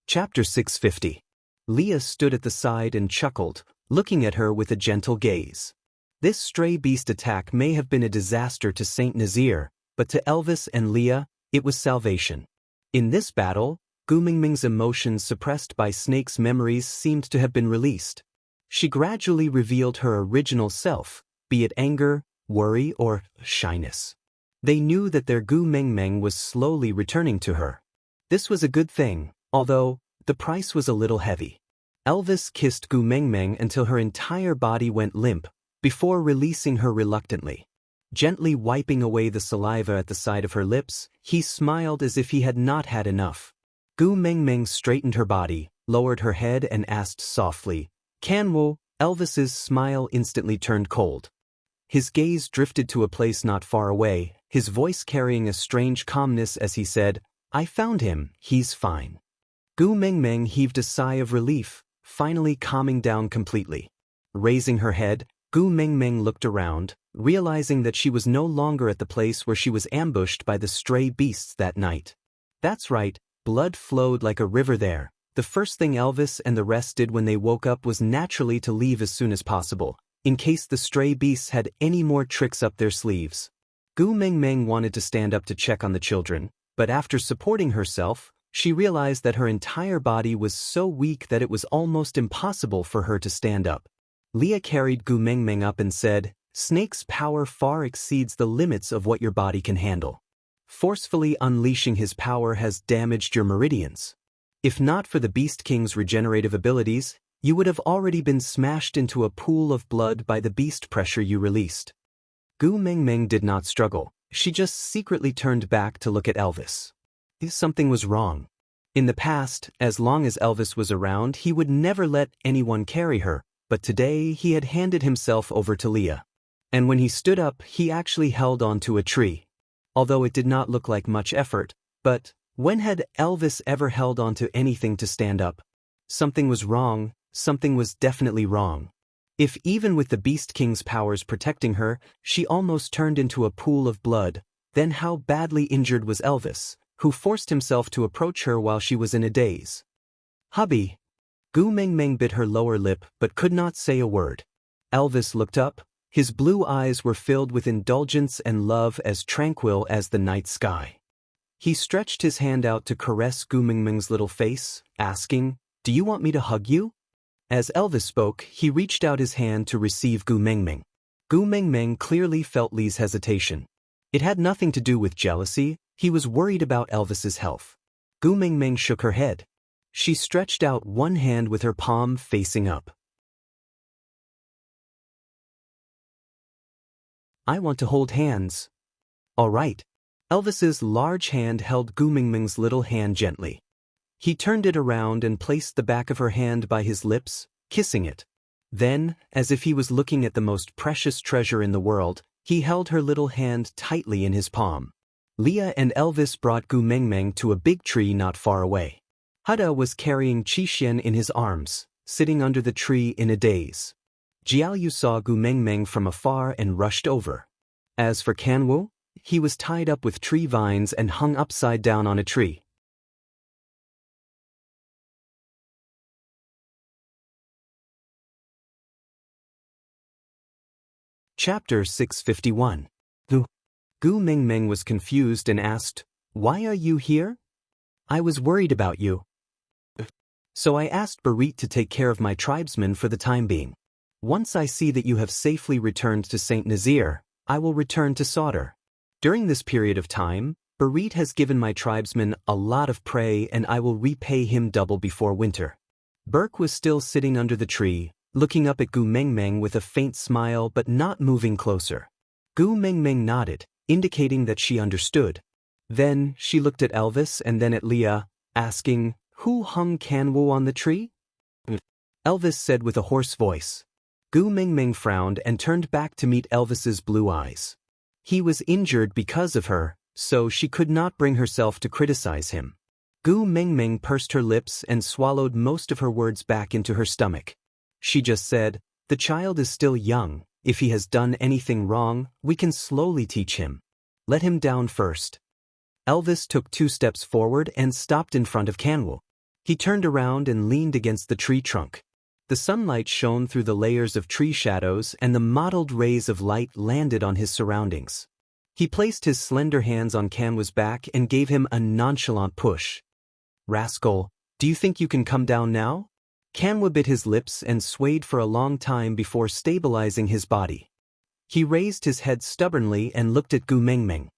Chapter 650. Leah stood at the side and chuckled, looking at her with a gentle gaze. This stray beast attack may have been a disaster to Saint Nazir, but to Elvis and Leah, it was salvation. In this battle, Gu Mengmeng's emotions suppressed by Snake's memories seemed to have been released. She gradually revealed her original self, be it anger, worry, or shyness. They knew that their Gu Mengmeng was slowly returning to her. This was a good thing, although the price was a little heavy. Elvis kissed Gu Mengmeng until her entire body went limp, before releasing her reluctantly. Gently wiping away the saliva at the side of her lips, he smiled as if he had not had enough. Gu Mengmeng straightened her body, lowered her head and asked softly, "Canwo?" Elvis's smile instantly turned cold. His gaze drifted to a place not far away, his voice carrying a strange calmness as he said, "I found him, he's fine." Gu Mengmeng heaved a sigh of relief, finally calming down completely. Raising her head, Gu Mengmeng looked around, realizing that she was no longer at the place where she was ambushed by the stray beasts that night. That's right, blood flowed like a river there. The first thing Elvis and the rest did when they woke up was naturally to leave as soon as possible, in case the stray beasts had any more tricks up their sleeves. Gu Mengmeng wanted to stand up to check on the children, but after supporting herself, she realized that her entire body was so weak that it was almost impossible for her to stand up. Leah carried Gu Mengmeng up and said, "Snake's power far exceeds the limits of what your body can handle. Forcefully unleashing his power has damaged your meridians. If not for the Beast King's regenerative abilities, you would have already been smashed into a pool of blood by the beast pressure you released." Gu Mengmeng did not struggle, she just secretly turned back to look at Elvis. Something was wrong. In the past, as long as Elvis was around, he would never let anyone carry her, but today he had handed himself over to Leah. And when he stood up, he actually held onto a tree. Although it did not look like much effort, but when had Elvis ever held onto anything to stand up? Something was wrong, something was definitely wrong. If even with the Beast King's powers protecting her, she almost turned into a pool of blood, then how badly injured was Elvis, who forced himself to approach her while she was in a daze? "Hubby." Gu Mengmeng bit her lower lip but could not say a word. Elvis looked up, his blue eyes were filled with indulgence and love as tranquil as the night sky. He stretched his hand out to caress Gu Mengmeng's little face, asking, "Do you want me to hug you?" As Elvis spoke, he reached out his hand to receive Gu Mengmeng. Gu Mengmeng clearly felt Li's hesitation. It had nothing to do with jealousy, he was worried about Elvis's health. Gu Mengmeng shook her head. She stretched out one hand with her palm facing up. "I want to hold hands." "All right." Elvis's large hand held Gu Mengmeng's little hand gently. He turned it around and placed the back of her hand by his lips, kissing it. Then, as if he was looking at the most precious treasure in the world, he held her little hand tightly in his palm. Leah and Elvis brought Gu Mengmeng to a big tree not far away. Hada was carrying Qixien in his arms, sitting under the tree in a daze. Jiaoyu saw Gu Mengmeng from afar and rushed over. As for Kanwu, he was tied up with tree vines and hung upside down on a tree. Chapter 651. Gu Mengmeng was confused and asked, "Why are you here?" "I was worried about you. So I asked Barit to take care of my tribesmen for the time being. Once I see that you have safely returned to St. Nazir, I will return to Sauter. During this period of time, Barit has given my tribesmen a lot of prey and I will repay him double before winter." Burke was still sitting under the tree, looking up at Gu Mengmeng with a faint smile but not moving closer. Gu Mengmeng nodded, indicating that she understood. Then she looked at Elvis and then at Leah, asking, "Who hung Kanwu on the tree?" Elvis said with a hoarse voice. Gu Mengmeng frowned and turned back to meet Elvis's blue eyes. He was injured because of her, so she could not bring herself to criticize him. Gu Mengmeng pursed her lips and swallowed most of her words back into her stomach. She just said, "The child is still young. If he has done anything wrong, we can slowly teach him. Let him down first." Elvis took 2 steps forward and stopped in front of Kanwu. He turned around and leaned against the tree trunk. The sunlight shone through the layers of tree shadows and the mottled rays of light landed on his surroundings. He placed his slender hands on Kanwu's back and gave him a nonchalant push. "Rascal, do you think you can come down now?" Kanwu bit his lips and swayed for a long time before stabilizing his body. He raised his head stubbornly and looked at Gu Mengmeng.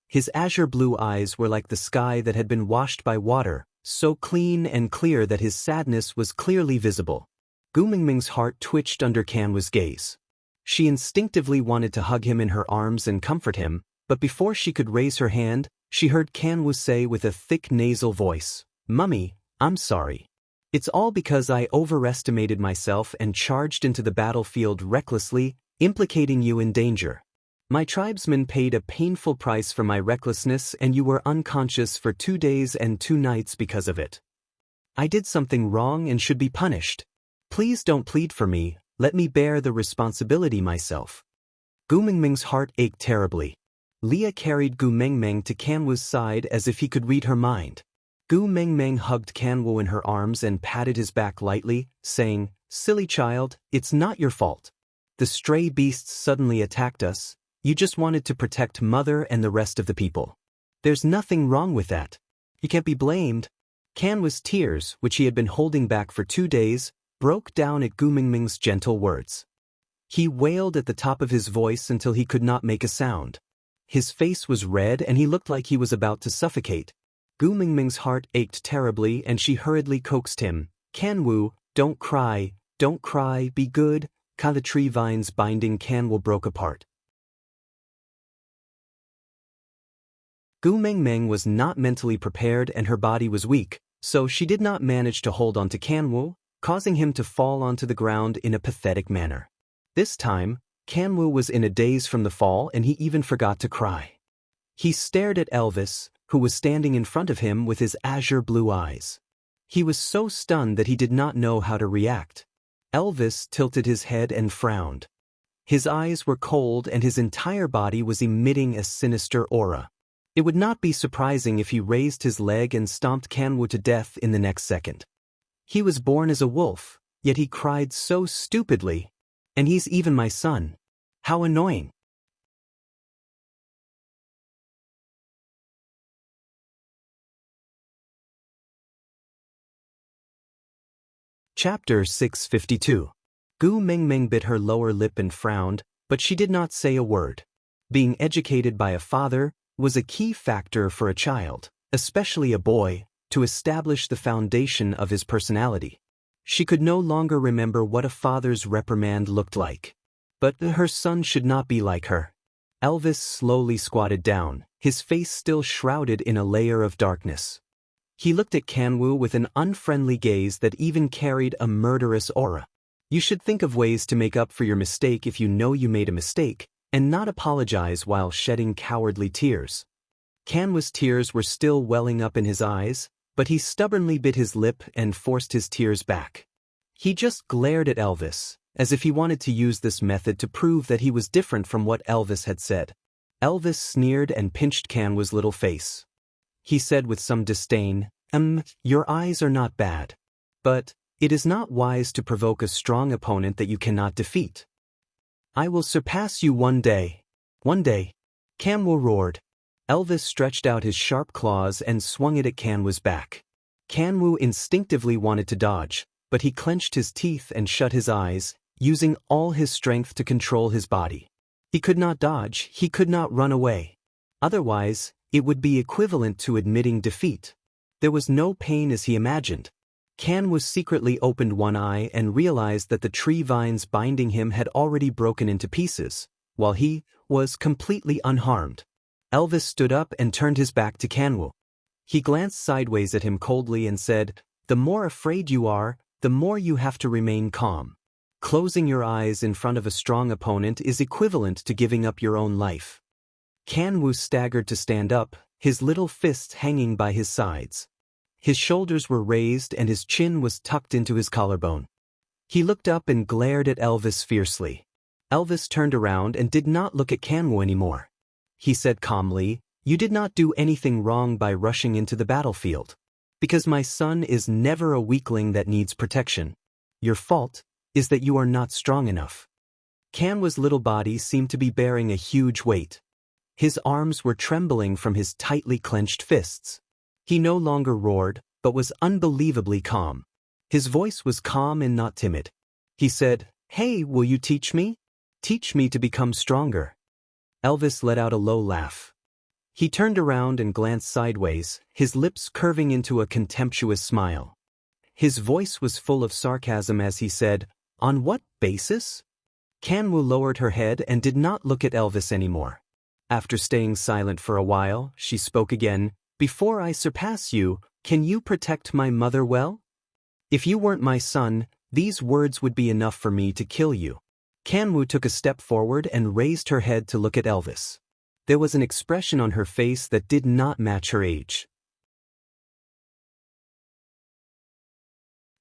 His azure blue eyes were like the sky that had been washed by water, so clean and clear that his sadness was clearly visible. Gu Mengmeng's heart twitched under Kanwu's gaze. She instinctively wanted to hug him in her arms and comfort him, but before she could raise her hand, she heard Kanwu say with a thick nasal voice, "Mummy, I'm sorry. It's all because I overestimated myself and charged into the battlefield recklessly, implicating you in danger. My tribesmen paid a painful price for my recklessness and you were unconscious for 2 days and 2 nights because of it." I did something wrong and should be punished. Please don't plead for me, let me bear the responsibility myself. Gu Mingming's heart ached terribly. Leah carried Gu Mengmeng to Kanwu's side as if he could read her mind. Gu Mengmeng hugged Kanwu in her arms and patted his back lightly, saying, "Silly child, it's not your fault. The stray beasts suddenly attacked us. You just wanted to protect Mother and the rest of the people. There's nothing wrong with that. You can't be blamed." Kanwu's tears, which he had been holding back for 2 days, broke down at Gu Mingming's gentle words. He wailed at the top of his voice until he could not make a sound. His face was red and he looked like he was about to suffocate. Gu Mingming's heart ached terribly and she hurriedly coaxed him. "Kanwu, don't cry, be good." The tree vines binding Kanwu broke apart. Gu Mengmeng was not mentally prepared and her body was weak, so she did not manage to hold on to Kanwu, causing him to fall onto the ground in a pathetic manner. This time, Kanwu was in a daze from the fall and he even forgot to cry. He stared at Elvis, who was standing in front of him with his azure blue eyes. He was so stunned that he did not know how to react. Elvis tilted his head and frowned. His eyes were cold and his entire body was emitting a sinister aura. It would not be surprising if he raised his leg and stomped Kanwu to death in the next second. He was born as a wolf, yet he cried so stupidly. And he's even my son. How annoying. Chapter 652. Gu Mengmeng bit her lower lip and frowned, but she did not say a word. Being educated by a father was a key factor for a child, especially a boy, to establish the foundation of his personality. She could no longer remember what a father's reprimand looked like. But her son should not be like her. Elvis slowly squatted down, his face still shrouded in a layer of darkness. He looked at Kanwu with an unfriendly gaze that even carried a murderous aura. You should think of ways to make up for your mistake if you know you made a mistake, and not apologize while shedding cowardly tears. Kanwu's tears were still welling up in his eyes, but he stubbornly bit his lip and forced his tears back. He just glared at Elvis, as if he wanted to use this method to prove that he was different from what Elvis had said. Elvis sneered and pinched Kanwu's little face. He said with some disdain, "Your eyes are not bad. But it is not wise to provoke a strong opponent that you cannot defeat. I will surpass you one day. One day." Kanwu roared. Elvis stretched out his sharp claws and swung it at Kanwu's back. Kanwu instinctively wanted to dodge, but he clenched his teeth and shut his eyes, using all his strength to control his body. He could not dodge, he could not run away. Otherwise, it would be equivalent to admitting defeat. There was no pain as he imagined. Kanwu secretly opened one eye and realized that the tree vines binding him had already broken into pieces, while he was completely unharmed. Elvis stood up and turned his back to Kanwu. He glanced sideways at him coldly and said, "The more afraid you are, the more you have to remain calm. Closing your eyes in front of a strong opponent is equivalent to giving up your own life." Kanwu staggered to stand up, his little fists hanging by his sides. His shoulders were raised and his chin was tucked into his collarbone. He looked up and glared at Elvis fiercely. Elvis turned around and did not look at Kanwu anymore. He said calmly, "You did not do anything wrong by rushing into the battlefield. Because my son is never a weakling that needs protection. Your fault is that you are not strong enough." Kanwu's little body seemed to be bearing a huge weight. His arms were trembling from his tightly clenched fists. He no longer roared, but was unbelievably calm. His voice was calm and not timid. He said, "Hey, will you teach me? Teach me to become stronger." Elvis let out a low laugh. He turned around and glanced sideways, his lips curving into a contemptuous smile. His voice was full of sarcasm as he said, "On what basis?" Kanwu lowered her head and did not look at Elvis anymore. After staying silent for a while, she spoke again, "Before I surpass you, can you protect my mother well? If you weren't my son, these words would be enough for me to kill you." Kanwu took a step forward and raised her head to look at Elvis. There was an expression on her face that did not match her age.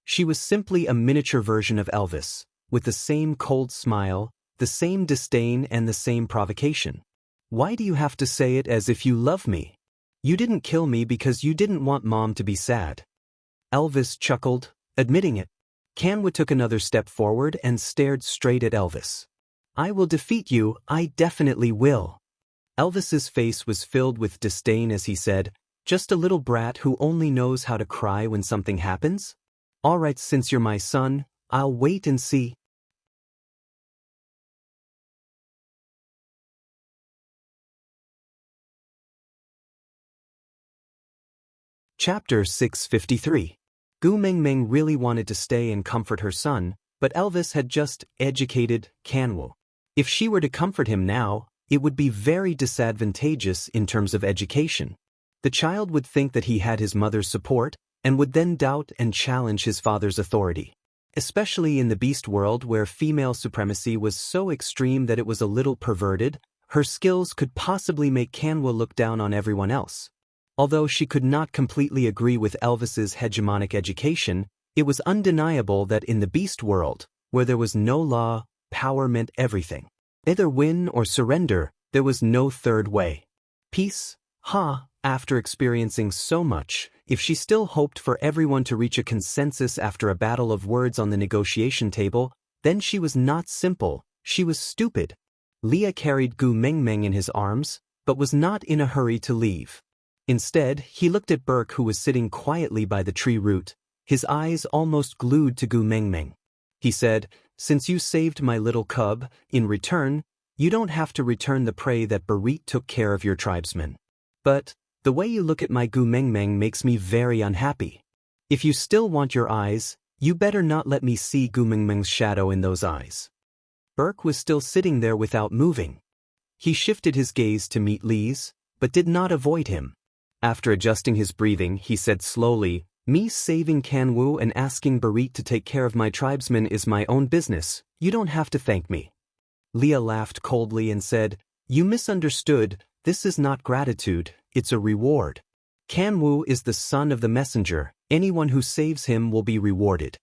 She was simply a miniature version of Elvis, with the same cold smile, the same disdain and the same provocation. Why do you have to say it as if you love me? You didn't kill me because you didn't want Mom to be sad. Elvis chuckled, admitting it. Kanwa took another step forward and stared straight at Elvis. I will defeat you, I definitely will. Elvis's face was filled with disdain as he said, just a little brat who only knows how to cry when something happens? All right, since you're my son, I'll wait and see. Chapter 653. Gu Mengmeng really wanted to stay and comfort her son, but Elvis had just educated Kanwu. If she were to comfort him now, it would be very disadvantageous in terms of education. The child would think that he had his mother's support, and would then doubt and challenge his father's authority. Especially in the beast world where female supremacy was so extreme that it was a little perverted, her skills could possibly make Kanwa look down on everyone else. Although she could not completely agree with Elvis's hegemonic education, it was undeniable that in the beast world, where there was no law, power meant everything. Either win or surrender, there was no third way. Peace? After experiencing so much, if she still hoped for everyone to reach a consensus after a battle of words on the negotiation table, then she was not simple, she was stupid. Leah carried Gu Mengmeng in his arms, but was not in a hurry to leave. Instead, he looked at Burke who was sitting quietly by the tree root, his eyes almost glued to Gu Mengmeng. He said, since you saved my little cub, in return, you don't have to return the prey that Barit took care of your tribesmen. But, the way you look at my Gu Mengmeng makes me very unhappy. If you still want your eyes, you better not let me see Gu Mengmeng's shadow in those eyes. Burke was still sitting there without moving. He shifted his gaze to meet Lee's, but did not avoid him. After adjusting his breathing, he said slowly, me saving Kanwu and asking Barit to take care of my tribesmen is my own business, you don't have to thank me. Leah laughed coldly and said, you misunderstood, this is not gratitude, it's a reward. Kanwu is the son of the messenger, anyone who saves him will be rewarded.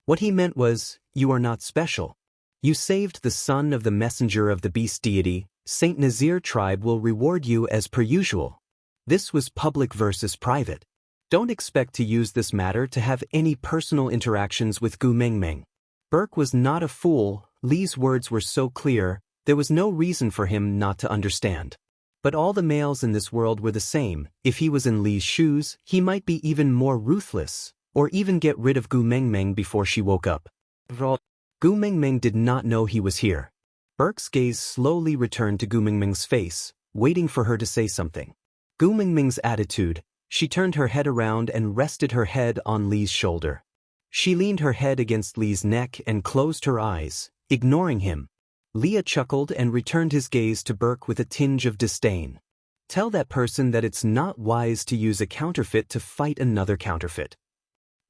What he meant was, you are not special. You saved the son of the messenger of the beast deity, Saint Nazir tribe will reward you as per usual. This was public versus private. Don't expect to use this matter to have any personal interactions with Gu Mengmeng. Burke was not a fool, Lee's words were so clear, there was no reason for him not to understand. But all the males in this world were the same, if he was in Lee's shoes, he might be even more ruthless, or even get rid of Gu Mengmeng before she woke up. Gu Mengmeng did not know he was here. Burke's gaze slowly returned to Gu Mengmeng's face, waiting for her to say something. Gu Mengmeng's attitude, she turned her head around and rested her head on Lee's shoulder. She leaned her head against Lee's neck and closed her eyes, ignoring him. Leah chuckled and returned his gaze to Burke with a tinge of disdain. Tell that person that it's not wise to use a counterfeit to fight another counterfeit.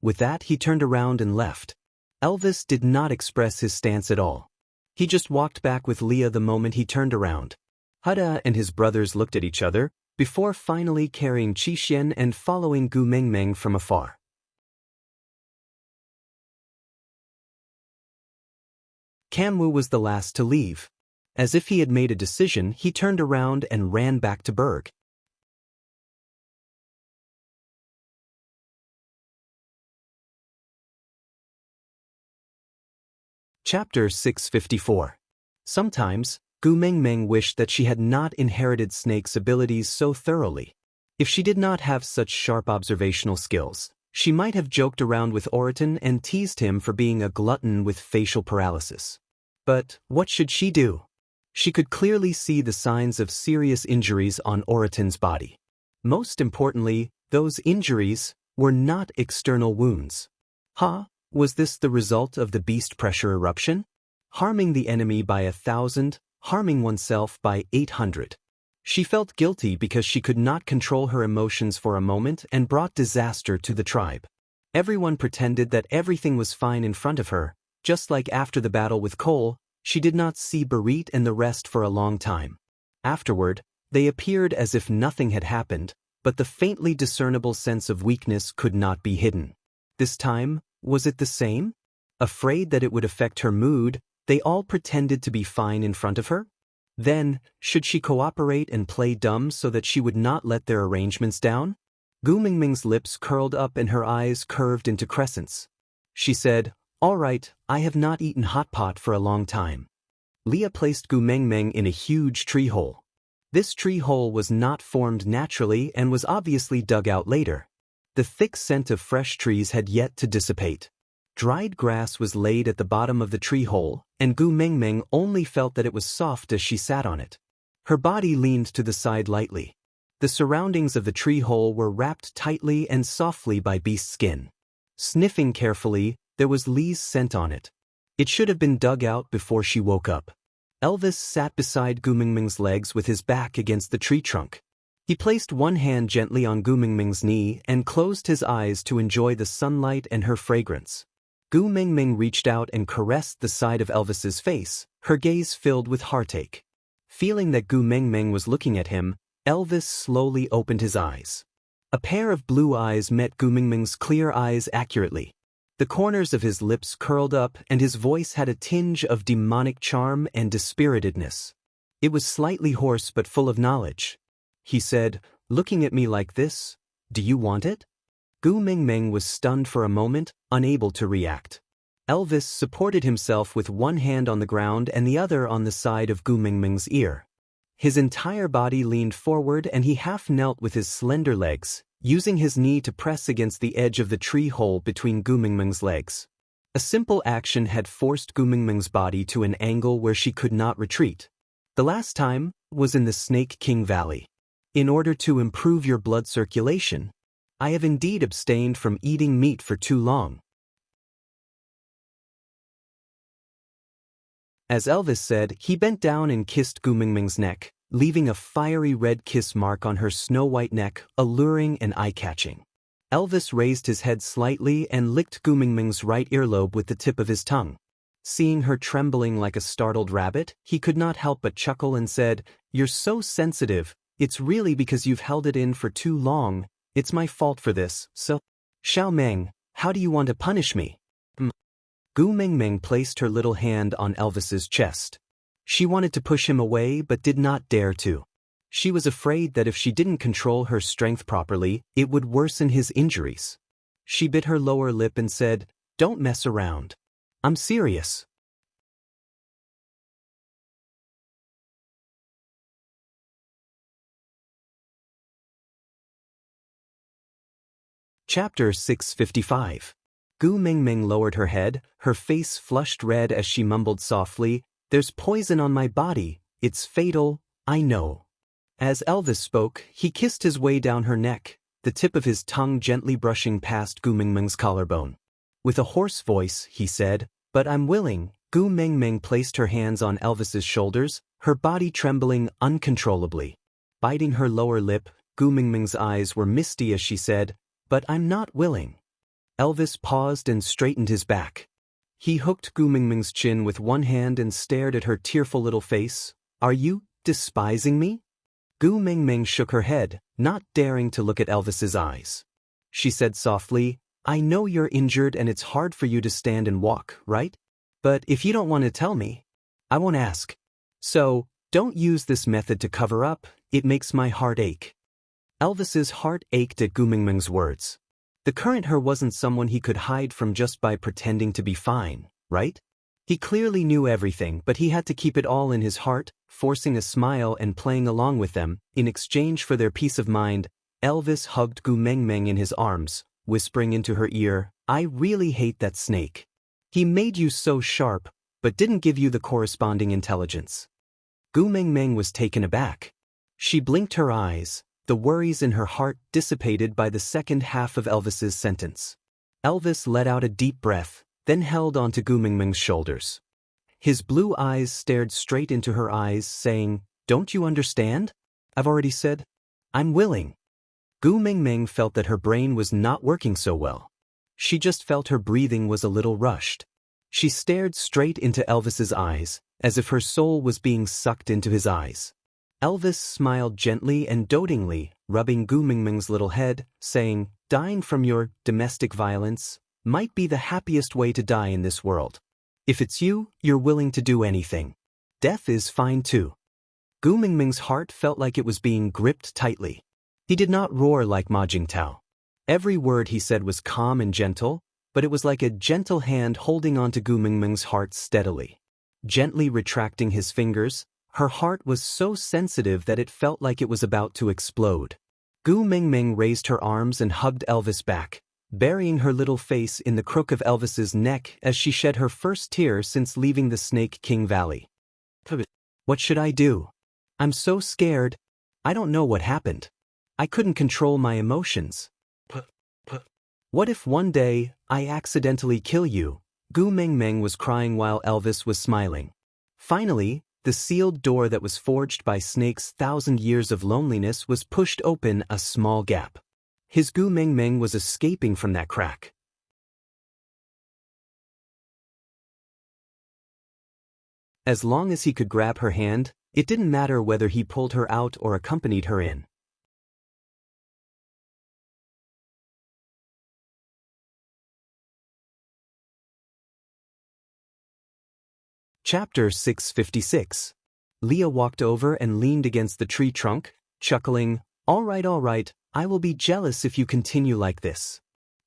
With that, he turned around and left. Elvis did not express his stance at all. He just walked back with Leah the moment he turned around. Hada and his brothers looked at each other, before finally carrying Qixien and following Gu Mengmeng from afar. Kanwu was the last to leave. As if he had made a decision, he turned around and ran back to Berg. Chapter 654. Sometimes, Gu Mengmeng wished that she had not inherited Snake's abilities so thoroughly. If she did not have such sharp observational skills, she might have joked around with Oriton and teased him for being a glutton with facial paralysis. But what should she do? She could clearly see the signs of serious injuries on Oriton's body. Most importantly, those injuries were not external wounds. Was this the result of the beast pressure eruption? Harming the enemy by 1,000, harming oneself by 800. She felt guilty because she could not control her emotions for a moment and brought disaster to the tribe. Everyone pretended that everything was fine in front of her, just like after the battle with Cole, she did not see Barit and the rest for a long time. Afterward, they appeared as if nothing had happened, but the faintly discernible sense of weakness could not be hidden. This time, was it the same? Afraid that it would affect her mood, they all pretended to be fine in front of her? Then, should she cooperate and play dumb so that she would not let their arrangements down? Gu Mingming's lips curled up and her eyes curved into crescents. She said, "All right, I have not eaten hot pot for a long time." Leah placed Gu Mingming in a huge tree hole. This tree hole was not formed naturally and was obviously dug out later. The thick scent of fresh trees had yet to dissipate. Dried grass was laid at the bottom of the tree hole, and Gu Mingming only felt that it was soft as she sat on it. Her body leaned to the side lightly. The surroundings of the tree hole were wrapped tightly and softly by beast skin. Sniffing carefully, there was Lee's scent on it. It should have been dug out before she woke up. Elvis sat beside Gu Mingming's legs with his back against the tree trunk. He placed one hand gently on Gu Mingming's knee and closed his eyes to enjoy the sunlight and her fragrance. Gu Mingming reached out and caressed the side of Elvis's face, her gaze filled with heartache. Feeling that Gu Mingming was looking at him, Elvis slowly opened his eyes. A pair of blue eyes met Gu Mingming's clear eyes accurately. The corners of his lips curled up and his voice had a tinge of demonic charm and dispiritedness. It was slightly hoarse but full of knowledge. He said, "Looking at me like this, do you want it?" Gu Mingming was stunned for a moment, unable to react. Elvis supported himself with one hand on the ground and the other on the side of Gu Mingming's ear. His entire body leaned forward and he half knelt with his slender legs, using his knee to press against the edge of the tree hole between Gu Mingming's legs. A simple action had forced Gu Mingming's body to an angle where she could not retreat. The last time was in the Snake King Valley. In order to improve your blood circulation, I have indeed abstained from eating meat for too long. As Elvis said, he bent down and kissed Gu Mingming's neck, leaving a fiery red kiss mark on her snow-white neck, alluring and eye-catching. Elvis raised his head slightly and licked Gu Mingming's right earlobe with the tip of his tongue. Seeing her trembling like a startled rabbit, he could not help but chuckle and said, "You're so sensitive, it's really because you've held it in for too long. It's my fault for this, so... Xiao Meng, how do you want to punish me?" Gu Mingming placed her little hand on Elvis's chest. She wanted to push him away but did not dare to. She was afraid that if she didn't control her strength properly, it would worsen his injuries. She bit her lower lip and said, "Don't mess around. I'm serious." Chapter 655. Gu Mingming lowered her head, her face flushed red as she mumbled softly, "There's poison on my body, it's fatal, I know." As Elvis spoke, he kissed his way down her neck, the tip of his tongue gently brushing past Gu Mingming's collarbone. With a hoarse voice, he said, "But I'm willing." Gu Mingming placed her hands on Elvis's shoulders, her body trembling uncontrollably. Biting her lower lip, Gu Mingming's eyes were misty as she said, "But I'm not willing." Elvis paused and straightened his back. He hooked Gu Mingming's chin with one hand and stared at her tearful little face. "Are you despising me?" Gu Mingming shook her head, not daring to look at Elvis's eyes. She said softly, "I know you're injured and it's hard for you to stand and walk, right? But if you don't want to tell me, I won't ask. So, don't use this method to cover up, it makes my heart ache." Elvis's heart ached at Gu Mingming's words. The current her wasn't someone he could hide from just by pretending to be fine, right? He clearly knew everything, but he had to keep it all in his heart, forcing a smile and playing along with them. In exchange for their peace of mind, Elvis hugged Gu Mingming in his arms, whispering into her ear, "I really hate that snake. He made you so sharp, but didn't give you the corresponding intelligence." Gu Mingming was taken aback. She blinked her eyes, the worries in her heart dissipated by the second half of Elvis's sentence. Elvis let out a deep breath, then held onto Gu Mingming's shoulders. His blue eyes stared straight into her eyes, saying, "Don't you understand? I've already said, I'm willing." Gu Mingming felt that her brain was not working so well. She just felt her breathing was a little rushed. She stared straight into Elvis's eyes, as if her soul was being sucked into his eyes. Elvis smiled gently and dotingly, rubbing Gu Mingming's little head, saying, "Dying from your domestic violence, might be the happiest way to die in this world. If it's you, you're willing to do anything. Death is fine too. Gu Mingming's heart felt like it was being gripped tightly. He did not roar like Ma Jingtao. Every word he said was calm and gentle, but it was like a gentle hand holding onto Gu Mingming's heart steadily. Gently retracting his fingers, her heart was so sensitive that it felt like it was about to explode. Gu Mingming raised her arms and hugged Elvis back, burying her little face in the crook of Elvis's neck as she shed her first tear since leaving the Snake King Valley. What should I do? I'm so scared. I don't know what happened. I couldn't control my emotions. What if one day I accidentally kill you? Gu Mingming was crying while Elvis was smiling. Finally, the sealed door that was forged by Snake's 1,000 years of loneliness was pushed open a small gap. His Gu Mingming was escaping from that crack. As long as he could grab her hand, it didn't matter whether he pulled her out or accompanied her in. Chapter 656. Leah walked over and leaned against the tree trunk, chuckling, all right, I will be jealous if you continue like this.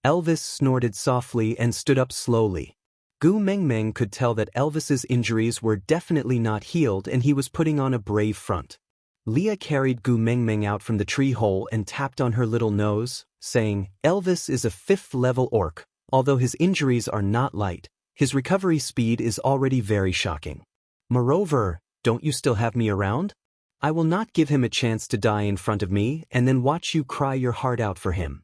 Elvis snorted softly and stood up slowly. Gu Mingming could tell that Elvis's injuries were definitely not healed and he was putting on a brave front. Leah carried Gu Mingming out from the tree hole and tapped on her little nose, saying, Elvis is a 5th-level orc. Although his injuries are not light, his recovery speed is already very shocking. Moreover, don't you still have me around? I will not give him a chance to die in front of me and then watch you cry your heart out for him.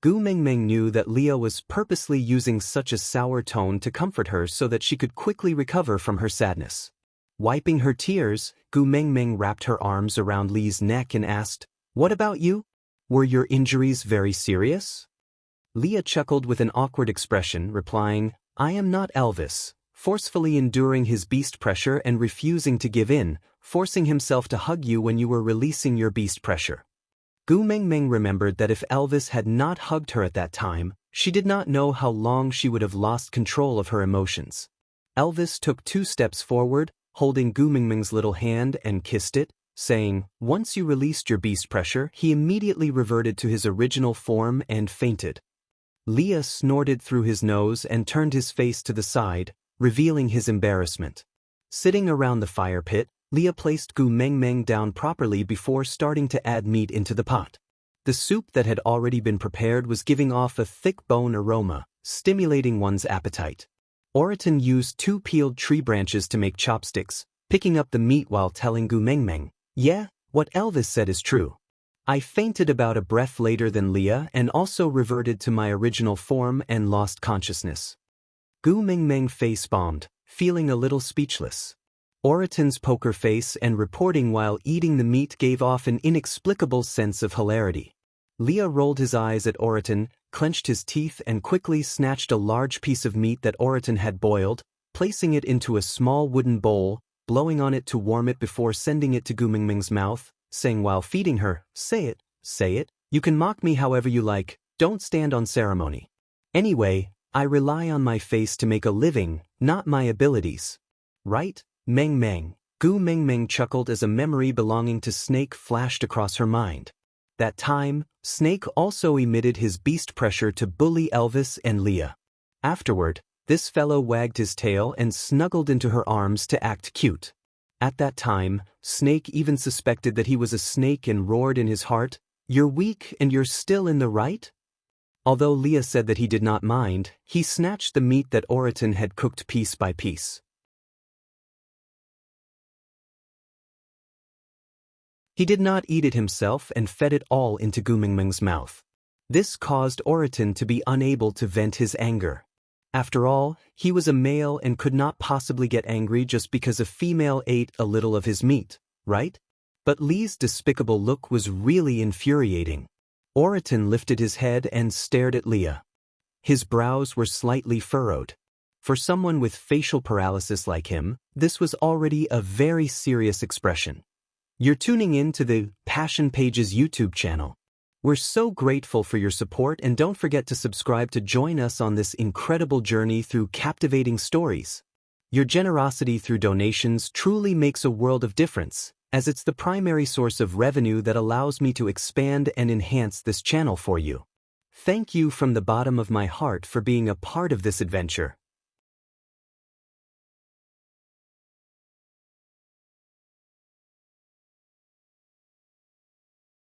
Gu Mingming knew that Leah was purposely using such a sour tone to comfort her so that she could quickly recover from her sadness. Wiping her tears, Gu Mingming wrapped her arms around Lee's neck and asked, What about you? Were your injuries very serious? Leah chuckled with an awkward expression, replying, I am not Elvis, forcefully enduring his beast pressure and refusing to give in, forcing himself to hug you when you were releasing your beast pressure. Gu Mingming remembered that if Elvis had not hugged her at that time, she did not know how long she would have lost control of her emotions. Elvis took 2 steps forward, holding Gu Mingming's little hand and kissed it, saying, Once you released your beast pressure, he immediately reverted to his original form and fainted. Leah snorted through his nose and turned his face to the side, revealing his embarrassment. Sitting around the fire pit, Leah placed Gu Mingming down properly before starting to add meat into the pot. The soup that had already been prepared was giving off a thick bone aroma, stimulating one's appetite. Oriton used 2 peeled tree branches to make chopsticks, picking up the meat while telling Gu Mingming, Yeah, what Elvis said is true. I fainted about a breath later than Leah and also reverted to my original form and lost consciousness. Gu Mingming face-bombed, feeling a little speechless. Oriton's poker face and reporting while eating the meat gave off an inexplicable sense of hilarity. Leah rolled his eyes at Oriton, clenched his teeth and quickly snatched a large piece of meat that Oriton had boiled, placing it into a small wooden bowl, blowing on it to warm it before sending it to Gu Mingming's mouth, saying while feeding her, Say it, you can mock me however you like, don't stand on ceremony. Anyway, I rely on my face to make a living, not my abilities. Right? Meng. Gu Mingming chuckled as a memory belonging to Snake flashed across her mind. That time, Snake also emitted his beast pressure to bully Elvis and Leah. Afterward, this fellow wagged his tail and snuggled into her arms to act cute. At that time, Snake even suspected that he was a snake and roared in his heart, You're weak and you're still in the right? Although Leah said that he did not mind, he snatched the meat that Oriton had cooked piece by piece. He did not eat it himself and fed it all into Gu Mingming's mouth. This caused Oriton to be unable to vent his anger. After all, he was a male and could not possibly get angry just because a female ate a little of his meat, right? But Lee's despicable look was really infuriating. Oriton lifted his head and stared at Leah. His brows were slightly furrowed. For someone with facial paralysis like him, this was already a very serious expression. You're tuning in to the Passion Pages YouTube channel. We're so grateful for your support, and don't forget to subscribe to join us on this incredible journey through captivating stories. Your generosity through donations truly makes a world of difference, as it's the primary source of revenue that allows me to expand and enhance this channel for you. Thank you from the bottom of my heart for being a part of this adventure.